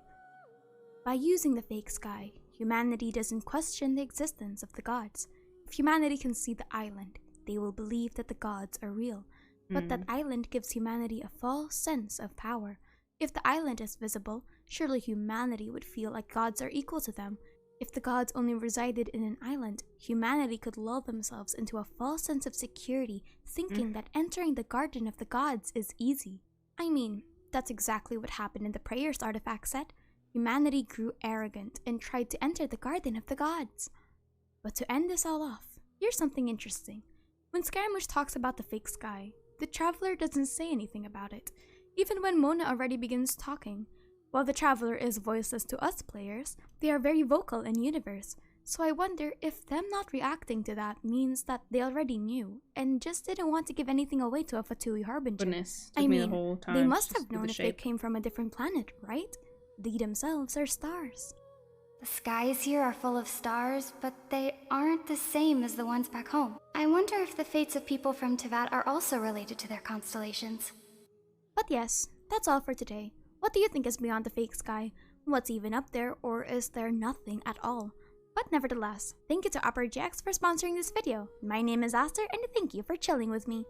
By using the fake sky, humanity doesn't question the existence of the gods. If humanity can see the island, they will believe that the gods are real. But that island gives humanity a false sense of power. If the island is visible, surely humanity would feel like gods are equal to them. If the gods only resided in an island, humanity could lull themselves into a false sense of security, thinking that entering the Garden of the Gods is easy. I mean, that's exactly what happened in the Prayers artifact set. Humanity grew arrogant and tried to enter the Garden of the Gods. But to end this all off, here's something interesting. When Scaramouche talks about the fake sky, the traveler doesn't say anything about it, even when Mona already begins talking. While the traveler is voiceless to us players, they are very vocal in universe, so I wonder if them not reacting to that means that they already knew and just didn't want to give anything away to a Fatui Harbinger. Goodness, I took me the mean, whole time they to must just have do known the if they shape. came from a different planet, right? They themselves are stars. The skies here are full of stars, but they aren't the same as the ones back home. I wonder if the fates of people from Tevat are also related to their constellations. But yes, that's all for today. What do you think is beyond the fake sky? What's even up there, or is there nothing at all? But nevertheless, thank you to Upper GX for sponsoring this video. My name is Aster, and thank you for chilling with me.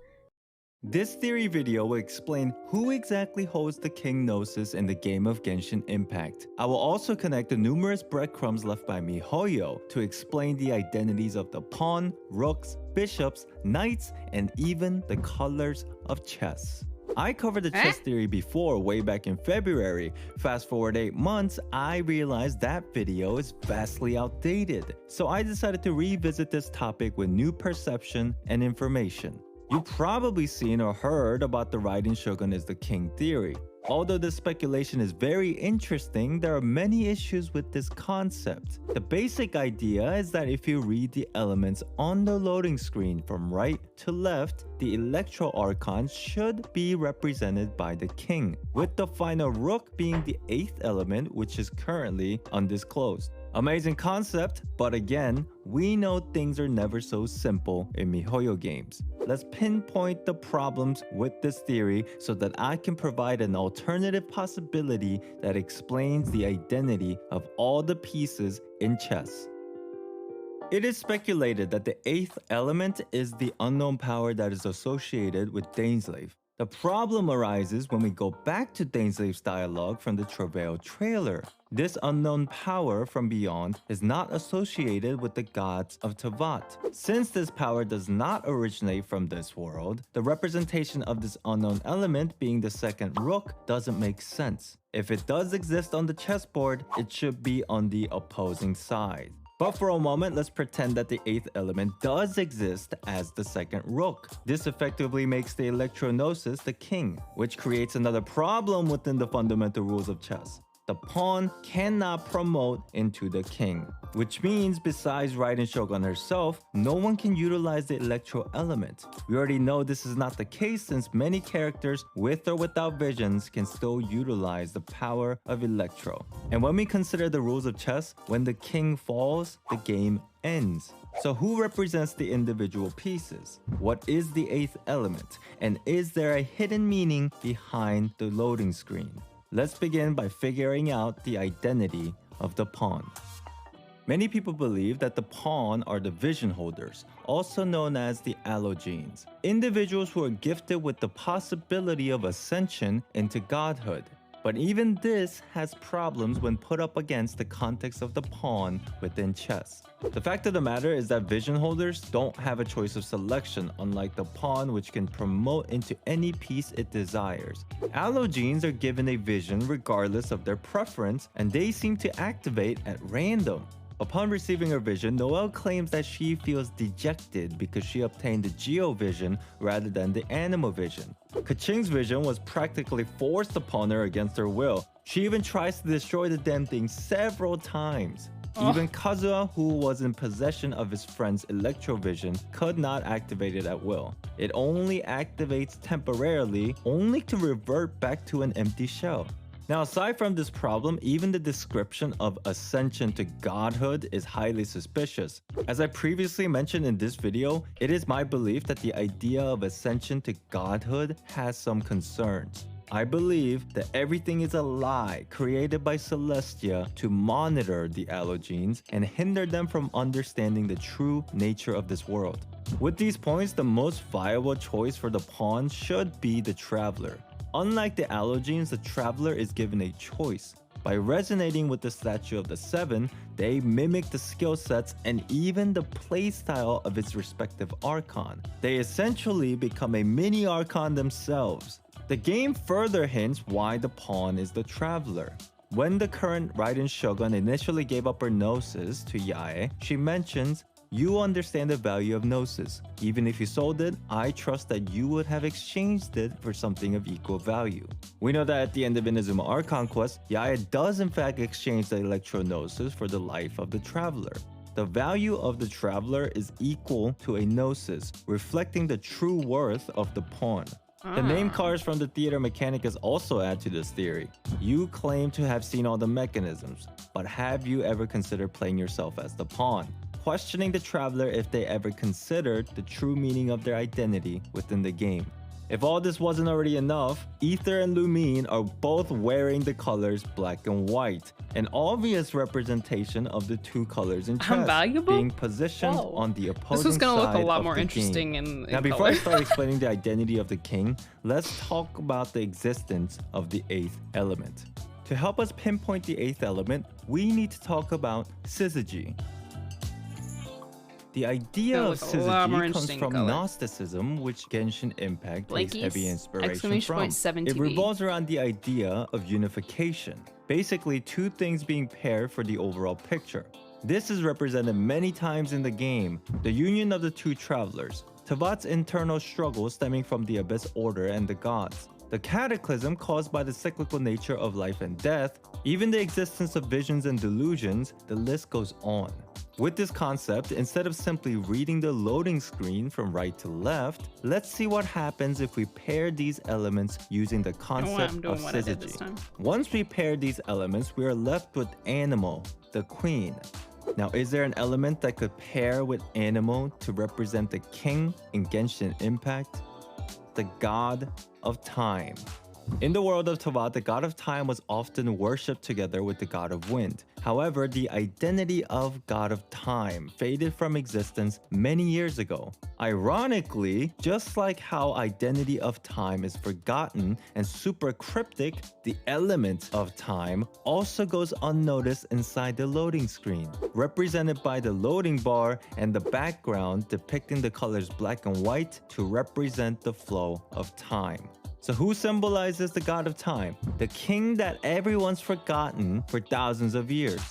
This theory video will explain who exactly holds the King Gnosis in the game of Genshin Impact. I will also connect the numerous breadcrumbs left by MiHoYo to explain the identities of the pawn, rooks, bishops, knights, and even the colors of chess. I covered the chess theory before way back in February. Fast forward 8 months, I realized that video is vastly outdated. So I decided to revisit this topic with new perception and information. You've probably seen or heard about the Raiden Shogun is the king theory. Although this speculation is very interesting, there are many issues with this concept. The basic idea is that if you read the elements on the loading screen from right to left, the Electro Archon should be represented by the king, with the final rook being the 8th element, which is currently undisclosed. Amazing concept, but again, we know things are never so simple in MiHoYo games. Let's pinpoint the problems with this theory so that I can provide an alternative possibility that explains the identity of all the pieces in chess. It is speculated that the 8th element is the unknown power that is associated with Dainsleif. The problem arises when we go back to Dainsleif's dialogue from the Travail trailer. This unknown power from beyond is not associated with the gods of Tevat. Since this power does not originate from this world, the representation of this unknown element being the second rook doesn't make sense. If it does exist on the chessboard, it should be on the opposing side. But for a moment, let's pretend that the 8th element does exist as the second rook. This effectively makes the Electro-Gnosis the king, which creates another problem within the fundamental rules of chess. The pawn cannot promote into the king, which means besides Raiden Shogun herself, no one can utilize the Electro element. We already know this is not the case since many characters with or without visions can still utilize the power of Electro. And when we consider the rules of chess, when the king falls, the game ends. So who represents the individual pieces? What is the 8th element? And is there a hidden meaning behind the loading screen? Let's begin by figuring out the identity of the pawn. Many people believe that the pawn are the vision holders, also known as the allogenes, individuals who are gifted with the possibility of ascension into godhood. But even this has problems when put up against the context of the pawn within chess. The fact of the matter is that vision holders don't have a choice of selection, unlike the pawn, which can promote into any piece it desires. Allogenes are given a vision regardless of their preference, and they seem to activate at random. Upon receiving her vision, Noelle claims that she feels dejected because she obtained the Geo vision rather than the Animo vision. Kaching's vision was practically forced upon her against her will. She even tries to destroy the damn thing several times. Even Kazuha, who was in possession of his friend's Electrovision, could not activate it at will. It only activates temporarily, only to revert back to an empty shell. Now, aside from this problem, even the description of ascension to godhood is highly suspicious. As I previously mentioned in this video, it is my belief that the idea of ascension to godhood has some concerns. I believe that everything is a lie created by Celestia to monitor the allogenes and hinder them from understanding the true nature of this world. With these points, the most viable choice for the pawn should be the Traveler. Unlike the allogenes, the Traveler is given a choice. By resonating with the statue of the Seven, they mimic the skill sets and even the playstyle of its respective Archon. They essentially become a mini Archon themselves. The game further hints why the pawn is the Traveler. When the current Raiden Shogun initially gave up her Gnosis to Yae, she mentions, "You understand the value of Gnosis. Even if you sold it, I trust that you would have exchanged it for something of equal value." We know that at the end of Inazuma Archon Quest, Yae does in fact exchange the Electro Gnosis for the life of the Traveler. The value of the Traveler is equal to a Gnosis, reflecting the true worth of the pawn. The name cards from the Theater Mechanicus also add to this theory. You claim to have seen all the mechanisms, but have you ever considered playing yourself as the pawn? Questioning the Traveler if they ever considered the true meaning of their identity within the game. If all this wasn't already enough, Ether and Lumine are both wearing the colors black and white, an obvious representation of the two colors in chess, being positioned on the opposing side. This is gonna look a lot more game. interesting in Now, before I start explaining the identity of the king, let's talk about the existence of the 8th element. To help us pinpoint the 8th element, we need to talk about syzygy. The idea Gonna of look a lot more syzygy comes interesting from color. Gnosticism, which Genshin Impact takes heavy Blankies, inspiration exclamation from. point 7 It TV. revolves around the idea of unification, basically two things being paired for the overall picture. This is represented many times in the game, the union of the two travelers, Tevat's internal struggle stemming from the Abyss Order and the gods, the cataclysm caused by the cyclical nature of life and death, even the existence of visions and delusions, the list goes on. With this concept, instead of simply reading the loading screen from right to left, let's see what happens if we pair these elements using the concept of syzygy. Once we pair these elements, we are left with Anemo, the queen. Now, is there an element that could pair with Anemo to represent the king in Genshin Impact? The god of time. In the world of Tevat, the god of time was often worshipped together with the god of wind. However, the identity of god of time faded from existence many years ago. Ironically, just like how identity of time is forgotten and super cryptic, the element of time also goes unnoticed inside the loading screen, represented by the loading bar and the background depicting the colors black and white to represent the flow of time. So who symbolizes the god of time? The king that everyone's forgotten for thousands of years.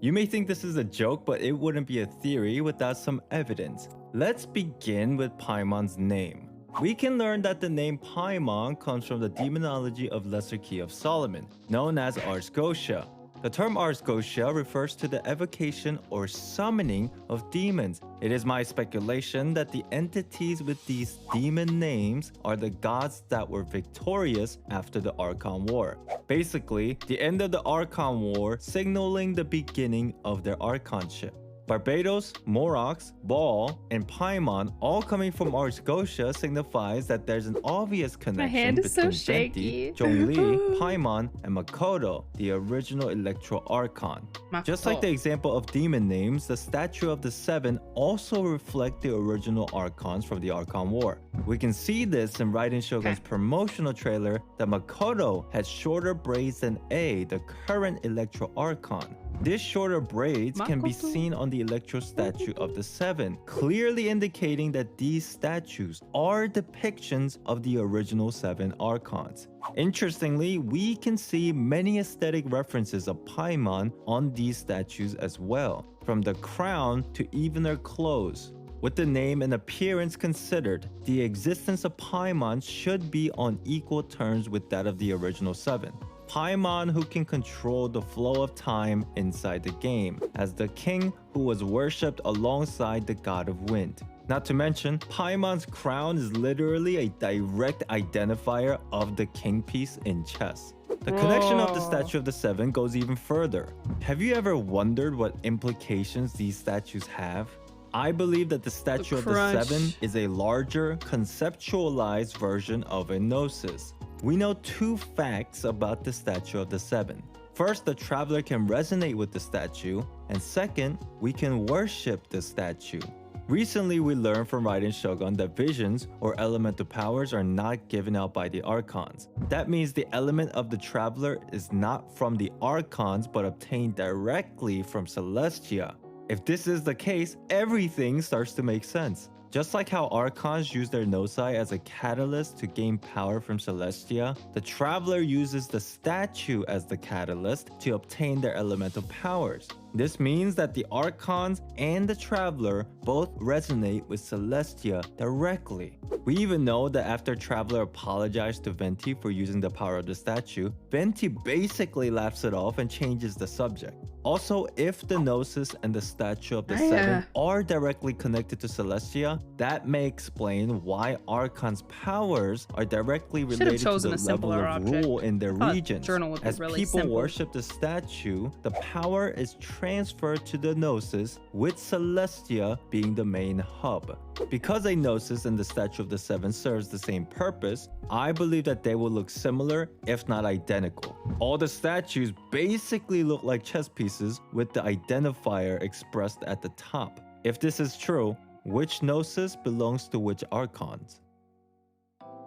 You may think this is a joke, but it wouldn't be a theory without some evidence. Let's begin with Paimon's name. We can learn that the name Paimon comes from the demonology of Lesser Key of Solomon, known as Ars Gotia. The term Ars Gotia refers to the evocation or summoning of demons. It is my speculation that the entities with these demon names are the gods that were victorious after the Archon War. Basically, the end of the Archon War signaling the beginning of their archonship. Barbados, Morox, Baal, and Paimon, all coming from Ars Gotia, signifies that there's an obvious connection between Venti, Zhongli, Paimon, and Makoto, the original Electro Archon. Just like the example of demon names, the statue of the Seven also reflect the original Archons from the Archon War. We can see this in Raiden Shogun's promotional trailer that Makoto had shorter braids than A, the current Electro Archon. This shorter braids can be seen on the Electro statue of the Seven, clearly indicating that these statues are depictions of the original Seven Archons. Interestingly, we can see many aesthetic references of Paimon on these statues as well, from the crown to even their clothes. With the name and appearance considered, the existence of Paimon should be on equal terms with that of the original Seven. Paimon, who can control the flow of time inside the game, as the king who was worshipped alongside the god of wind. Not to mention, Paimon's crown is literally a direct identifier of the king piece in chess. The connection of the Statue of the Seven goes even further. Have you ever wondered what implications these statues have? I believe that the Statue of the Seven is a larger, conceptualized version of a Gnosis. We know two facts about the Statue of the Seven. First, the traveler can resonate with the statue, and second, we can worship the statue. Recently, we learned from Raiden Shogun that visions or elemental powers are not given out by the Archons. That means the element of the traveler is not from the Archons but obtained directly from Celestia. If this is the case, everything starts to make sense. Just like how Archons use their Nosai as a catalyst to gain power from Celestia, the Traveler uses the statue as the catalyst to obtain their elemental powers. This means that the Archons and the Traveler both resonate with Celestia directly. We even know that after Traveler apologized to Venti for using the power of the statue, Venti basically laughs it off and changes the subject. Also, if the Gnosis and the Statue of the Seven are directly connected to Celestia, that may explain why Archon's powers are directly related to the level of rule in their regions. As people worship the statue, the power is transferred to the Gnosis, with Celestia being the main hub. Because a Gnosis and the Statue of the Seven serves the same purpose, I believe that they will look similar, if not identical. All the statues basically look like chess pieces with the identifier expressed at the top. If this is true, which Gnosis belongs to which Archons?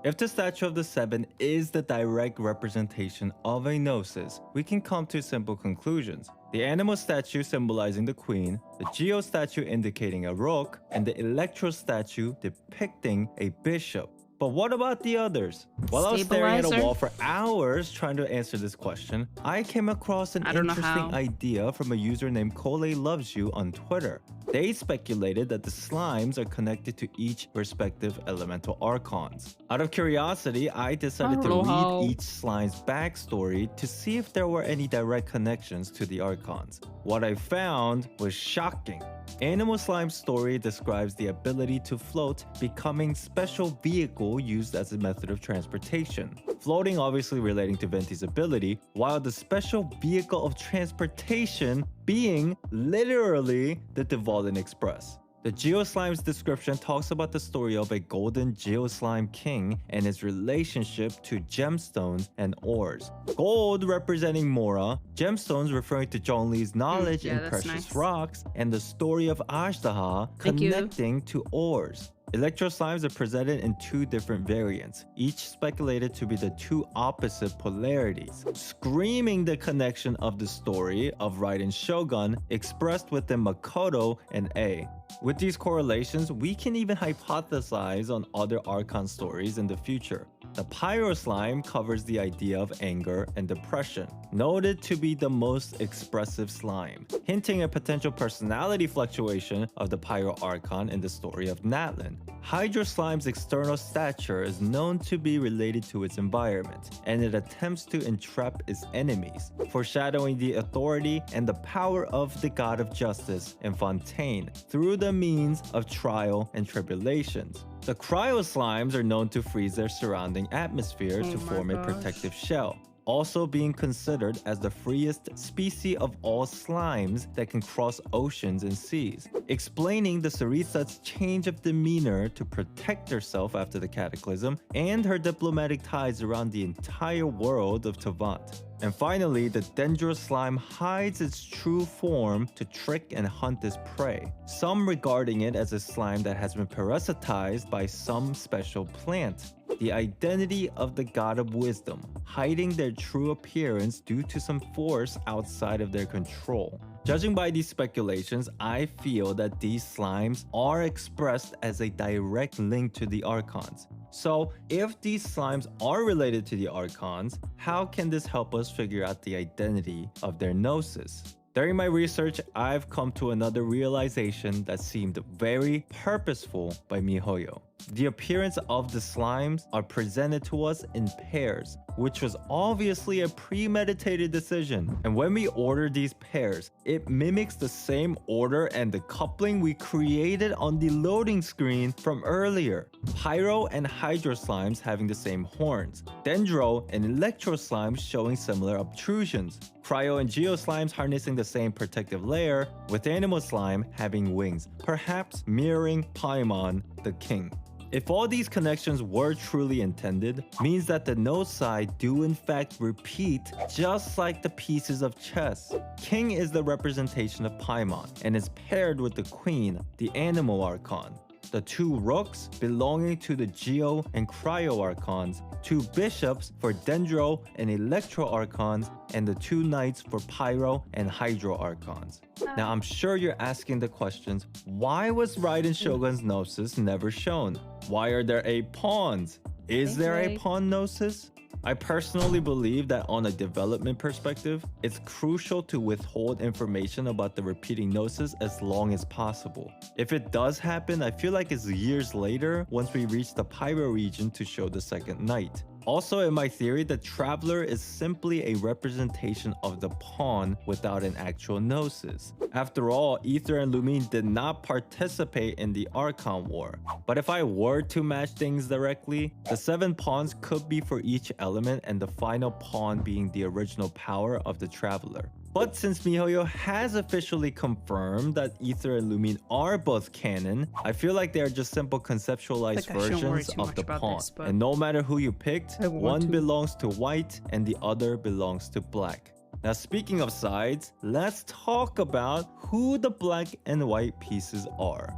If the statue of the seven is the direct representation of a gnosis, we can come to simple conclusions. The animal statue symbolizing the queen, the geo statue indicating a rook, and the electro statue depicting a bishop. But what about the others? While I was staring at a wall for hours trying to answer this question, I came across an interesting idea from a user named Cole Loves You on Twitter. They speculated that the slimes are connected to each respective elemental archons. Out of curiosity, I decided to read each slime's backstory to see if there were any direct connections to the archons. What I found was shocking. Animal Slime's story describes the ability to float becoming special vehicle used as a method of transportation. Floating obviously relating to Venti's ability, while the special vehicle of transportation being literally the Dvalin Express. The Geoslime's description talks about the story of a golden Geoslime king and his relationship to gemstones and ores. Gold representing Mora, gemstones referring to Zhongli's knowledge in precious rocks, and the story of Ashtaha connecting to ores. Electro slimes are presented in two different variants, each speculated to be the two opposite polarities, screaming the connection of the story of Raiden Shogun expressed within Makoto and A. With these correlations, we can even hypothesize on other Archon stories in the future. The Pyro Slime covers the idea of anger and depression, noted to be the most expressive slime, hinting at potential personality fluctuation of the Pyro Archon in the story of Natlin. Hydro Slime's external stature is known to be related to its environment, and it attempts to entrap its enemies, foreshadowing the authority and the power of the god of justice in Fontaine through the means of trial and tribulations. The Cryo Slimes are known to freeze their surrounding atmosphere to form a protective shell, also being considered as the freest species of all slimes that can cross oceans and seas, explaining the Saritha's change of demeanor to protect herself after the cataclysm and her diplomatic ties around the entire world of Tavant. And finally, the Dendro slime hides its true form to trick and hunt its prey, some regarding it as a slime that has been parasitized by some special plant. The identity of the god of wisdom, hiding their true appearance due to some force outside of their control. Judging by these speculations, I feel that these slimes are expressed as a direct link to the Archons. So, if these slimes are related to the Archons, how can this help us figure out the identity of their gnosis? During my research, I've come to another realization that seemed very purposeful by MiHoYo. The appearance of the slimes are presented to us in pairs, which was obviously a premeditated decision. And when we order these pairs, it mimics the same order and the coupling we created on the loading screen from earlier. Pyro and Hydro slimes having the same horns, Dendro and Electro slimes showing similar obtrusions, Cryo and Geo slimes harnessing the same protective layer, with Animal slime having wings, perhaps mirroring Paimon, the king. If all these connections were truly intended, means that the gnosi do in fact repeat just like the pieces of chess. King is the representation of Paimon and is paired with the queen, the animal archon. The two rooks belonging to the Geo and Cryo archons, two bishops for Dendro and Electro archons, and the two knights for Pyro and Hydro archons. Now I'm sure you're asking the questions, why was Raiden Shogun's gnosis never shown? Why are there 8 pawns? Is there a pawn gnosis? I personally believe that on a development perspective, it's crucial to withhold information about the repeating gnosis as long as possible. If it does happen, I feel like it's years later once we reach the Pyro region to show the second knight. Also, in my theory, the Traveler is simply a representation of the pawn without an actual gnosis. After all, Aether and Lumine did not participate in the Archon War. But if I were to match things directly, the 7 pawns could be for each element and the final pawn being the original power of the Traveler. But since MiHoYo has officially confirmed that Aether and Lumine are both canon, I feel like they are just simple conceptualized versions of the pawn. And no matter who you picked, one belongs to white and the other belongs to black. Now speaking of sides, let's talk about who the black and white pieces are.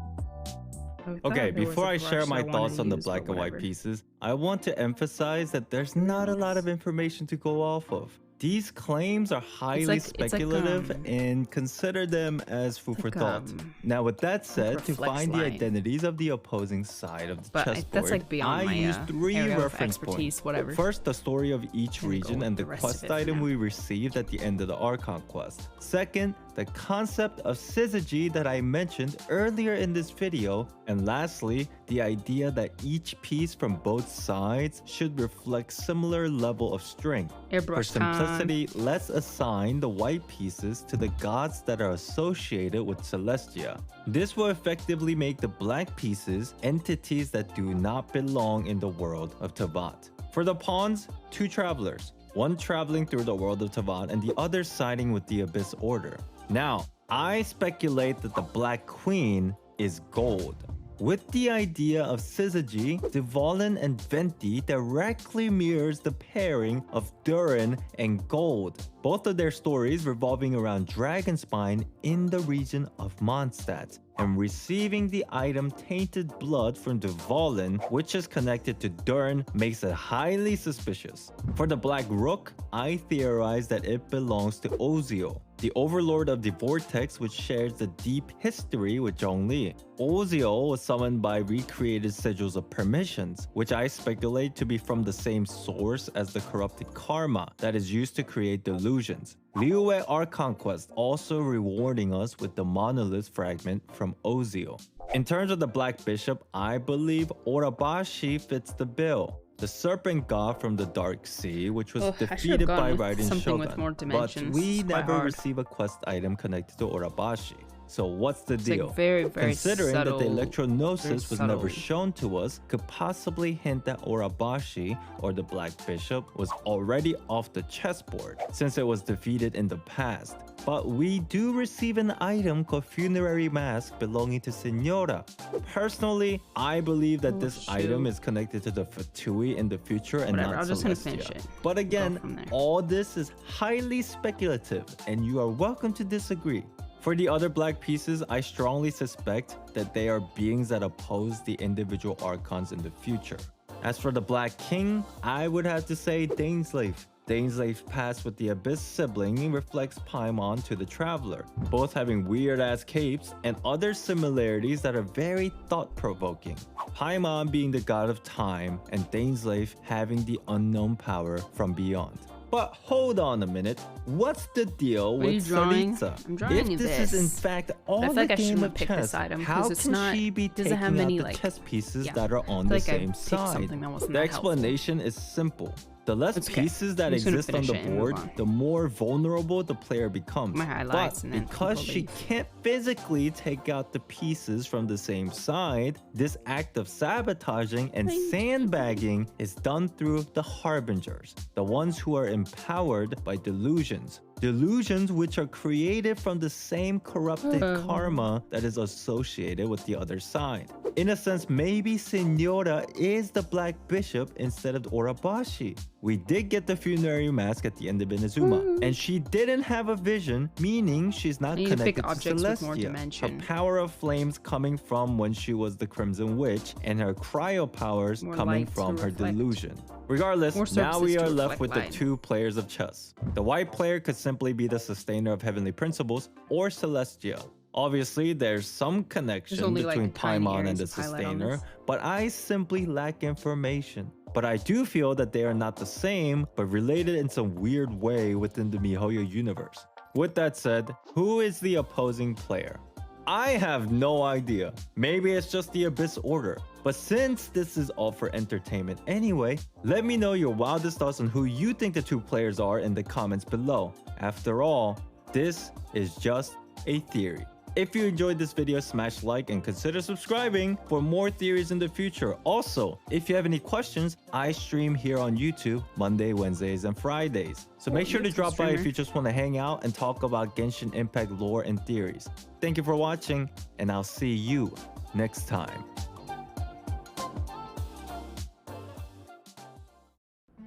Okay, before I share my thoughts on the black and white pieces, I want to emphasize that there's not a lot of information to go off of. These claims are highly speculative and consider them as food for thought. Now, with that said, to find the identities of the opposing side of the chessboard, I used 3 reference points. First, the story of each region and the quest item we received at the end of the Archon quest. Second, the concept of syzygy that I mentioned earlier in this video. And lastly, the idea that each piece from both sides should reflect similar level of strength. For simplicity, let's assign the white pieces to the gods that are associated with Celestia. This will effectively make the black pieces entities that do not belong in the world of Teyvat. For the pawns, 2 travelers, one traveling through the world of Teyvat and the other siding with the Abyss Order. Now, I speculate that the Black Queen is gold. With the idea of syzygy, Dvalin and Venti directly mirrors the pairing of Durin and Gold, both of their stories revolving around Dragonspine in the region of Mondstadt, and receiving the item Tainted Blood from Dvalin, which is connected to Durin, makes it highly suspicious. For the Black Rook, I theorize that it belongs to Ozio, the overlord of the Vortex, which shares the deep history with Zhongli. Ozio was summoned by recreated sigils of permissions, which I speculate to be from the same source as the corrupted karma that is used to create delusions. Liyue Archon Quest also rewarding us with the monolith fragment from Ozio. In terms of the Black Bishop, I believe Orabashi fits the bill. The serpent god from the Dark Sea, which was defeated by Raiden Shogun, but we never receive a quest item connected to Orabashi. So what's the deal? Considering that the Electro-Gnosis was never shown to us, could possibly hint that Orabashi, or the Black Bishop, was already off the chessboard, since it was defeated in the past. But we do receive an item called Funerary Mask belonging to Senora. Personally, I believe that this item is connected to the Fatui in the future and not Celestia. But again, all this is highly speculative, and you are welcome to disagree. For the other black pieces, I strongly suspect that they are beings that oppose the individual archons in the future. As for the Black King, I would have to say Dainsleif. Dainsleif's past with the Abyss sibling reflects Paimon to the Traveler, both having weird-ass capes and other similarities that are very thought-provoking. Paimon being the god of time, and Dainsleif having the unknown power from beyond. But hold on a minute, what's the deal with Saritsa? If this is in fact all the game of chess, how can she be taking out the chess pieces that are on the same side? The explanation is simple. The less pieces that exist on the board, the more vulnerable the player becomes. But because she can't physically take out the pieces from the same side, this act of sabotaging and sandbagging is done through the Harbingers, the ones who are empowered by delusions. Delusions which are created from the same corrupted karma that is associated with the other side. In a sense, maybe Senora is the Black Bishop instead of Orabashi. We did get the Funerary Mask at the end of Inazuma, and she didn't have a vision, meaning she's not connected to Celestia. Her power of flames coming from when she was the Crimson Witch, and her cryo powers coming from her delusion. Regardless, now we are left with the 2 players of chess. The white player could simply be the sustainer of heavenly principles or Celestia. Obviously, there's some connection between Paimon and the sustainer, but I simply lack information. But I do feel that they are not the same, but related in some weird way within the MiHoYo universe. With that said, who is the opposing player? I have no idea. Maybe it's just the Abyss Order. But since this is all for entertainment anyway, let me know your wildest thoughts on who you think the 2 players are in the comments below. After all, this is just a theory. If you enjoyed this video, smash like and consider subscribing for more theories in the future. Also, if you have any questions, I stream here on YouTube Monday, Wednesdays, and Fridays. So make sure to drop by if you just want to hang out and talk about Genshin Impact lore and theories. Thank you for watching, and I'll see you next time.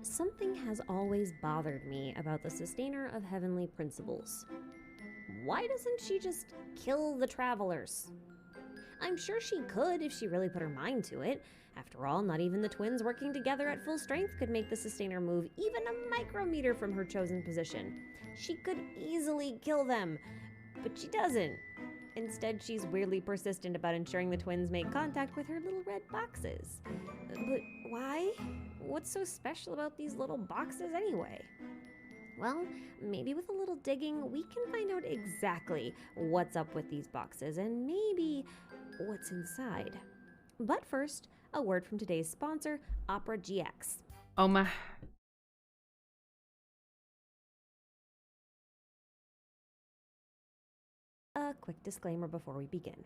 Something has always bothered me about the sustainer of heavenly principles. Why doesn't she just kill the travelers? I'm sure she could if she really put her mind to it. After all, not even the twins working together at full strength could make the Sustainer move even a micrometer from her chosen position. She could easily kill them, but she doesn't. Instead, she's weirdly persistent about ensuring the twins make contact with her little red boxes. But why? What's so special about these little boxes anyway? Well, maybe with a little digging, we can find out exactly what's up with these boxes and maybe what's inside. But first, a word from today's sponsor, Opera GX. Oh my. A quick disclaimer before we begin.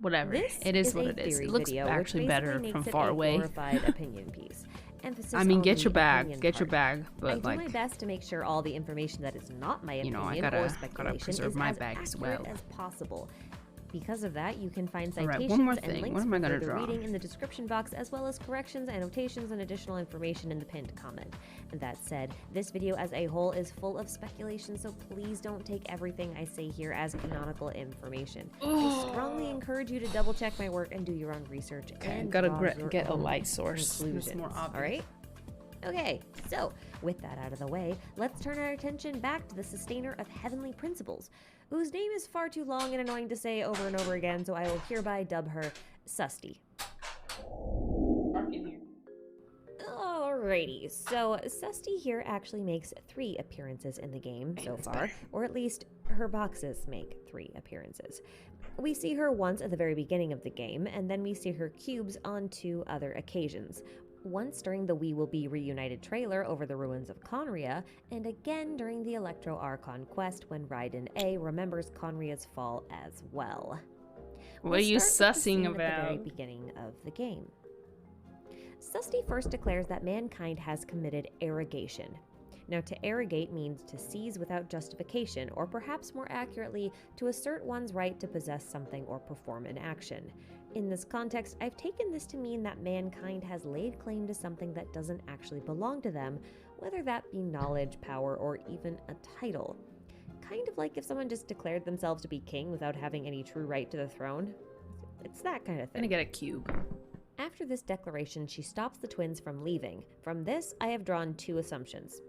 Whatever. This it is what it is. It looks actually better from far away. Opinion piece. Emphasis I mean, on get the your bag. opinion Get your part. bag. But I do like, my best to make sure all the information that is not my opinion I or gotta speculation preserve is my as bag as accurate well. as possible. Because of that, you can find All right, citations one more and thing. links What am I for gonna further draw? reading in the description box, as well as corrections, annotations, and additional information in the pinned comment. And that said, this video as a whole is full of speculation, so please don't take everything I say here as canonical information. I strongly encourage you to double check my work and do your own research. Okay, and gotta draw your get a own light source. That's conclusions. more obvious. All right? Okay, so with that out of the way, let's turn our attention back to the Sustainer of Heavenly Principles, whose name is far too long and annoying to say over and over again, so I will hereby dub her Susty. Alrighty, so Susty here actually makes 3 appearances in the game so far, or at least her boxes make 3 appearances. We see her once at the very beginning of the game, and then we see her cubes on 2 other occasions. Once during the We Will Be Reunited trailer over the ruins of Conria, and again during the Electro Archon quest when Raiden A remembers Conria's fall as well. What are you start with the scene sussing at the very about? beginning of the game. Susty first declares that mankind has committed arrogation. Now, to arrogate means to seize without justification, or perhaps more accurately, to assert one's right to possess something or perform an action. In this context, I've taken this to mean that mankind has laid claim to something that doesn't actually belong to them, whether that be knowledge, power, or even a title. Kind of like if someone just declared themselves to be king without having any true right to the throne. It's that kind of thing. I'm gonna get a cube. After this declaration, she stops the twins from leaving. From this, I have drawn 2 assumptions.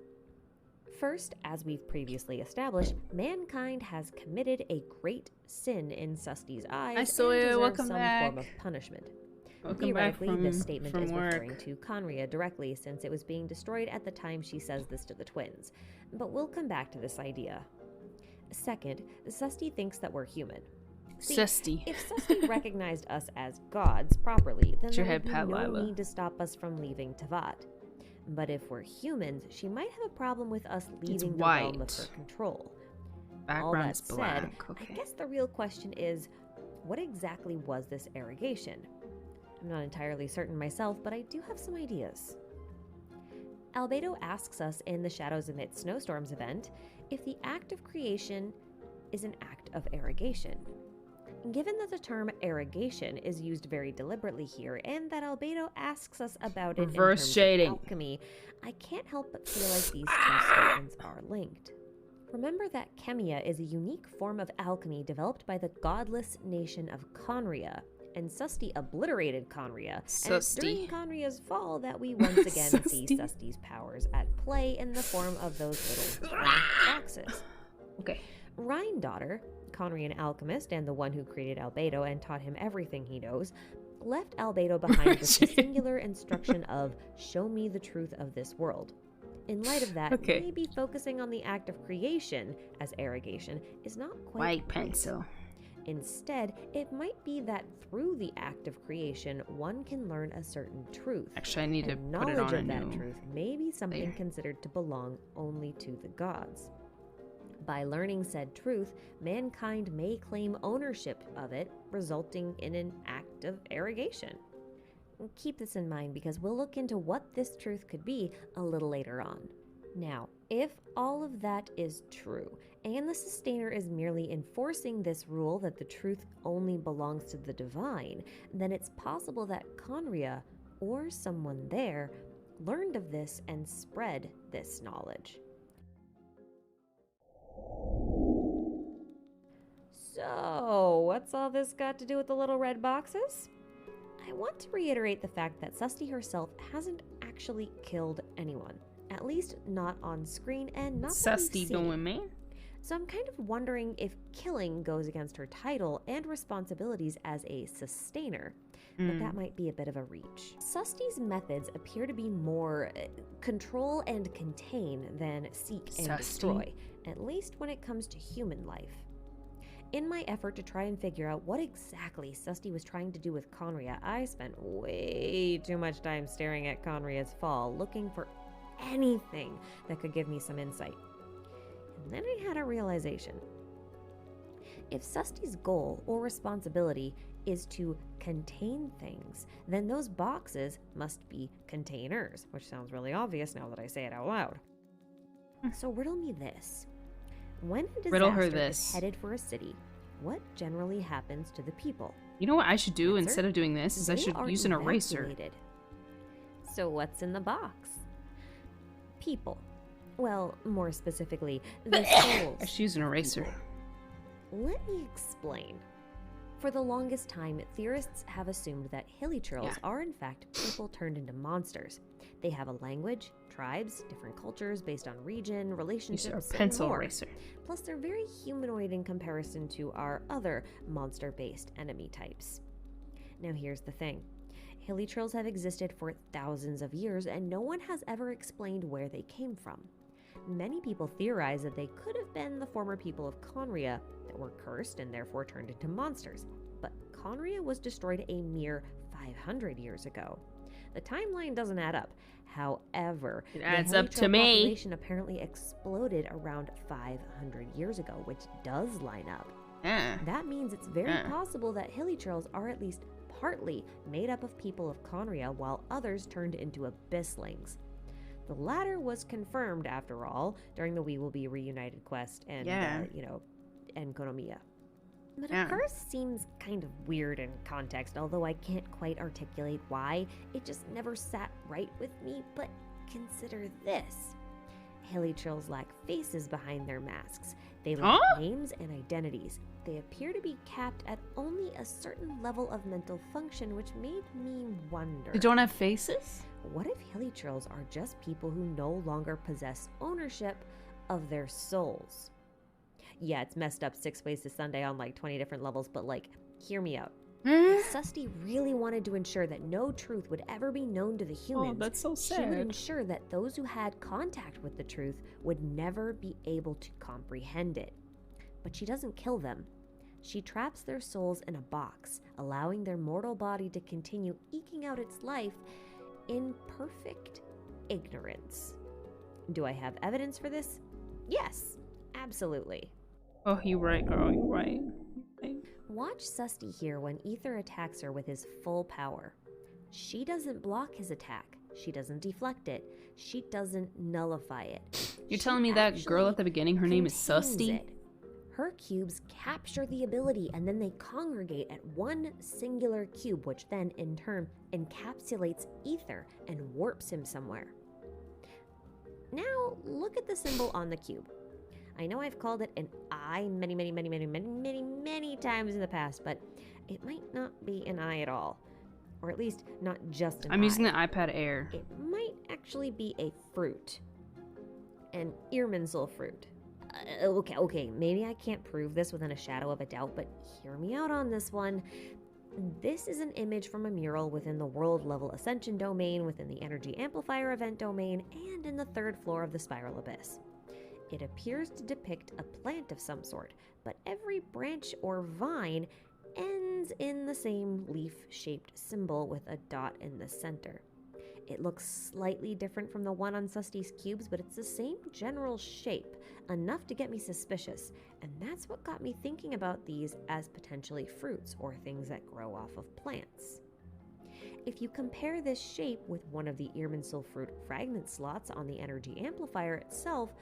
First, as we've previously established, mankind has committed a great sin in Susty's eyes and deserves welcome some back. form of punishment. Welcome back Theoretically, from, this statement is work. referring to Conria directly, since it was being destroyed at the time she says this to the twins. But we'll come back to this idea. Second, Susty thinks that we're human. See, Susty. if Susty recognized us as gods properly, then Get your there head would be pat, no Lila. need to stop us from leaving Tavad. But if we're humans, she might have a problem with us leaving the realm of white. her control. Background's All that said, black. Okay. I guess the real question is, what exactly was this arrogation? I'm not entirely certain myself, but I do have some ideas. Albedo asks us in the Shadows Amid Snowstorms event if the act of creation is an act of arrogation. Given that the term arrogation is used very deliberately here, and that Albedo asks us about it Reverse in terms shading. of alchemy, I can't help but feel like these 2 statements are linked. Remember that chemia is a unique form of alchemy developed by the godless nation of Conria, and Susty obliterated Conria, and it's during Conria's fall that we once again see Susty's powers at play in the form of those little boxes. Okay. Rhine-daughter, Conrian alchemist and the one who created Albedo and taught him everything he knows, left Albedo behind with the singular instruction of, show me the truth of this world. In light of that, maybe focusing on the act of creation as arrogation is not quite White right. pencil. Instead, it might be that through the act of creation, one can learn a certain truth. Actually, I need to and put it knowledge on of a that new truth may be something layer. considered to belong only to the gods. By learning said truth, mankind may claim ownership of it, resulting in an act of arrogation. Keep this in mind because we'll look into what this truth could be a little later on. Now, if all of that is true, and the Sustainer is merely enforcing this rule that the truth only belongs to the divine, then it's possible that Conria, or someone there, learned of this and spread this knowledge. So, what's all this got to do with the little red boxes? I want to reiterate the fact that Susti herself hasn't actually killed anyone. At least not on screen and not that we've Susti seen. doing, man. So I'm kind of wondering if killing goes against her title and responsibilities as a sustainer. But that might be a bit of a reach. Susti's methods appear to be more control and contain than seek and destroy, at least when it comes to human life. In my effort to try and figure out what exactly Susti was trying to do with Conria, I spent way too much time staring at Conria's fall, looking for anything that could give me some insight. And then I had a realization. If Susti's goal or responsibility is to contain things, then those boxes must be containers, which sounds really obvious now that I say it out loud. So riddle me this. When a disaster is headed for a city, what generally happens to the people? You know what I should do Answer? instead of doing this is I They should are use an eraser. evacuated. So what's in the box? People. Well, more specifically, the souls. I should use an eraser. Let me explain. For the longest time, theorists have assumed that hilichurls are in fact people turned into monsters. They have a language, tribes, different cultures based on region, relationships, Use a pencil and more. eraser. Plus, they're very humanoid in comparison to our other monster-based enemy types. Now here's the thing. Hilichurls have existed for thousands of years, and no one has ever explained where they came from. Many people theorize that they could have been the former people of Conria that were cursed and therefore turned into monsters. But Conria was destroyed a mere 500 years ago. The timeline doesn't add up. However, it adds the up to me. population apparently exploded around 500 years ago, which does line up. That means it's very possible that hilichurls are at least partly made up of people of Conria, while others turned into abysslings. The latter was confirmed, after all, during the We Will Be Reunited quest and, Enkonomiya. But a curse seems kind of weird in context, although I can't quite articulate why. It just never sat right with me, but consider this. Hilichurls lack faces behind their masks. They lack names and identities. They appear to be capped at only a certain level of mental function, which made me wonder. They don't have faces? What if hilichurls are just people who no longer possess ownership of their souls? Yeah, it's messed up 6 ways to Sunday on like 20 different levels, but like, hear me out. If Susti really wanted to ensure that no truth would ever be known to the humans, that's so she would sad. ensure that those who had contact with the truth would never be able to comprehend it. But she doesn't kill them. She traps their souls in a box, allowing their mortal body to continue eking out its life in perfect ignorance. Do I have evidence for this? Yes, absolutely. Oh, you're right, girl. You're right. Watch Susti here when Ether attacks her with his full power. She doesn't block his attack. She doesn't deflect it. She doesn't nullify it. You're telling me that girl at the beginning, her name is Susti? Her cubes capture the ability and then they congregate at one singular cube, which then in turn encapsulates Ether and warps him somewhere. Now look at the symbol on the cube. I know I've called it an eye many times in the past, but it might not be an eye at all. Or at least not just an eye. I'm using the iPad Air. It might actually be a fruit. An Irminsul fruit. Okay, maybe I can't prove this within a shadow of a doubt, but hear me out on this one. This is an image from a mural within the world level ascension domain, within the energy amplifier event domain, and in the 3rd floor of the spiral abyss. It appears to depict a plant of some sort, but every branch or vine ends in the same leaf-shaped symbol with a dot in the center. It looks slightly different from the one on Susti's cubes, but it's the same general shape, enough to get me suspicious, and that's what got me thinking about these as potentially fruits or things that grow off of plants. If you compare this shape with one of the Irminsul fruit fragment slots on the energy amplifier itself,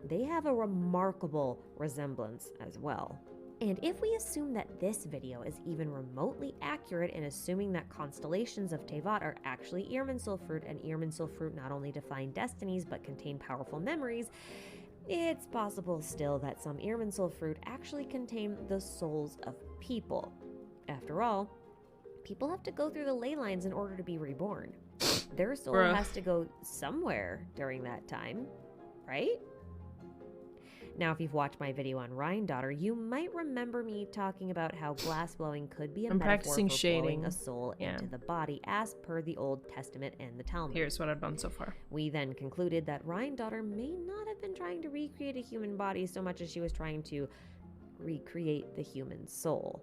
they have a remarkable resemblance as well. And if we assume that this video is even remotely accurate in assuming that constellations of Tevat are actually Irminsul fruit, and Irminsul fruit not only define destinies but contain powerful memories, It's possible still that some Irminsul fruit actually contain the souls of people. After all, people have to go through the ley lines in order to be reborn. Their soul has to go somewhere during that time, right? Now, if you've watched my video on Rhine-Daughter, you might remember me talking about how glass blowing could be a metaphor for blowing a soul into the body, as per the Old Testament and the Talmud. Here's what I've done so far. We then concluded that Rhine-Daughter may not have been trying to recreate a human body so much as she was trying to recreate the human soul.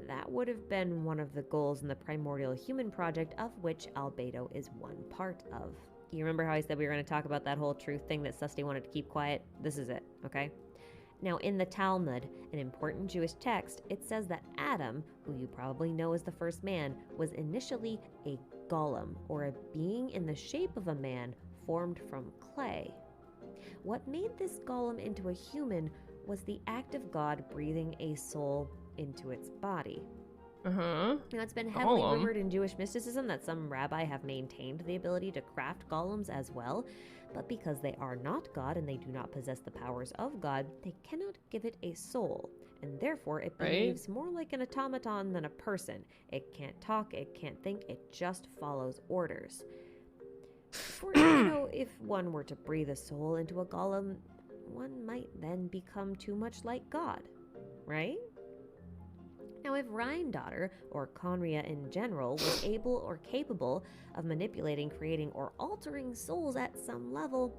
That would have been one of the goals in the Primordial Human Project, of which Albedo is one part of. You remember how I said we were going to talk about that whole truth thing that Susty wanted to keep quiet? This is it, okay? Now, in the Talmud, an important Jewish text, it says that Adam, who you probably know as the first man, was initially a golem, or a being in the shape of a man formed from clay. What made this golem into a human was the act of God breathing a soul into its body. Now, it's been heavily rumored in Jewish mysticism that some rabbi have maintained the ability to craft golems as well, but because they are not God and they do not possess the powers of God, they cannot give it a soul, and therefore it behaves more like an automaton than a person. It can't talk, it can't think, it just follows orders. For, if one were to breathe a soul into a golem, one might then become too much like God, right? Now, if Rhine-Daughter, or Conria in general, was able or capable of manipulating, creating, or altering souls at some level,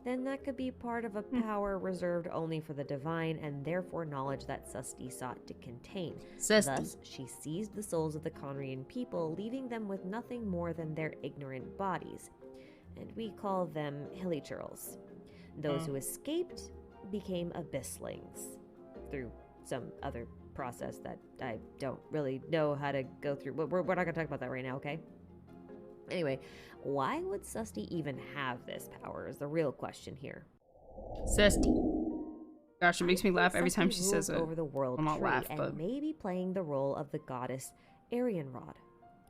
then that could be part of a power reserved only for the divine, and therefore knowledge that Susty sought to contain. Thus, she seized the souls of the Conrian people, leaving them with nothing more than their ignorant bodies. And we call them Hilichurls. Those who escaped became abysslings through some other process that I don't really know how to go through. We're not going to talk about that right now, okay? Anyway, why would Susty even have this power is the real question here. Susty. Gosh, it makes me laugh every time she says it. Over the world I'll not tree laugh, and but maybe playing the role of the goddess Arianrod.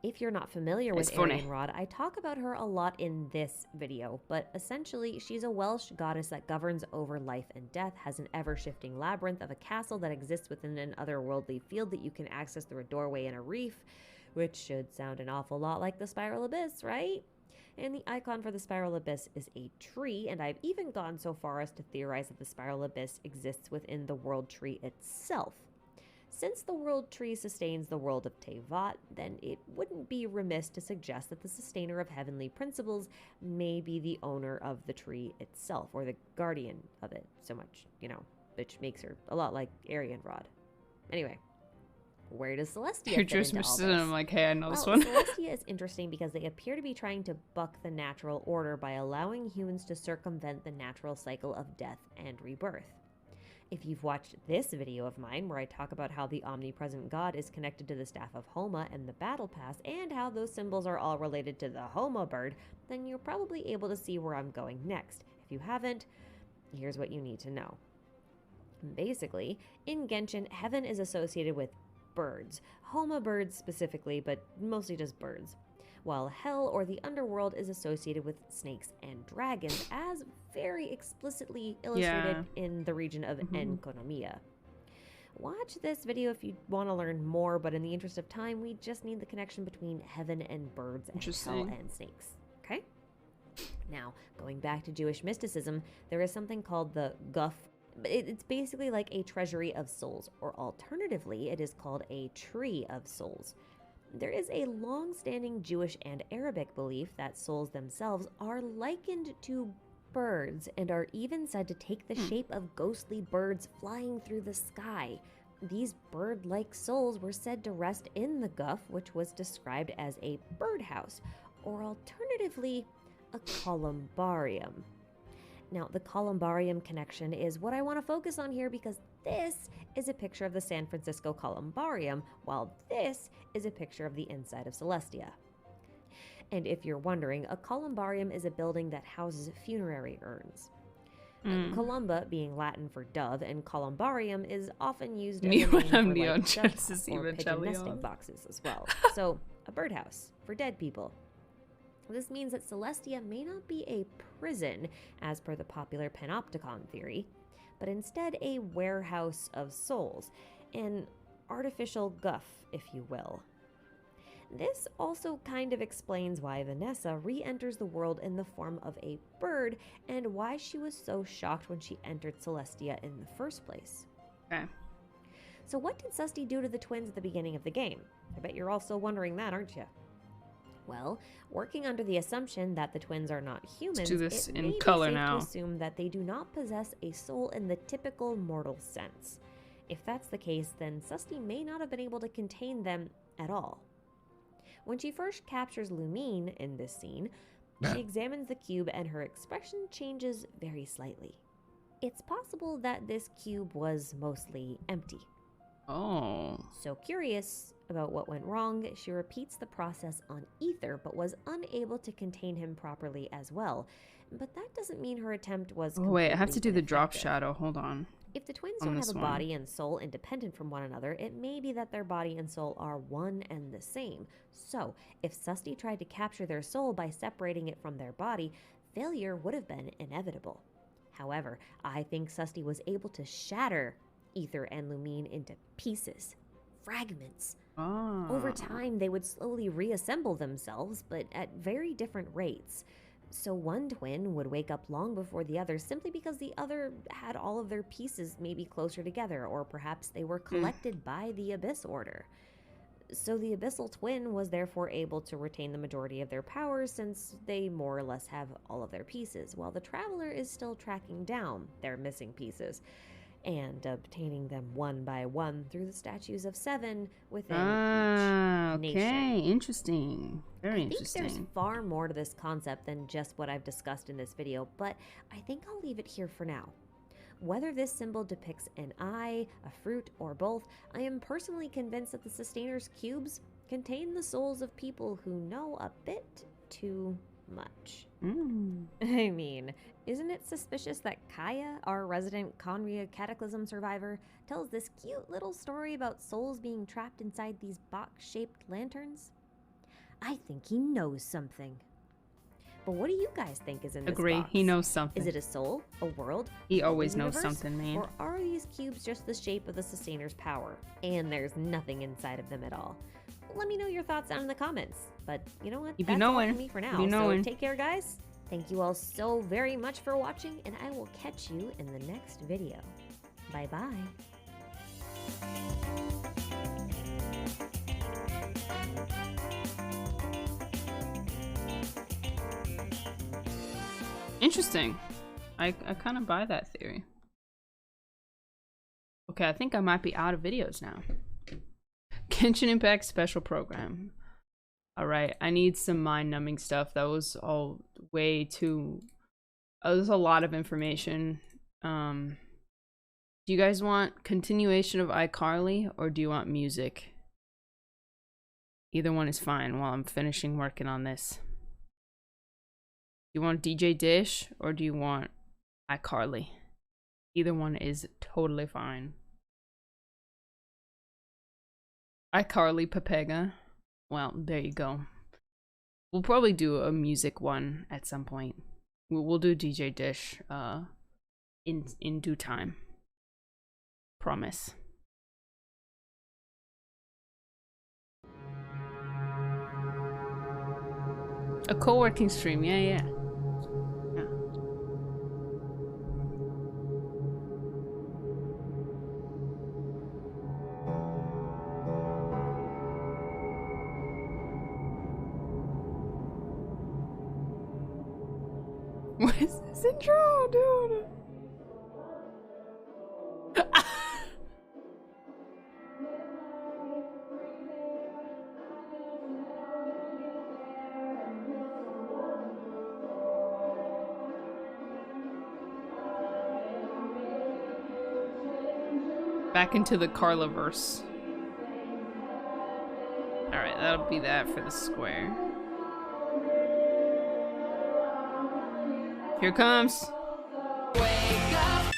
If you're not familiar with It's funny. Arianrod, I talk about her a lot in this video, but essentially she's a Welsh goddess that governs over life and death, has an ever-shifting labyrinth of a castle that exists within an otherworldly field that you can access through a doorway in a reef, which should sound an awful lot like the Spiral Abyss, right? And the icon for the Spiral Abyss is a tree, and I've even gone so far as to theorize that the Spiral Abyss exists within the world tree itself. Since the world tree sustains the world of Tevat, then it wouldn't be remiss to suggest that the sustainer of heavenly principles may be the owner of the tree itself, or the guardian of it, so much, which makes her a lot like Arianrod. Anyway, where does Celestia you're fit just into all missing. this? I'm like, hey, I know this Well, one. Celestia is interesting because they appear to be trying to buck the natural order by allowing humans to circumvent the natural cycle of death and rebirth. If you've watched this video of mine where I talk about how the omnipresent God is connected to the Staff of Homa and the Battle Pass, and how those symbols are all related to the Homa bird, then you're probably able to see where I'm going next. If you haven't, here's what you need to know. Basically, in Genshin, heaven is associated with birds. Homa birds specifically, but mostly just birds. While hell, or the underworld, is associated with snakes and dragons, as very explicitly illustrated in the region of Enkonomiya. Watch this video if you want to learn more, but in the interest of time, we just need the connection between heaven and birds and hell and snakes, okay? Now, going back to Jewish mysticism, there is something called the Guf. It's basically like a treasury of souls, or alternatively, it is called a tree of souls. There is a long-standing Jewish and Arabic belief that souls themselves are likened to birds and are even said to take the shape of ghostly birds flying through the sky. These bird-like souls were said to rest in the Guf, which was described as a birdhouse, or alternatively, a columbarium. Now, the columbarium connection is what I want to focus on here because this is a picture of the San Francisco Columbarium, while this is a picture of the inside of Celestia. And if you're wondering, a columbarium is a building that houses funerary urns. Columba being Latin for dove, and columbarium is often used as a name for like dove or pigeon nesting boxes as well. So, a birdhouse for dead people. This means that Celestia may not be a prison, as per the popular panopticon theory, but instead a warehouse of souls, an artificial guff, if you will. This also kind of explains why Vanessa re-enters the world in the form of a bird and why she was so shocked when she entered Celestia in the first place. Okay. So what did Susty do to the twins at the beginning of the game? I bet you're all still wondering that, aren't you? Well, working under the assumption that the twins are not humans, Let's do this it in may be color safe now. to assume that they do not possess a soul in the typical mortal sense. If that's the case, then Susty may not have been able to contain them at all. When she first captures Lumine in this scene, she examines the cube and her expression changes very slightly. It's possible that this cube was mostly empty. Oh. So curious about what went wrong, she repeats the process on Ether, but was unable to contain him properly as well. But that doesn't mean her attempt was Oh, wait, I have to completely do the drop ineffective. shadow. Hold on. If the twins On don't this have a one. body and soul independent from one another, it may be that their body and soul are one and the same. So, if Susty tried to capture their soul by separating it from their body, failure would have been inevitable. However, I think Susty was able to shatter Ether and Lumine into pieces, fragments. Oh. Over time, they would slowly reassemble themselves, but at very different rates. So one twin would wake up long before the other simply because the other had all of their pieces maybe closer together, or perhaps they were collected by the Abyss Order. So the Abyssal twin was therefore able to retain the majority of their powers since they more or less have all of their pieces, while the Traveler is still tracking down their missing pieces and obtaining them one by one through the statues of 7 within each nation. Okay, interesting. Very I think interesting. there's far more to this concept than just what I've discussed in this video, but I think I'll leave it here for now. Whether this symbol depicts an eye, a fruit, or both, I am personally convinced that the Sustainer's cubes contain the souls of people who know a bit too much. I mean, isn't it suspicious that Kaya, our resident Conria Cataclysm survivor, tells this cute little story about souls being trapped inside these box-shaped lanterns? I think he knows something. But what do you guys think is in this Agree. box? He knows something. Is it a soul? A world? He a always knows universe? something, man. Or are these cubes just the shape of the Sustainer's power, and there's nothing inside of them at all? Let me know your thoughts down in the comments. But you know what? You be That's all knowing. for me for now. You be knowing. So take care, guys. Thank you all so very much for watching, and I will catch you in the next video. Bye-bye. Interesting. I kind of buy that theory. Okay, I think I might be out of videos now. Genshin Impact special program. Alright, I need some mind-numbing stuff. That was all way too... there's a lot of information. Do you guys want continuation of iCarly, or do you want music? Either one is fine while I'm finishing working on this. Do you want DJ Dish, or do you want iCarly? Either one is totally fine. iCarly Pepega. Well, there you go. We'll probably do a music one at some point. We'll do DJ Dish in due time. Promise. A co-working stream, yeah. What is this intro, dude? Back into the Carlaverse. Alright, that'll be that for the square. Here comes. Wake up.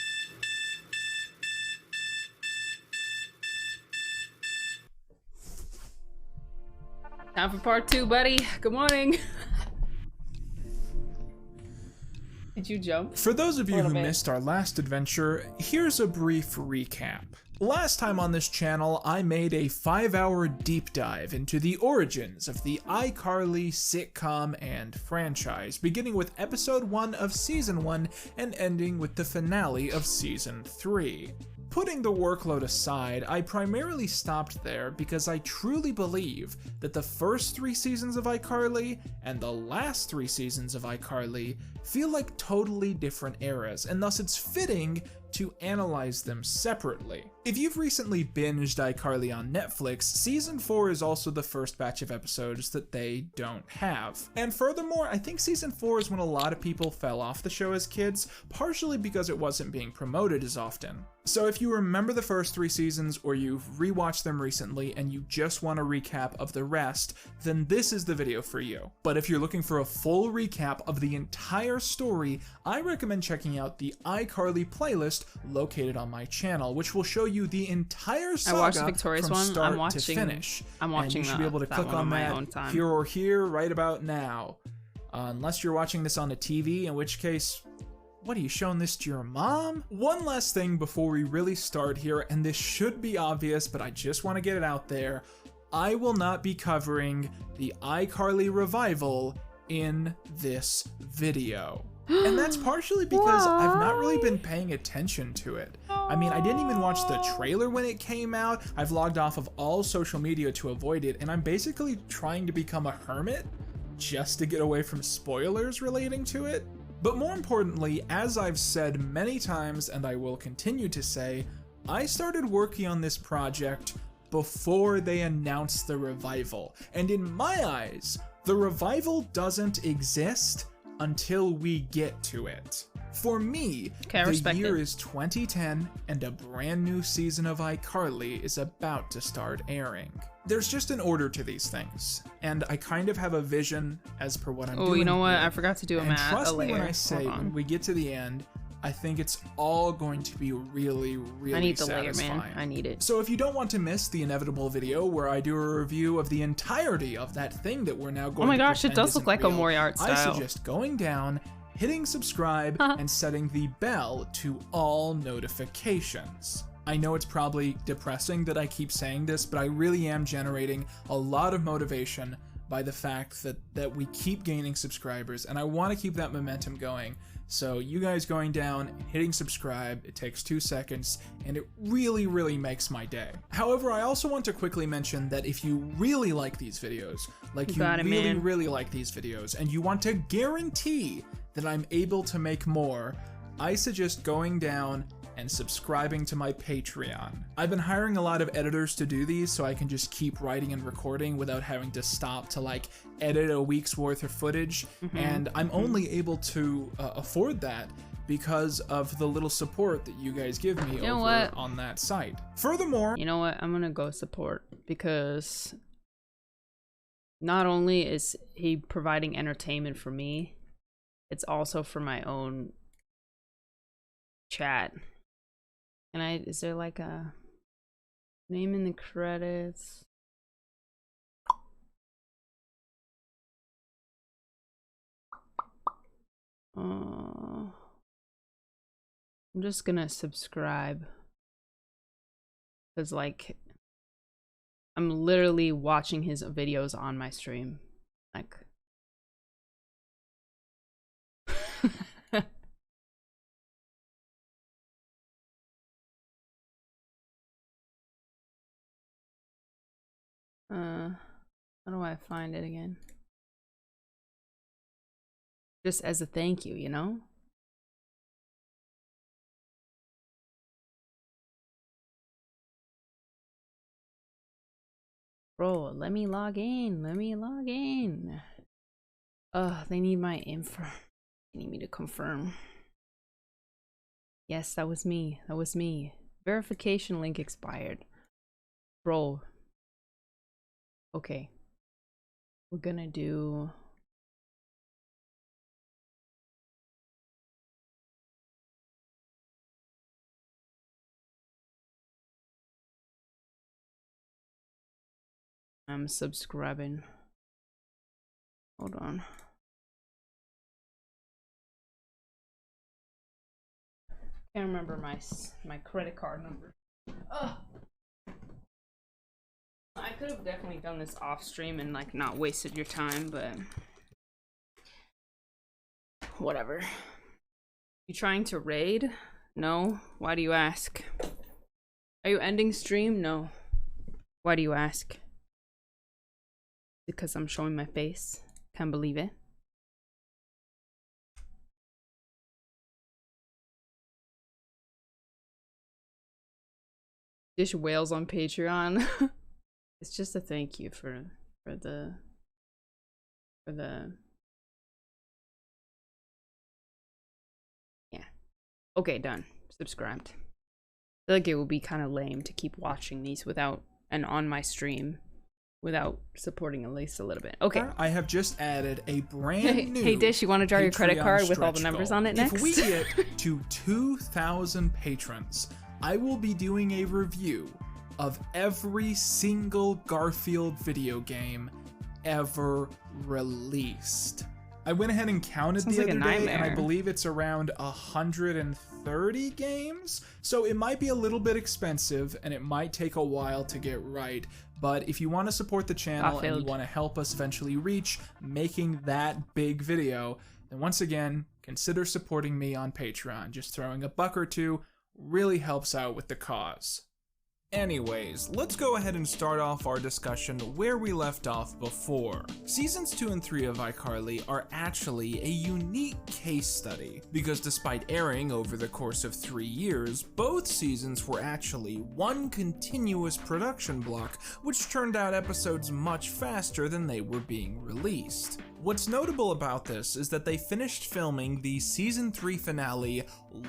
Time for part 2, buddy. Good morning. Did you jump? For those of you who bit. missed our last adventure, here's a brief recap. Last time on this channel, I made a 5-hour deep dive into the origins of the iCarly sitcom and franchise, beginning with episode 1 of season 1 and ending with the finale of season 3. Putting the workload aside, I primarily stopped there because I truly believe that the first 3 seasons of iCarly and the last 3 seasons of iCarly feel like totally different eras, and thus it's fitting to analyze them separately. If you've recently binged iCarly on Netflix, season 4 is also the first batch of episodes that they don't have. And furthermore, I think season 4 is when a lot of people fell off the show as kids, partially because it wasn't being promoted as often. So if you remember the first 3 seasons or you've rewatched them recently and you just want a recap of the rest, then this is the video for you. But if you're looking for a full recap of the entire story, I recommend checking out the iCarly playlist located on my channel, which will show you the entire saga I watched Victoria's from one. start to finish. I'm watching and you should be able to click on that here or here right about now. Unless you're watching this on a TV, in which case, what, are you showing this to your mom? One last thing before we really start here, and this should be obvious, but I just want to get it out there. I will not be covering the iCarly revival in this video. And that's partially because I've not really been paying attention to it. I mean, I didn't even watch the trailer when it came out. I've logged off of all social media to avoid it, and I'm basically trying to become a hermit just to get away from spoilers relating to it. But more importantly, as I've said many times, and I will continue to say, I started working on this project before they announced the revival. And in my eyes, the revival doesn't exist until we get to it. For me, the year is 2010 and a brand new season of iCarly is about to start airing. There's just an order to these things, and I kind of have a vision as per what I'm doing. Oh, you know what? here. I forgot to do a math. Trust me when I say, when we get to the end, I think it's all going to be really, really I need the satisfying. layer, man. I need it. So if you don't want to miss the inevitable video where I do a review of the entirety of that thing that we're now going to Oh my gosh, it pretend does look isn't like a real, Mori art I style. suggest going down, hitting subscribe, and setting the bell to all notifications. I know it's probably depressing that I keep saying this, but I really am generating a lot of motivation by the fact that we keep gaining subscribers, and I want to keep that momentum going. So you guys going down, hitting subscribe, it takes 2 seconds, and it really, really makes my day. However, I also want to quickly mention that if you really like these videos, like you really like these videos, and you want to guarantee that I'm able to make more, I suggest going down and subscribing to my Patreon. I've been hiring a lot of editors to do these so I can just keep writing and recording without having to stop to like edit a week's worth of footage, and I'm only able to afford that because of the little support that you guys give me over on that site. Furthermore, you know what? I'm gonna go support, because not only is he providing entertainment for me, it's also for my own chat. And is there like a name in the credits? I'm just gonna subscribe, because like I'm literally watching his videos on my stream, like how do I find it again? Just as a thank you, you know? Bro, let me log in. Let me log in. They need my info. They need me to confirm. Yes, that was me. That was me. Verification link expired. Bro. Okay. We're gonna do... I'm subscribing. Hold on. Can't remember my credit card number. Ugh. I could have definitely done this off stream and like not wasted your time, but whatever. You trying to raid? No. Why do you ask? Are you ending stream? No. Why do you ask? Because I'm showing my face. Can't believe it. Dish whales on Patreon. It's just a thank you for the yeah. Okay, done. Subscribed. I feel like it would be kind of lame to keep watching these without and on my stream without supporting at least a little bit. Okay. I have just added a brand new Hey Dish, you want to draw your credit Patreon card with all the stretch numbers goal. on it next? If we get to 2,000 patrons, I will be doing a review of every single Garfield video game ever released. I went ahead and counted Sounds the like a other day, and I nightmare. believe it's around 130 games. So it might be a little bit expensive, and it might take a while to get right. But if you want to support the channel and you Garfield. want to help us eventually reach making that big video, then once again, consider supporting me on Patreon. Just throwing $1 or $2 really helps out with the cause. Anyways, let's go ahead and start off our discussion where we left off before. Seasons 2 and 3 of iCarly are actually a unique case study, because despite airing over the course of 3 years, both seasons were actually one continuous production block, which turned out episodes much faster than they were being released. What's notable about this is that they finished filming the season 3 finale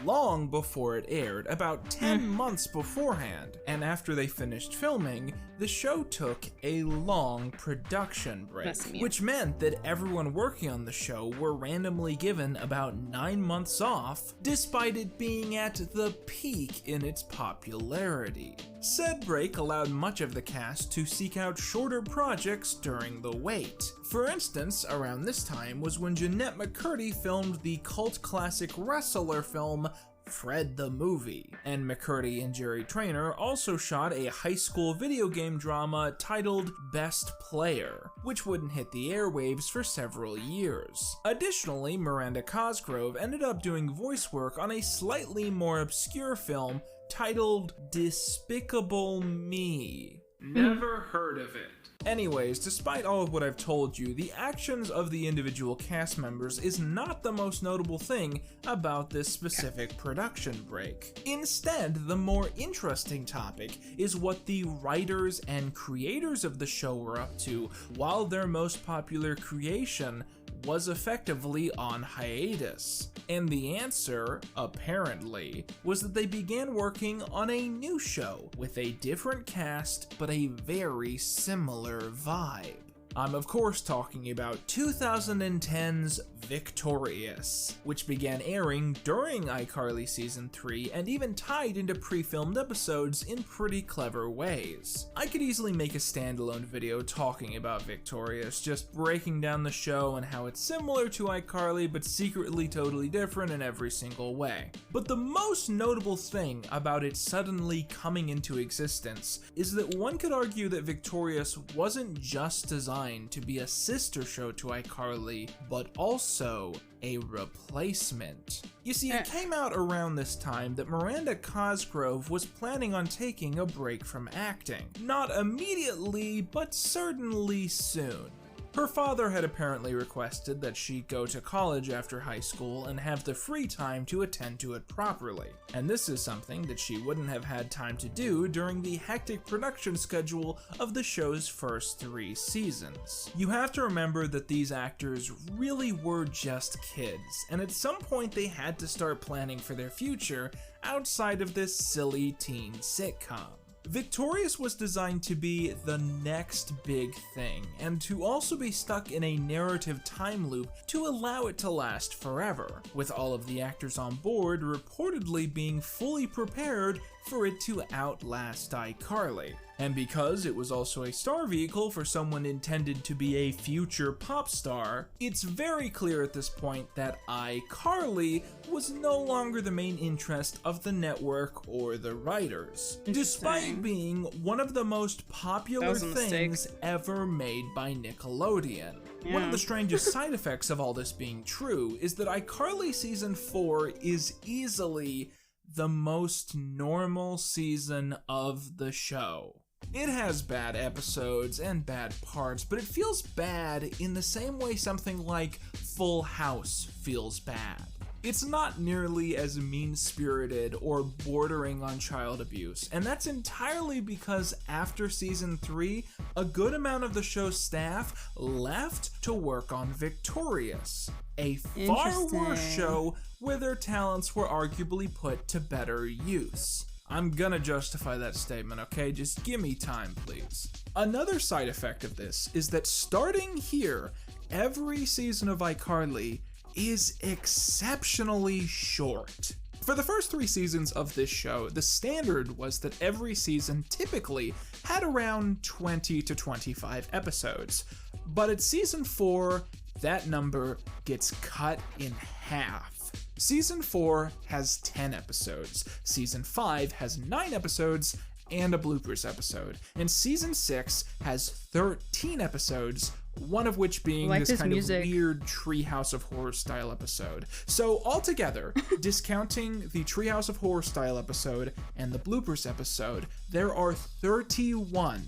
long before it aired, about 10 months beforehand, and after they finished filming, the show took a long production break, which meant that everyone working on the show were randomly given about 9 months off, despite it being at the peak in its popularity. Said break allowed much of the cast to seek out shorter projects during the wait. For instance, around this time was when Jeanette McCurdy filmed the cult classic wrestler film Fred the Movie, and McCurdy and Jerry Trainer also shot a high school video game drama titled Best Player, which wouldn't hit the airwaves for several years. Additionally, Miranda Cosgrove ended up doing voice work on a slightly more obscure film titled Despicable Me. Never heard of it. Anyways, despite all of what I've told you, the actions of the individual cast members is not the most notable thing about this specific production break. Instead, the more interesting topic is what the writers and creators of the show were up to while their most popular creation was effectively on hiatus. And the answer, apparently, was that they began working on a new show with a different cast but a very similar vibe. I'm of course talking about 2010's Victorious, which began airing during iCarly Season 3 and even tied into pre-filmed episodes in pretty clever ways. I could easily make a standalone video talking about Victorious, just breaking down the show and how it's similar to iCarly but secretly totally different in every single way. But the most notable thing about it suddenly coming into existence is that one could argue that Victorious wasn't just designed to be a sister show to iCarly, but also a replacement. You see, it came out around this time that Miranda Cosgrove was planning on taking a break from acting. Not immediately, but certainly soon. Her father had apparently requested that she go to college after high school and have the free time to attend to it properly, and this is something that she wouldn't have had time to do during the hectic production schedule of the show's first 3 seasons. You have to remember that these actors really were just kids, and at some point they had to start planning for their future outside of this silly teen sitcom. Victorious was designed to be the next big thing, and to also be stuck in a narrative time loop to allow it to last forever, with all of the actors on board reportedly being fully prepared for it to outlast iCarly. And because it was also a star vehicle for someone intended to be a future pop star, it's very clear at this point that iCarly was no longer the main interest of the network or the writers, despite being one of the most popular things ever made by Nickelodeon. Yeah. One of the strangest side effects of all this being true is that iCarly Season 4 is easily the most normal season of the show. It has bad episodes and bad parts, but it feels bad in the same way something like Full House feels bad. It's not nearly as mean-spirited or bordering on child abuse, and that's entirely because after Season 3, a good amount of the show's staff left to work on Victorious, a far worse show where their talents were arguably put to better use. I'm gonna justify that statement, okay? Just give me time, please. Another side effect of this is that starting here, every season of iCarly is exceptionally short. For the first 3 seasons of this show, the standard was that every season typically had around 20 to 25 episodes. But at Season 4, that number gets cut in half. Season 4 has 10 episodes, Season 5 has 9 episodes and a bloopers episode, and Season 6 has 13 episodes, one of which being this kind of weird Treehouse of Horror style episode. So altogether, discounting the Treehouse of Horror style episode and the bloopers episode, there are 31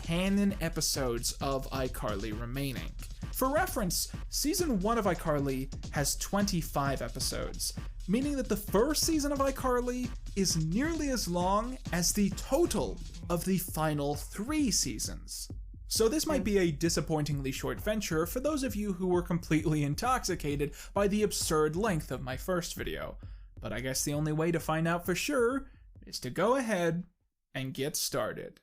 canon episodes of iCarly remaining. For reference, Season 1 of iCarly has 25 episodes, meaning that the first season of iCarly is nearly as long as the total of the final 3 seasons. So this might be a disappointingly short venture for those of you who were completely intoxicated by the absurd length of my first video, but I guess the only way to find out for sure is to go ahead and get started.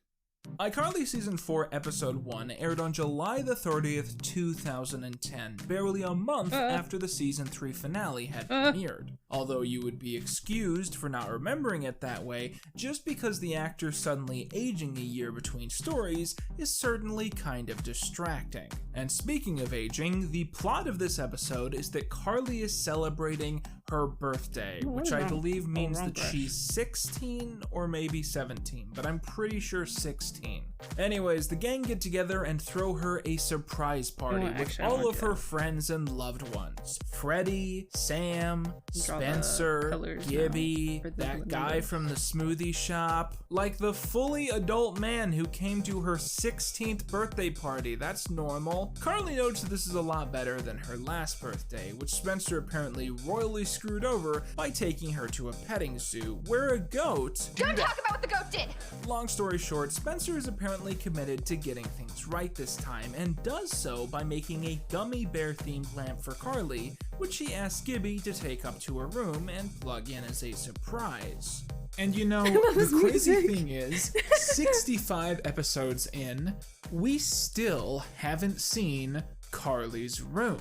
iCarly Season 4 Episode 1 aired on July the 30th, 2010, barely a month after the Season 3 finale had premiered. Although you would be excused for not remembering it that way, just because the actor suddenly aging a year between stories is certainly kind of distracting. And speaking of aging, the plot of this episode is that Carly is celebrating her birthday, which I believe means that she's 16 or maybe 17, but I'm pretty sure 16. Anyways, the gang get together and throw her a surprise party with all of her friends and loved ones. Freddie, Sam, Spencer, Gibby, that guy from the smoothie shop, like the fully adult man who came to her 16th birthday party. That's normal. Carly notes that this is a lot better than her last birthday, which Spencer apparently royally screwed over by taking her to a petting zoo where a goat— Don't talk about what the goat did! Long story short, Spencer is apparently committed to getting things right this time and does so by making a gummy bear themed lamp for Carly, which he asks Gibby to take up to her room and plug in as a surprise. And you know, the crazy thing is, 65 episodes in, we still haven't seen Carly's room.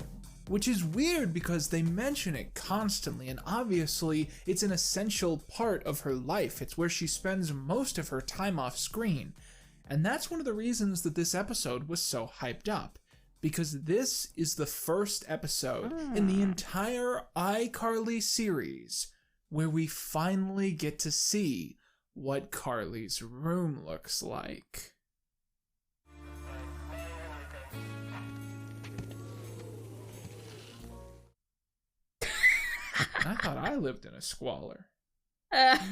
Which is weird because they mention it constantly, and obviously it's an essential part of her life. It's where she spends most of her time off screen. And that's one of the reasons that this episode was so hyped up. Because this is the first episode in the entire iCarly series where we finally get to see what Carly's room looks like. I thought I lived in a squalor.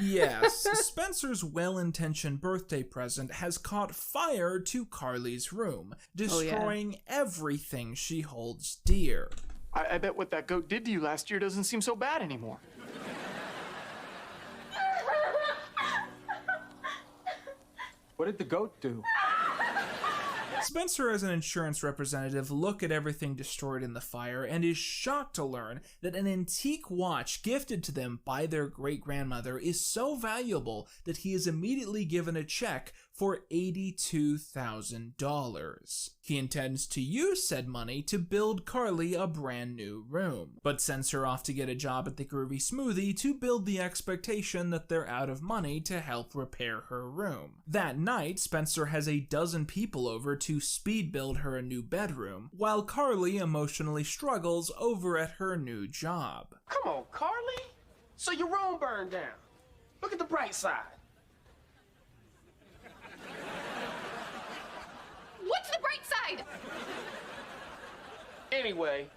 Yes, Spencer's well-intentioned birthday present has caught fire to Carly's room, destroying everything she holds dear. I bet what that goat did to you last year doesn't seem so bad anymore. What did the goat do? Spencer, as an insurance representative, look at everything destroyed in the fire and is shocked to learn that an antique watch gifted to them by their great-grandmother is so valuable that he is immediately given a check for $82,000. He intends to use said money to build Carly a brand new room, but sends her off to get a job at the Groovy Smoothie to build the expectation that they're out of money to help repair her room. That night, Spencer has a dozen people over to speed build her a new bedroom, while Carly emotionally struggles over at her new job. Come on, Carly. So your room burned down. Look at the bright side. What's the bright side? Anyway,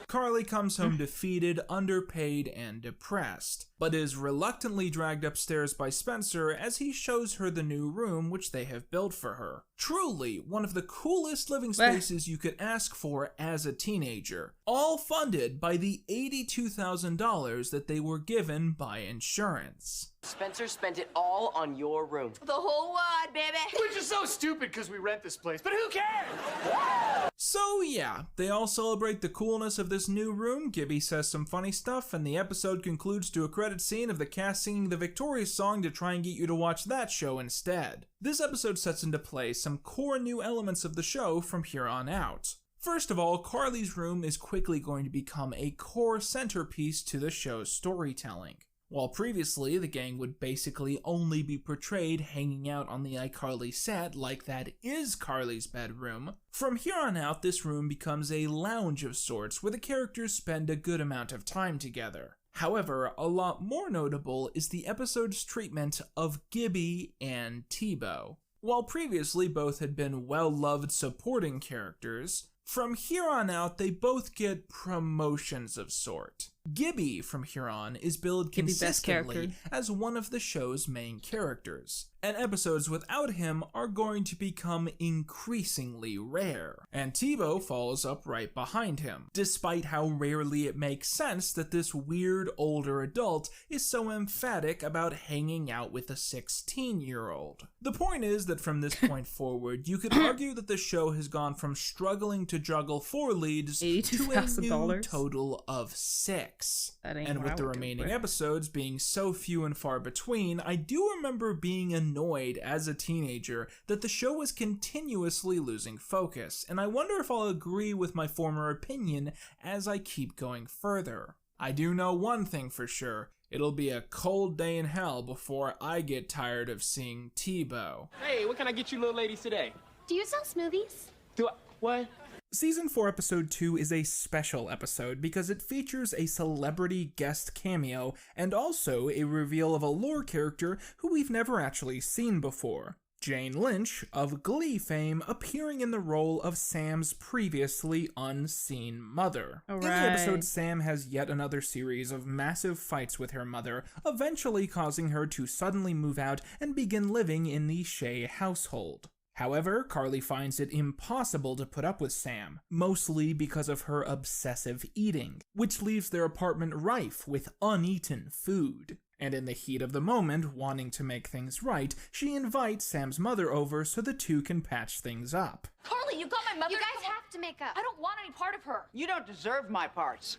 Carly comes home defeated, underpaid, and depressed, but is reluctantly dragged upstairs by Spencer as he shows her the new room which they have built for her. Truly, one of the coolest living spaces you could ask for as a teenager, all funded by the $82,000 that they were given by insurance. Spencer spent it all on your room. The whole wad, baby. Which is so stupid because we rent this place, but who cares? So yeah, they all celebrate the coolness of this new room, Gibby says some funny stuff, and the episode concludes to a credit scene of the cast singing the Victorious song to try and get you to watch that show instead. This episode sets into play some core new elements of the show from here on out. First of all, Carly's room is quickly going to become a core centerpiece to the show's storytelling. While previously the gang would basically only be portrayed hanging out on the iCarly set like that is Carly's bedroom, from here on out this room becomes a lounge of sorts where the characters spend a good amount of time together. However, a lot more notable is the episode's treatment of Gibby and Tebow. While previously both had been well-loved supporting characters, from here on out they both get promotions of sort. Gibby, from here on, is billed consistently as one of the show's main characters, and episodes without him are going to become increasingly rare, and Tebow follows up right behind him, despite how rarely it makes sense that this weird older adult is so emphatic about hanging out with a 16-year-old. The point is that from this point forward, you could argue that the show has gone from struggling to juggle 4 leads to a new total of 6. And with the remaining episodes being so few and far between, I do remember being annoyed as a teenager that the show was continuously losing focus, and I wonder if I'll agree with my former opinion as I keep going further. I do know one thing for sure. It'll be a cold day in hell before I get tired of seeing Tebow. Hey, what can I get you little ladies today? Do you sell smoothies? Do I? What? Season 4 Episode 2 is a special episode because it features a celebrity guest cameo and also a reveal of a lore character who we've never actually seen before. Jane Lynch, of Glee fame, appearing in the role of Sam's previously unseen mother. In the episode, Sam has yet another series of massive fights with her mother, eventually causing her to suddenly move out and begin living in the Shea household. However, Carly finds it impossible to put up with Sam, mostly because of her obsessive eating, which leaves their apartment rife with uneaten food. And in the heat of the moment, wanting to make things right, she invites Sam's mother over so the two can patch things up. Carly, you got my mother. You guys have to make up. I don't want any part of her. You don't deserve my parts.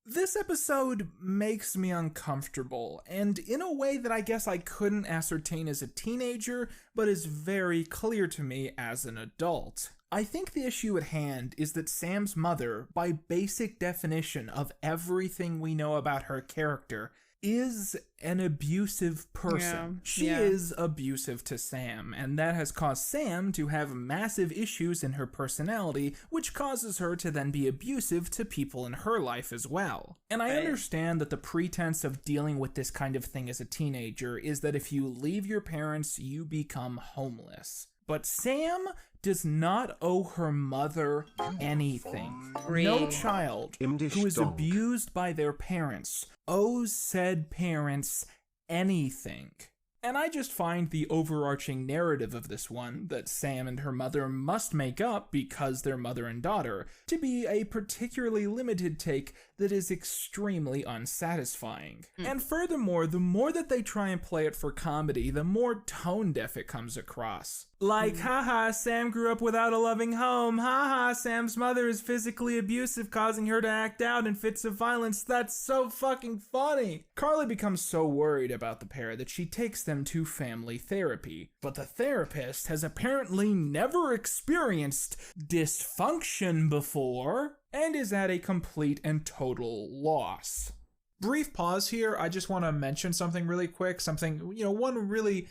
This episode makes me uncomfortable, and in a way that I guess I couldn't ascertain as a teenager, but is very clear to me as an adult. I think the issue at hand is that Sam's mother, by basic definition of everything we know about her character, is an abusive person. She is abusive to Sam, and that has caused Sam to have massive issues in her personality, which causes her to then be abusive to people in her life as well. And I understand that the pretense of dealing with this kind of thing as a teenager is that if you leave your parents, you become homeless. But Sam does not owe her mother anything. No child who is abused by their parents owes said parents anything. And I just find the overarching narrative of this one, that Sam and her mother must make up because they're mother and daughter, to be a particularly limited take that is extremely unsatisfying. And furthermore, the more that they try and play it for comedy, the more tone deaf it comes across. Like, haha, Sam grew up without a loving home. Haha, Sam's mother is physically abusive, causing her to act out in fits of violence. That's so fucking funny. Carly becomes so worried about the pair that she takes them them to family therapy, but the therapist has apparently never experienced dysfunction before and is at a complete and total loss. Brief pause here. I just want to mention something really quick, one really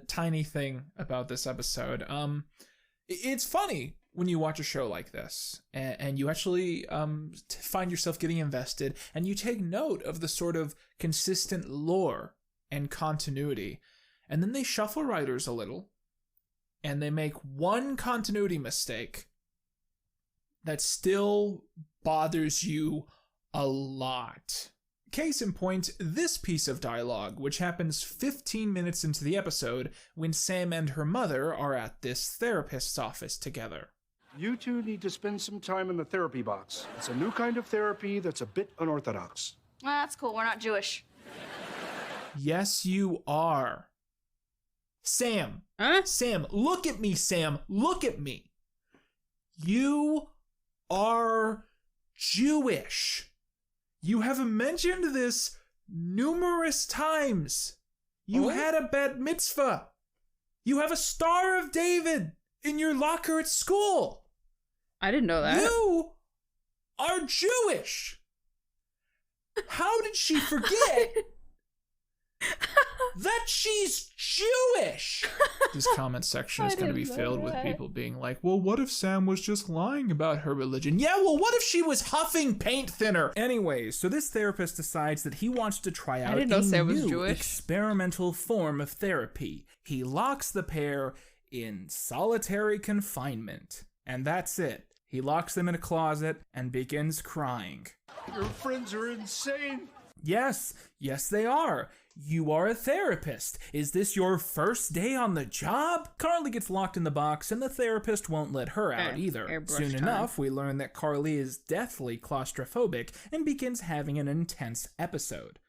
tiny thing about this episode. It's funny when you watch a show like this and you actually find yourself getting invested and you take note of the sort of consistent lore and continuity, and then they shuffle writers a little and they make one continuity mistake that still bothers you a lot. Case in point, this piece of dialogue, which happens 15 minutes into the episode when Sam and her mother are at this therapist's office together. You two need to spend some time in the therapy box. It's a new kind of therapy that's a bit unorthodox. Well, that's cool. We're not Jewish. Yes, you are. Sam. Huh? Sam, look at me, Sam. Look at me. You are Jewish. You have mentioned this numerous times. You had a bat mitzvah. You have a Star of David in your locker at school. I didn't know that. You are Jewish. How did she forget that she's Jewish? This comment section is going to be filled with people being like, well, what if Sam was just lying about her religion? Yeah, well, what if she was huffing paint thinner? Anyways, so this therapist decides that he wants to try out a new experimental form of therapy. He locks the pair in solitary confinement. And that's it. He locks them in a closet and begins crying. Your friends are insane. Yes, they are. You are a therapist. Is this your first day on the job? Carly gets locked in the box and the therapist won't let her out either. Soon enough, we learn that Carly is deathly claustrophobic and begins having an intense episode.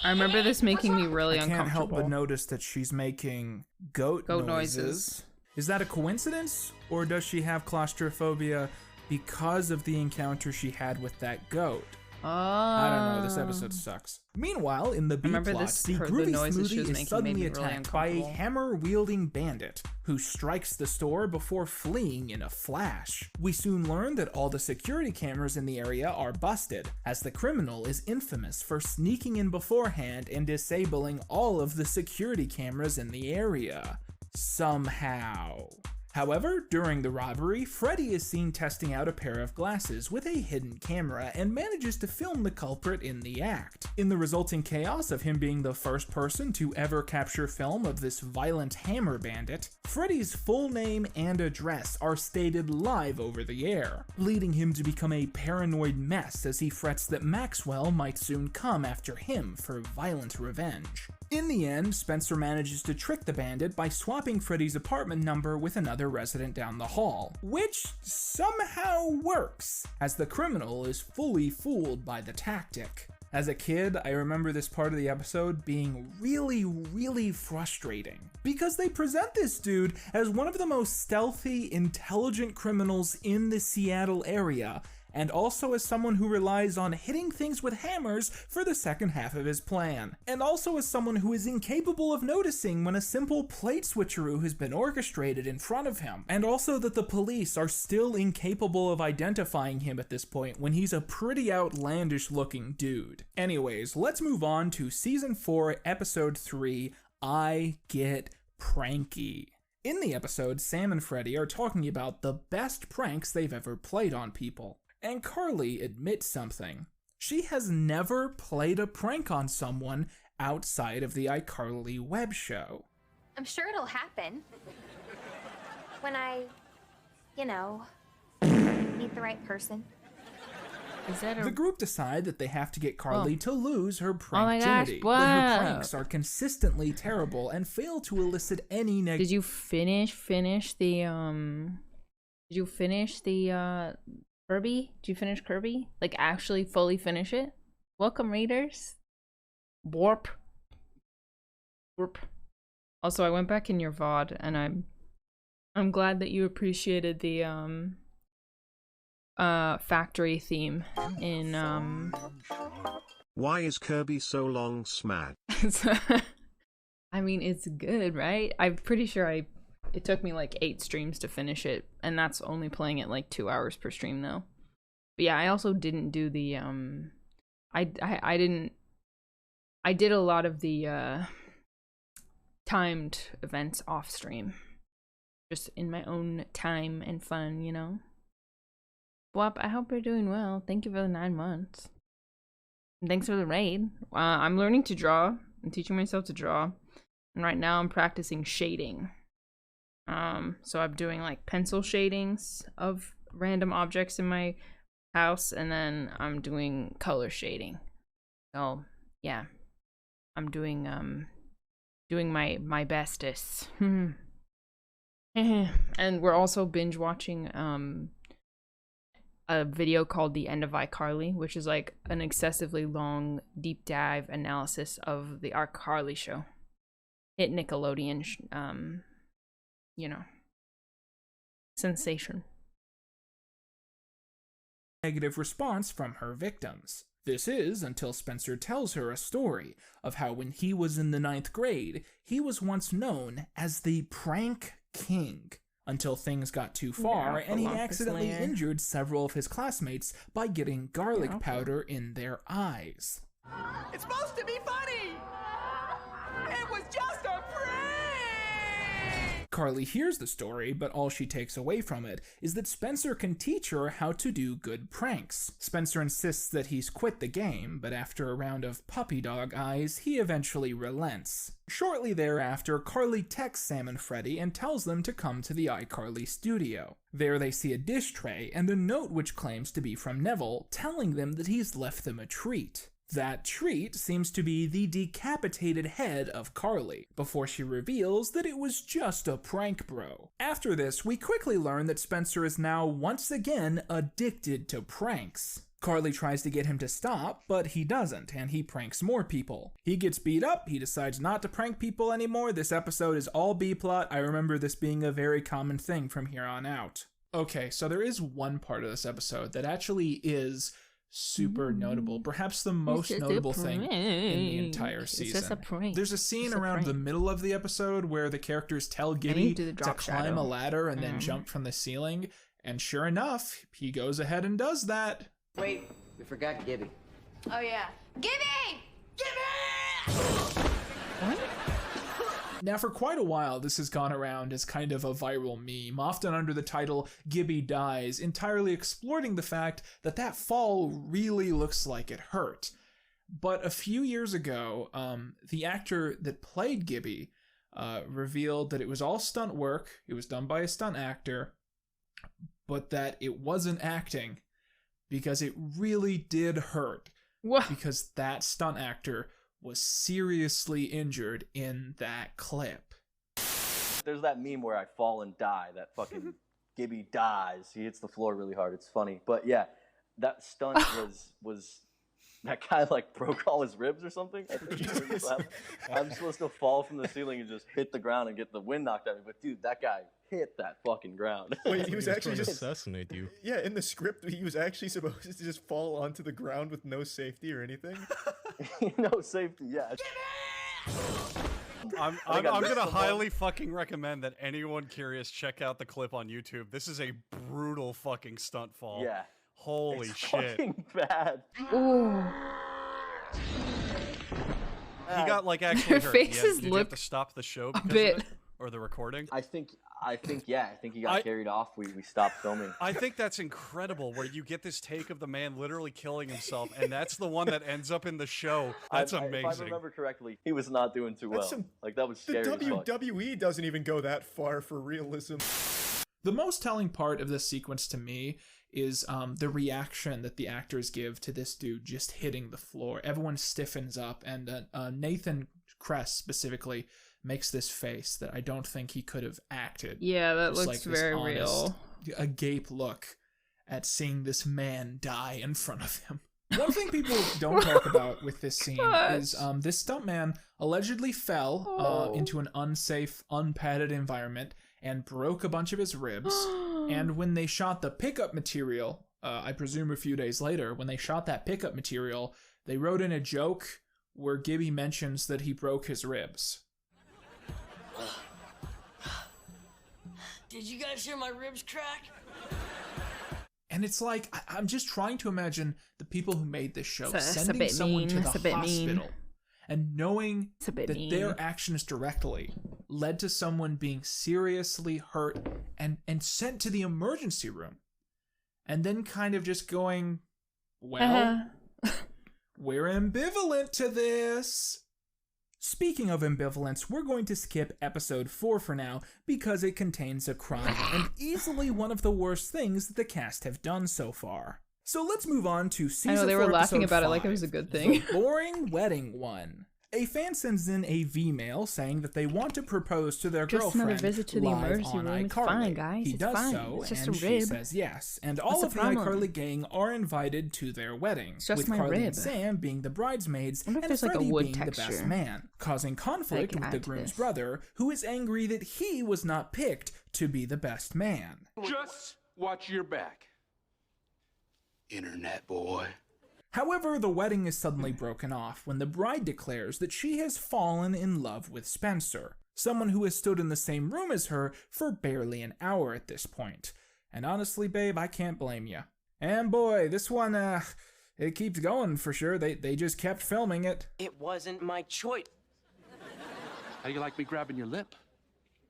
I remember this making me really uncomfortable. I can't help but notice that she's making goat noises. Is that a coincidence? Or does she have claustrophobia because of the encounter she had with that goat? I don't know, this episode sucks. Meanwhile, in the B-plot, the Groovy Smoothie is suddenly attacked by a hammer-wielding bandit who strikes the store before fleeing in a flash. We soon learn that all the security cameras in the area are busted, as the criminal is infamous for sneaking in beforehand and disabling all of the security cameras in the area. Somehow. However, during the robbery, Freddy is seen testing out a pair of glasses with a hidden camera and manages to film the culprit in the act. In the resulting chaos of him being the first person to ever capture film of this violent hammer bandit, Freddy's full name and address are stated live over the air, leading him to become a paranoid mess as he frets that Maxwell might soon come after him for violent revenge. In the end, Spencer manages to trick the bandit by swapping Freddy's apartment number with another resident down the hall, which somehow works, as the criminal is fully fooled by the tactic. As a kid, I remember this part of the episode being really frustrating, because they present this dude as one of the most stealthy, intelligent criminals in the Seattle area, and also as someone who relies on hitting things with hammers for the second half of his plan. And also as someone who is incapable of noticing when a simple plate switcheroo has been orchestrated in front of him. And also that the police are still incapable of identifying him at this point when he's a pretty outlandish looking dude. Anyways, let's move on to Season 4, Episode 3, I Get Pranky. In the episode, Sam and Freddy are talking about the best pranks they've ever played on people. And Carly admits something. She has never played a prank on someone outside of the iCarly web show. I'm sure it'll happen. When I, meet the right person. The group decide that they have to get Carly to lose her prankginity, but her pranks are consistently terrible and fail to elicit any negative. Did you finish the Kirby? Did you finish Kirby? Like actually fully finish it? Welcome readers. Warp. Also, I went back in your VOD and I'm glad that you appreciated the factory theme in Why is Kirby so long smad? I mean, it's good, right? I'm pretty sure it took me like 8 streams to finish it, and that's only playing it like 2 hours per stream though. But yeah, I also didn't do the I did a lot of the timed events off stream, just in my own time and fun, you know. Bwop, I hope you're doing well. Thank you for the 9 months. And thanks for the raid. I'm learning to draw. I'm teaching myself to draw. And right now I'm practicing shading. So I'm doing like pencil shadings of random objects in my house, and then I'm doing color shading. So yeah, I'm doing my bestest. And we're also binge watching a video called The End of iCarly, which is like an excessively long deep dive analysis of the iCarly show. Hit Nickelodeon, you know, sensation. Negative response from her victims. This is until Spencer tells her a story of how when he was in the 9th grade, he was once known as the Prank King, until things got too far and he accidentally injured several of his classmates by getting garlic powder in their eyes. It's supposed to be funny! It was just a prank! Carly hears the story, but all she takes away from it is that Spencer can teach her how to do good pranks. Spencer insists that he's quit the game, but after a round of puppy dog eyes, he eventually relents. Shortly thereafter, Carly texts Sam and Freddy and tells them to come to the iCarly studio. There they see a dish tray and a note which claims to be from Neville, telling them that he's left them a treat. That treat seems to be the decapitated head of Carly, before she reveals that it was just a prank bro. After this, we quickly learn that Spencer is now once again addicted to pranks. Carly tries to get him to stop, but he doesn't, and he pranks more people. He gets beat up, he decides not to prank people anymore. This episode is all B-plot. I remember this being a very common thing from here on out. Okay, so there is one part of this episode that actually is super notable, perhaps the most notable thing in the entire season. There's a scene around the middle of the episode where the characters tell Gibby to climb a ladder and then jump from the ceiling, and sure enough, he goes ahead and does that. Wait, we forgot Gibby. Oh yeah. Gibby! Now, for quite a while, this has gone around as kind of a viral meme, often under the title Gibby Dies, entirely exploiting the fact that that fall really looks like it hurt. But a few years ago, the actor that played Gibby revealed that it was all stunt work, it was done by a stunt actor, but that it wasn't acting, because it really did hurt. What? Because that stunt actor was seriously injured in that clip. There's that meme where I fall and die, that fucking Gibby dies. He hits the floor really hard. It's funny. But yeah, that stunt was that guy like broke all his ribs or something. I'm supposed to fall from the ceiling and just hit the ground and get the wind knocked out of me. But dude, that guy hit that fucking ground. Wait, he was actually trying to just assassinate you. Yeah, in the script, he was actually supposed to just fall onto the ground with no safety or anything. No safety, yeah. I'm gonna highly fucking recommend that anyone curious check out the clip on YouTube. This is a brutal fucking stunt fall. Yeah. Holy it's shit. Fucking bad. Ooh. He got like actually Their hurt. faces Did you look have to stop the show because bit. of it? Or the recording? I think he got carried off. We stopped filming. I think that's incredible where you get this take of the man literally killing himself, and that's the one that ends up in the show. That's amazing. If I remember correctly, he was not doing too well. Like that was scary. The WWE doesn't even go that far for realism. The most telling part of this sequence to me is the reaction that the actors give to this dude just hitting the floor. Everyone stiffens up, and Nathan Kress specifically makes this face that I don't think he could have acted. Yeah, that Just looks like this very honest, real. agape look at seeing this man die in front of him. One thing people don't talk about with this scene is this stuntman allegedly fell into an unsafe, unpadded environment and broke a bunch of his ribs. And when they shot the pickup material, I presume a few days later, when they shot that pickup material, They wrote in a joke where Gibby mentions that he broke his ribs. Did you guys hear my ribs crack? And it's like, I'm just trying to imagine the people who made this show That's a sending bit someone mean. to That's a the bit hospital mean. and knowing It's a bit that mean. their actions directly led to someone being seriously hurt and sent to the emergency room. And then kind of just going, well, we're ambivalent to this. Speaking of ambivalence, we're going to skip episode 4 for now because it contains a crime and easily one of the worst things that the cast have done so far. So let's move on to season 4, I know they were laughing episode about it like it 5, was a good thing. The boring wedding one. A fan sends in a V-mail saying that they want to propose to their Just girlfriend another visit to the live emergency on room. It's iCarly. fine, guys. He It's does fine. so, It's just and a she rib. says yes. And What's all the of the problem? iCarly gang are invited to their wedding, It's just with my Carly rib. and Sam being the bridesmaids Wonder if and there's, like, a Freddie wood being the best texture man, causing conflict can with add the to groom's this. brother, who is angry that he was not picked to be the best man. Just watch your back. Internet boy. However, the wedding is suddenly broken off when the bride declares that she has fallen in love with Spencer, someone who has stood in the same room as her for barely an hour at this point. And honestly, babe, I can't blame you. And boy, this one, it keeps going for sure. They just kept filming it. It wasn't my choice. How you like me grabbing your lip?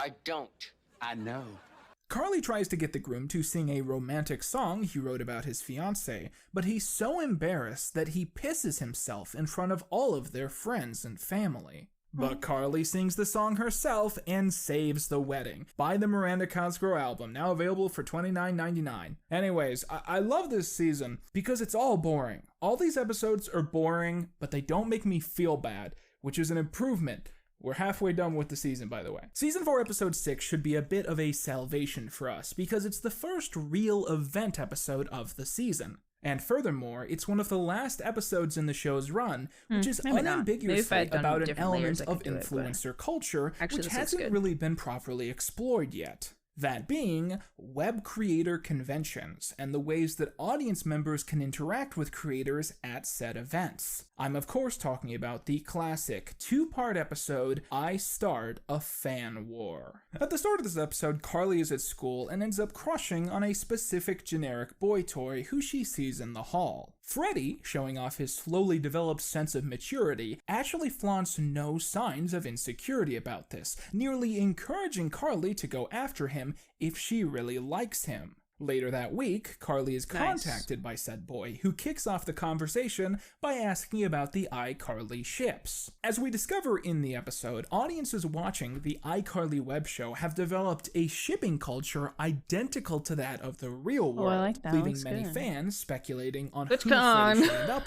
I don't. I know. Carly tries to get the groom to sing a romantic song he wrote about his fiancée, but he's so embarrassed that he pisses himself in front of all of their friends and family. But Carly sings the song herself and saves the wedding. Buy the Miranda Cosgrove album, now available for $29.99. Anyways, I love this season because it's all boring. All these episodes are boring, but they don't make me feel bad, which is an improvement. We're halfway done with the season, by the way. Season 4, episode 6 should be a bit of a salvation for us because it's the first real event episode of the season. And furthermore, it's one of the last episodes in the show's run, which is maybe not. Maybe if I unambiguously had done about an different layers, element I of could do it, but- influencer culture, Actually, which this looks hasn't good. really been properly explored yet. That being web creator conventions and the ways that audience members can interact with creators at said events. I'm of course talking about the classic 2-part episode, I Start a Fan War. At the start of this episode, Carly is at school and ends up crushing on a specific generic boy toy who she sees in the hall. Freddie, showing off his slowly developed sense of maturity, actually flaunts no signs of insecurity about this, nearly encouraging Carly to go after him if she really likes him. Later that week, Carly is contacted by said boy, who kicks off the conversation by asking about the iCarly ships. As we discover in the episode, audiences watching the iCarly web show have developed a shipping culture identical to that of the real world, I like that. leaving Looks many good. fans speculating on Which who Freddie con? should end up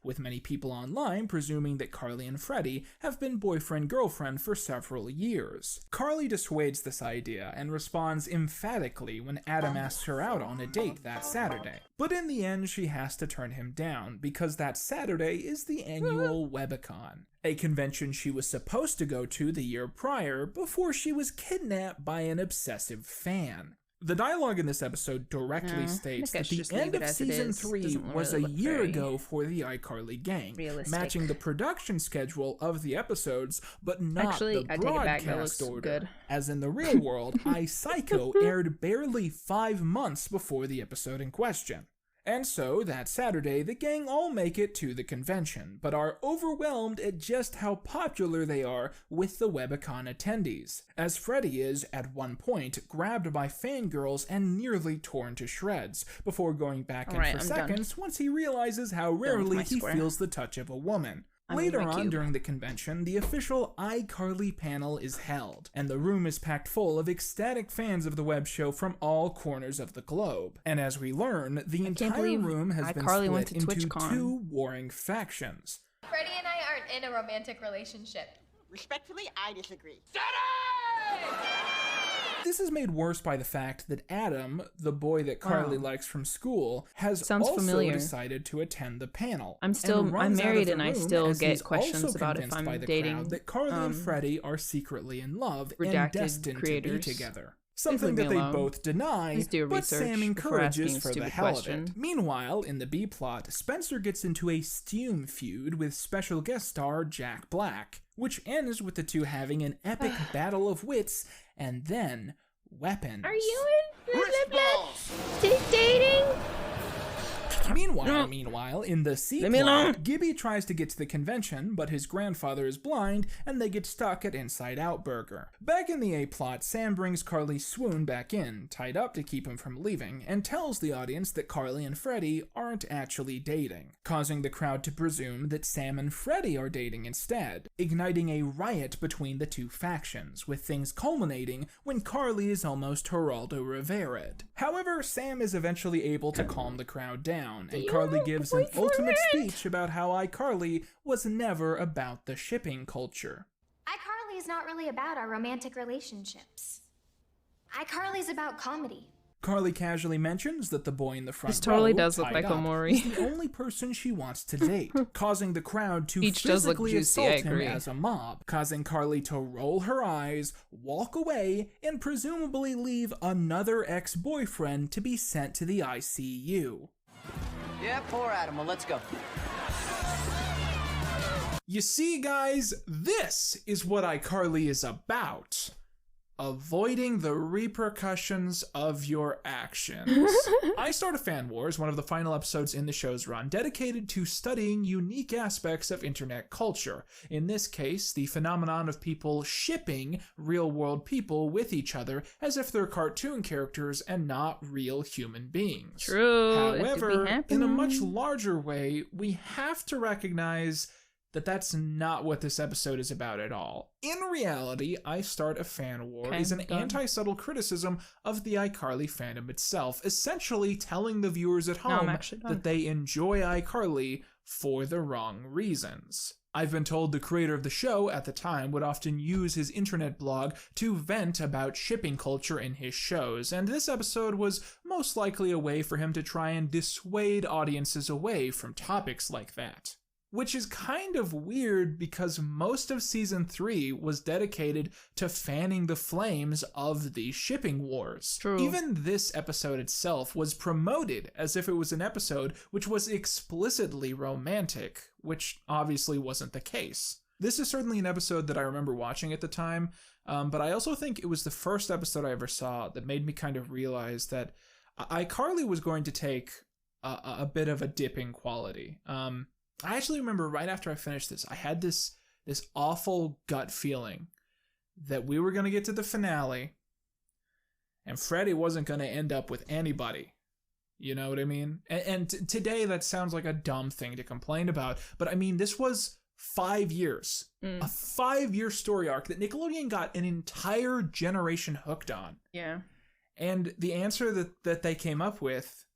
with many people online presuming that Carly and Freddie have been boyfriend-girlfriend for several years. Carly dissuades this idea and responds emphatically when Adam asks her out on a date that Saturday. But in the end, she has to turn him down because that Saturday is the annual Webicon, a convention she was supposed to go to the year prior before she was kidnapped by an obsessive fan. The dialogue in this episode directly states that the end of season 3 was a year ago for the iCarly gang, matching the production schedule of the episodes, but not Actually, the I take it back, that broadcast looks order. good. As in the real world, iPsycho aired barely 5 months before the episode in question. And so, that Saturday, the gang all make it to the convention, but are overwhelmed at just how popular they are with the Webicon attendees, as Freddie is, at one point, grabbed by fangirls and nearly torn to shreds, before going back in Alright, for I'm seconds once he realizes how rarely my he square. feels the touch of a woman. I need Later my on cube. during the convention, the official iCarly panel is held, and the room is packed full of ecstatic fans of the web show from all corners of the globe. And as we learn, the entire believe room has been iCarly went split to into TwitchCon. 2 warring factions. Freddie and I aren't in a romantic relationship. Respectfully, I disagree. This is made worse by the fact that Adam, the boy that Carly likes from school, has Sounds also familiar. decided to attend the panel. I'm runs out married of the and I room still as get he's questions also about if convinced I'm by the dating, crowd that Carly and Freddie are secretly in love and redacted destined creators. to be together. Something that leave me they alone. both deny, Please do but research Sam before asking encourages a for the stupid hell of question. it. Meanwhile, in the B-plot, Spencer gets into a steam feud with special guest star Jack Black, which ends with the two having an epic battle of wits and then weapons. Are you in dating? Meanwhile, in the C Leave me alone. plot, Gibby tries to get to the convention, but his grandfather is blind, and they get stuck at Inside Out Burger. Back in the A plot, Sam brings Carly Swoon back in, tied up to keep him from leaving, and tells the audience that Carly and Freddie aren't actually dating, causing the crowd to presume that Sam and Freddie are dating instead, igniting a riot between the two factions, with things culminating when Carly is almost Geraldo Rivera-ed. However, Sam is eventually able to calm the crowd down, and Carly gives an ultimate speech about how iCarly was never about the shipping culture. iCarly is not really about our romantic relationships. iCarly's about comedy. Carly casually mentions that the boy in the front This totally row, does look tied like up, Omori. is the only person she wants to date, causing the crowd to Each does look physically juicy, I assault him agree. as a mob, causing Carly to roll her eyes, walk away, and presumably leave another ex-boyfriend to be sent to the ICU. Yeah, poor Adam. Well, let's go. You see, guys, this is what iCarly is about. Avoiding the repercussions of your actions. I Start a Fan War is one of the final episodes in the show's run dedicated to studying unique aspects of internet culture. In this case, the phenomenon of people shipping real-world people with each other as if they're cartoon characters and not real human beings. True. it could be However, in a happening. much larger way, we have to recognize that that's not what this episode is about at all. In reality, I Start a Fan War Okay, is an done. anti-subtle criticism of the iCarly fandom itself, essentially telling the viewers at No, I'm home actually done. that they enjoy iCarly for the wrong reasons. I've been told the creator of the show at the time would often use his internet blog to vent about shipping culture in his shows, and this episode was most likely a way for him to try and dissuade audiences away from topics like that. Which is kind of weird because most of season 3 was dedicated to fanning the flames of these shipping wars. True. Even this episode itself was promoted as if it was an episode which was explicitly romantic, which obviously wasn't the case. This is certainly an episode that I remember watching at the time, but I also think it was the first episode I ever saw that made me kind of realize that iCarly was going to take a bit of a dip in quality. I actually remember right after I finished this, I had this awful gut feeling that we were going to get to the finale and Freddie wasn't going to end up with anybody. You know what I mean? And today that sounds like a dumb thing to complain about, but I mean, this was 5 years. A 5-year story arc that Nickelodeon got an entire generation hooked on. Yeah. And the answer that they came up with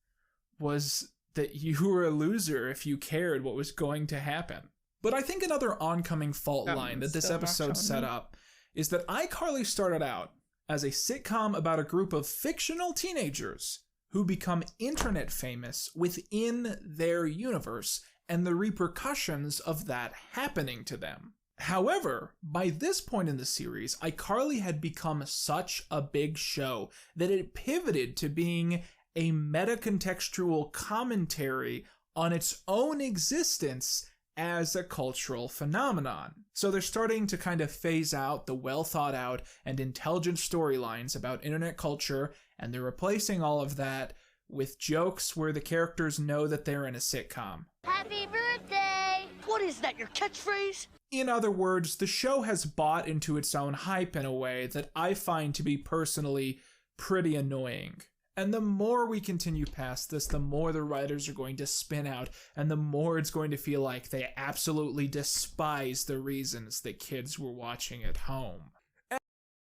was that you were a loser if you cared what was going to happen. But I think another oncoming fault line that this episode set up is that iCarly started out as a sitcom about a group of fictional teenagers who become internet famous within their universe and the repercussions of that happening to them. However, by this point in the series, iCarly had become such a big show that it pivoted to being a meta-contextual commentary on its own existence as a cultural phenomenon. So they're starting to kind of phase out the well-thought-out and intelligent storylines about internet culture, and they're replacing all of that with jokes where the characters know that they're in a sitcom. Happy birthday! What is that, your catchphrase? In other words, the show has bought into its own hype in a way that I find to be personally pretty annoying. And the more we continue past this, the more the writers are going to spin out, and the more it's going to feel like they absolutely despise the reasons that kids were watching at home.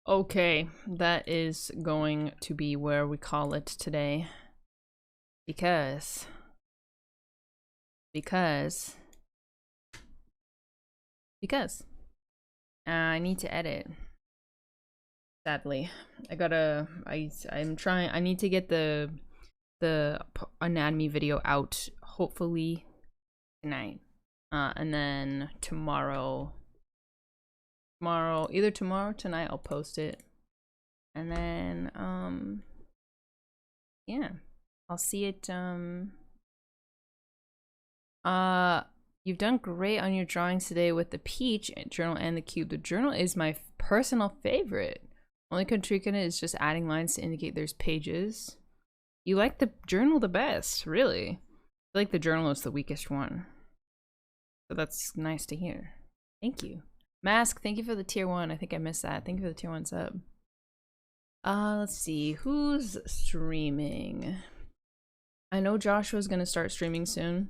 Okay, that is going to be where we call it today. Because I need to edit. Sadly, I need to get the anatomy video out hopefully tonight, and then either tomorrow or tonight I'll post it, And then, yeah, I'll see it, you've done great on your drawings today with the peach journal and the cube. The journal is my personal favorite. Only critique on it is just adding lines to indicate there's pages. You like the journal the best, really. I feel like the journal is the weakest one. So that's nice to hear. Thank you. Mask, thank you for the tier 1. I think I missed that. Thank you for the tier 1 sub. Let's see. Who's streaming? I know Joshua's gonna start streaming soon.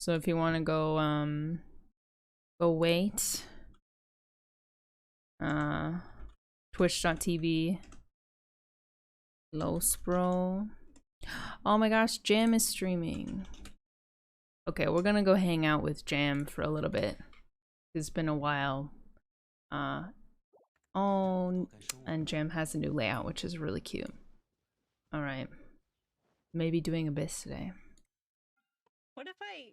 So if you want to go wait. Twitch.tv. Lospro. Oh my gosh, Jam is streaming. Okay, we're gonna go hang out with Jam for a little bit. It's been a while. Oh, and Jam has a new layout, which is really cute. Alright. Maybe doing Abyss today. What if I...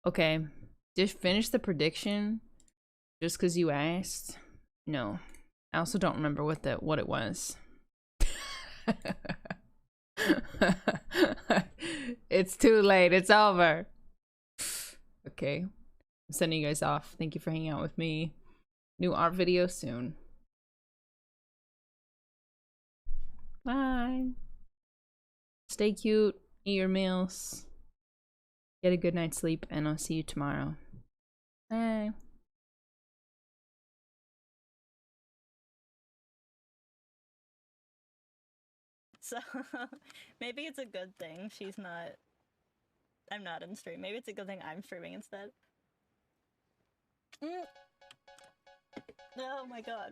Okay, just finish the prediction just because you asked. No, I also don't remember what it was. It's too late. It's over. Okay, I'm sending you guys off. Thank you for hanging out with me. New art video soon. Bye. Stay cute. Eat your meals. Get a good night's sleep, and I'll see you tomorrow. Bye. So, maybe it's a good thing I'm not in stream. Maybe it's a good thing I'm streaming instead. Oh my god.